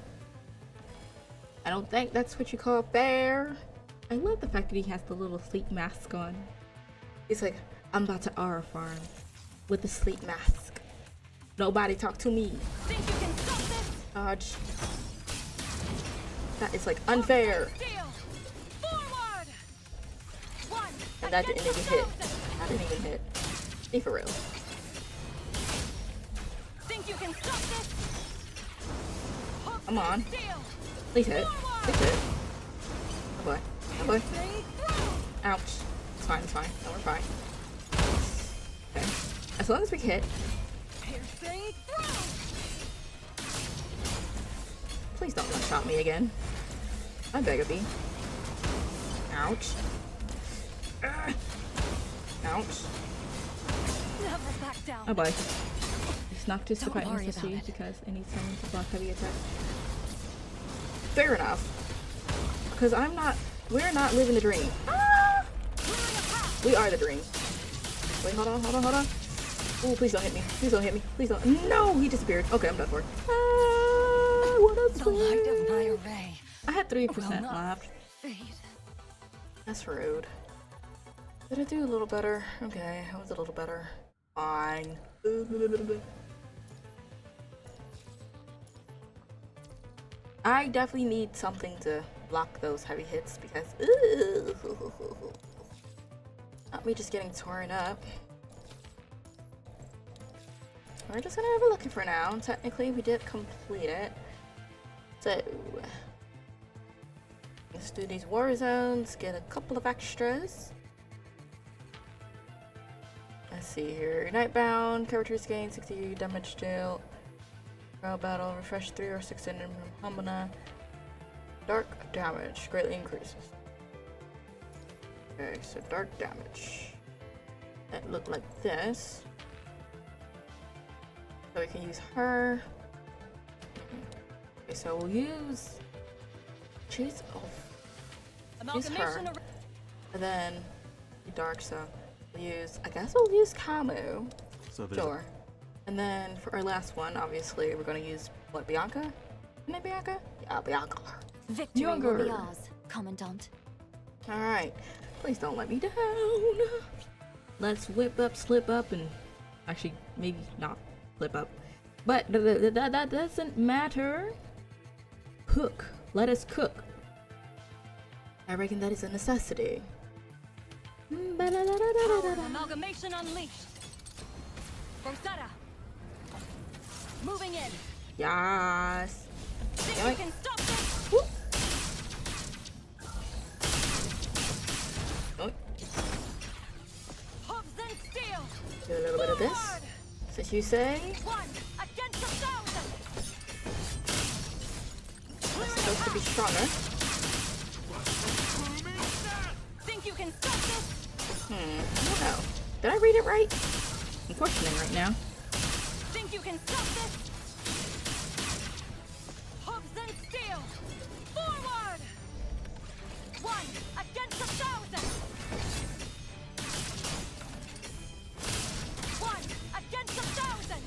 I don't think that's what you call fair. I love the fact that he has the little sleep mask on. He's like, I'm about to aura farm with the sleep mask. Nobody talk to me. Think you can stop this? Dodge. That is like unfair. Forward! One. And that didn't even hit. That didn't even hit. Be for real. Think you can stop this? Come on. Please hit. Please hit. Oh boy. Oh boy. Ouch. It's fine, it's fine. No, we're fine. Okay. As long as we hit. Please don't one-shot me again. I beg of you. Ouch. Ouch. Never back down. Oh boy. He's knocked his Don't worry necessity about it. because I need someone to block heavy attack. Fair enough. Because we're not living the dream. Ah! We are the dream. Wait, hold on. Oh, please don't hit me. Please don't hit me. Please don't. No, he disappeared. Okay, I'm done for. Ah, what a The light of my array I had 3% will not left. fade. That's rude. Did I do a little better? Okay, I was a little better. Fine. I definitely need something to block those heavy hits because not me just getting torn up. We're just gonna have a look for now. Technically, we did complete it. So let's do these war zones. Get a couple of extras. Let's see here. Nightbound characters gain 60 damage deal. Trial battle refresh 3 or 6 in Hamana. Dark damage greatly increases. Okay, so dark damage. That looked like this. So we can use her. Okay, so we'll use. Choose her. And then dark, so we'll use. I guess we'll use Kamu. So Sure. And then for our last one, obviously, we're gonna use what, Bianca? Isn't it Bianca? Yeah, Bianca. Victory Younger. will be ours, Commandant. Alright. Please don't let me down. Let's whip up, slip up, and actually, maybe not flip up. But that doesn't matter. Cook. Let us cook. I reckon that is a necessity. Power of amalgamation unleashed. Rosetta. Moving in. Yes. Think Yoink. you can stop this? Whoop. Yoink. Hooves and steel. Do a little bit of this. Forward. As you say. One against 1,000. That's supposed to be stronger. Think you can stop this? I don't know. Did I read it right? I'm questioning right now. Think you can stop this? Hooves and steel. Forward. One against 1,000. One against 1,000.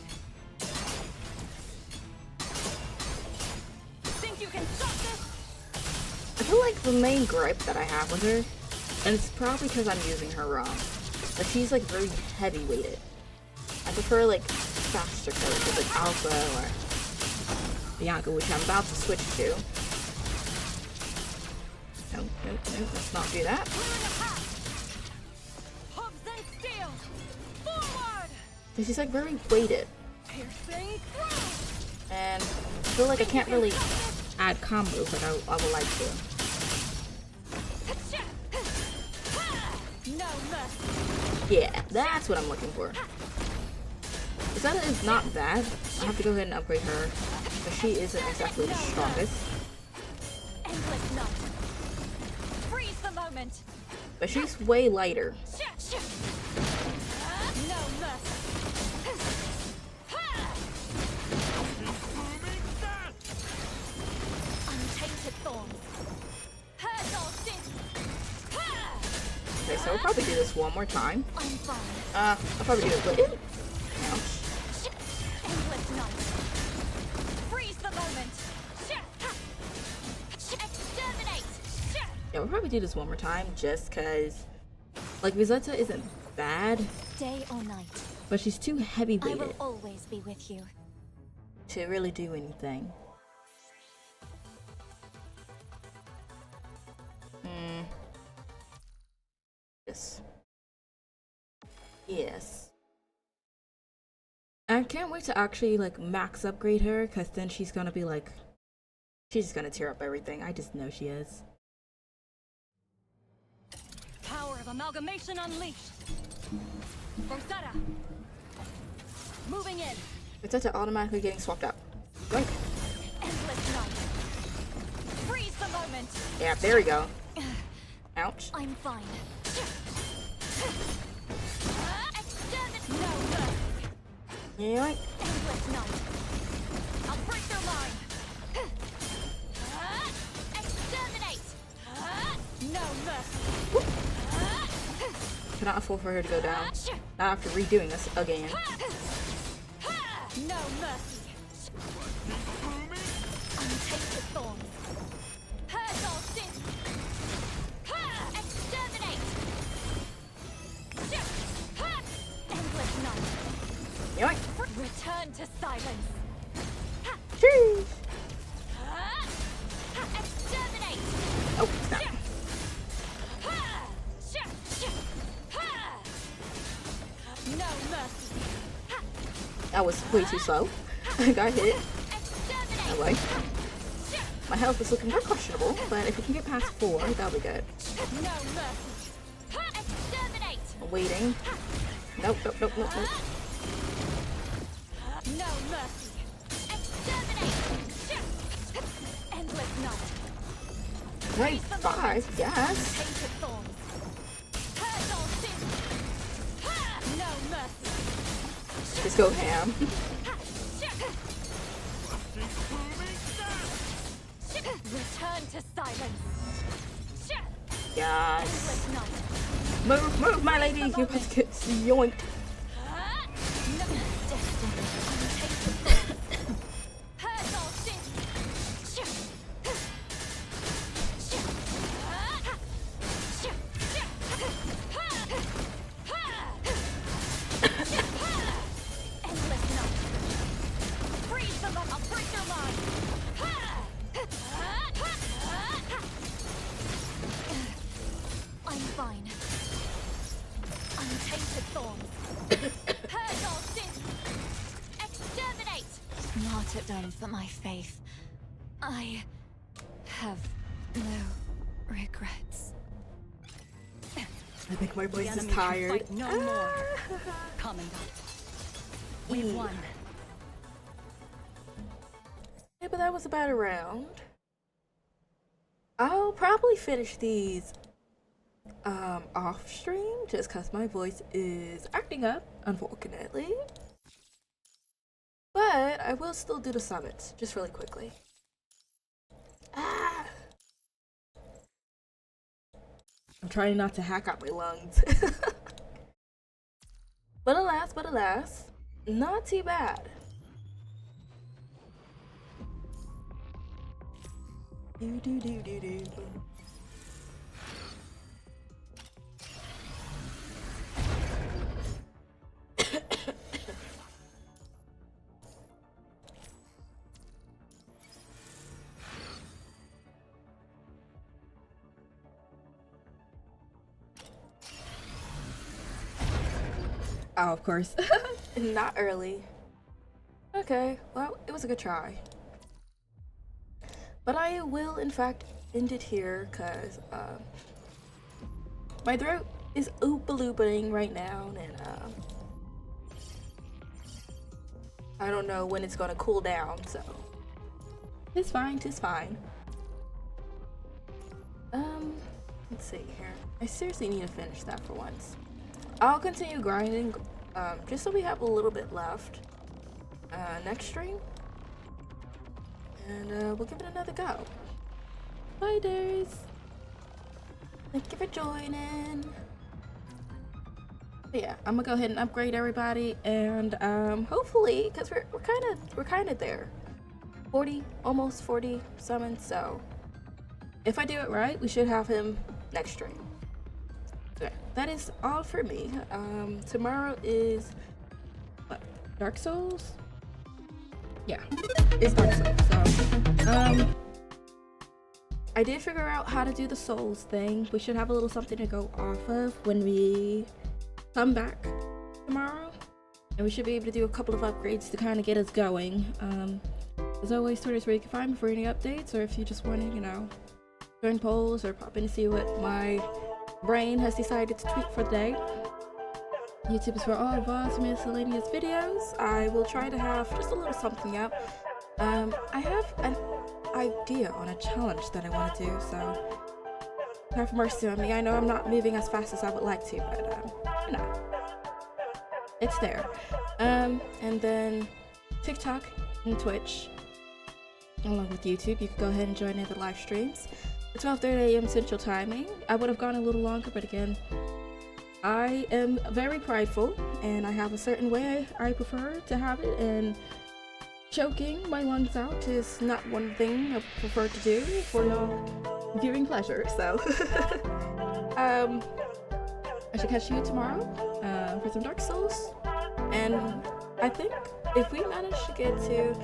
Think you can stop this? I feel like the main gripe that I have with her, and it's probably because I'm using her wrong, but she's like very heavy weighted. I prefer like faster characters like Alpha or Bianca, which I'm about to switch to. Nope, let's not do that. Clearing a path. Hooves and steel. Forward. She's like very weighted. And I feel like I can't really add combos like I would like to. Yeah, that's what I'm looking for. Izetta is not bad. I have to go ahead and upgrade her, but she isn't exactly the strongest. Freeze the moment. But she's way lighter. No mercy. Untainted thorns. Okay, so we'll probably do this one more time. I'm fine. I'll probably do it with it. Ouch. Endless night. Freeze the moment. Exterminate. Yeah, we'll probably do this one more time just cause like Izetta isn't bad, Day or night, but she's too heavy I will weighted always be with you. to really do anything. Yes. Yes. I can't wait to actually like max upgrade her, cause then she's gonna be like, she's just gonna tear up everything. I just know she is. Power of amalgamation unleashed. Rosetta. Moving in. Izetta automatically getting swapped out. Right. Endless night. Freeze the moment. Yeah, there we go. Ouch. I'm fine. Exterminate. No mercy. Yeah, like, Endless night. I'll break their line. Exterminate. No mercy. cannot afford for her to go down. Not after redoing this again. No mercy. Untainted thorns. Purge all sin. Exterminate. Endless night. Yoink. Return to silence. Jeez. Exterminate. Oh, snap. No mercy. That was way too slow. I got hit. Anyway. My health is looking very questionable, but if we can get past 4, that'll be good. No mercy. Exterminate. I'm waiting. Nope, nope, nope, nope, nope. No mercy. Exterminate. Endless night. Great 5, yes. Tainted thorns. Purge all sin. No mercy. Just go ham. Return to silence. Yes. Endless night. Move, move, my lady. You're about to get yoinked. No destiny. Untainted thorns. Purge all sin. Endless night. Freeze them up. I'll break their line. I'm fine. Untainted thorns. Purge all sin. Exterminate. Martyrdom for my faith. I have no regrets. I think my voice is Enemy can tired. fight no more. Commandant. We've won. Yeah, but that was about a round. I'll probably finish these off stream just because my voice is acting up, unfortunately. But I will still do the summits just really quickly. Ah! I'm trying not to hack out my lungs. But alas, not too bad. Do. Oh, of course. Not early. Okay, well, it was a good try. But I will, in fact, end it here, because my throat is oop-a-looping right now, and I don't know when it's gonna cool down, so it's fine, tis fine. Let's see here. I seriously need to finish that for once. I'll continue grinding, just so we have a little bit left next stream, and we'll give it another go. Bye, Darius. Thank you for joining. But yeah, I'm gonna go ahead and upgrade everybody, and hopefully, because we're kind of there, 40, almost 40 summons. So if I do it right, we should have him next stream. Okay, that is all for me. Tomorrow is what, Dark Souls? Yeah, it's Dark Souls. So I did figure out how to do the Souls thing. We should have a little something to go off of when we come back tomorrow, and we should be able to do a couple of upgrades to kind of get us going. As always, Twitter is where you can find me for any updates, or if you just want to, you know, join polls or pop in to see what my brain has decided to tweet for the day. YouTube is for all of us miscellaneous videos. I will try to have just a little something up. I have an idea on a challenge that I want to do, so have mercy on me. I know I'm not moving as fast as I would like to, but you know, it's there. And then TikTok and Twitch, along with YouTube. You can go ahead and join in the live streams at 12:30 a.m. Central Timing. I would have gone a little longer, but again, I am very prideful, and I have a certain way I prefer to have it, and choking my lungs out is not one thing I prefer to do for your viewing pleasure. So I should catch you tomorrow for some Dark Souls, and I think if we manage to get to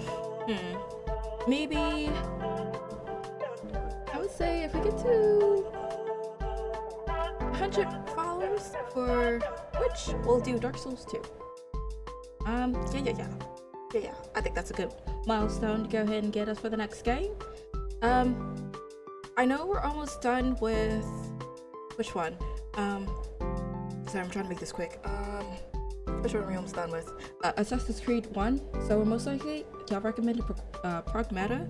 maybe, I would say if we get to 100 followers for Twitch, we'll do Dark Souls 2. Yeah, I think that's a good milestone to go ahead and get us for the next game. I know we're almost done with, which one? Sorry, I'm trying to make this quick. Which one are we almost done with? Assassin's Creed 1. So we're most likely, y'all recommended Prog Meta.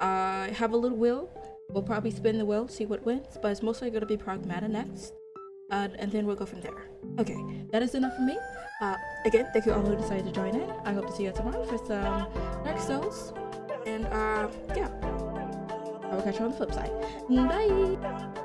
I have a little wheel. We'll probably spin the wheel, see what wins, but it's mostly going to be Prog Meta next. And then we'll go from there. Okay, that is enough for me. Again, thank you all who decided to join in. I hope to see you tomorrow for some Dark Souls. And yeah, I will catch you on the flip side. Bye!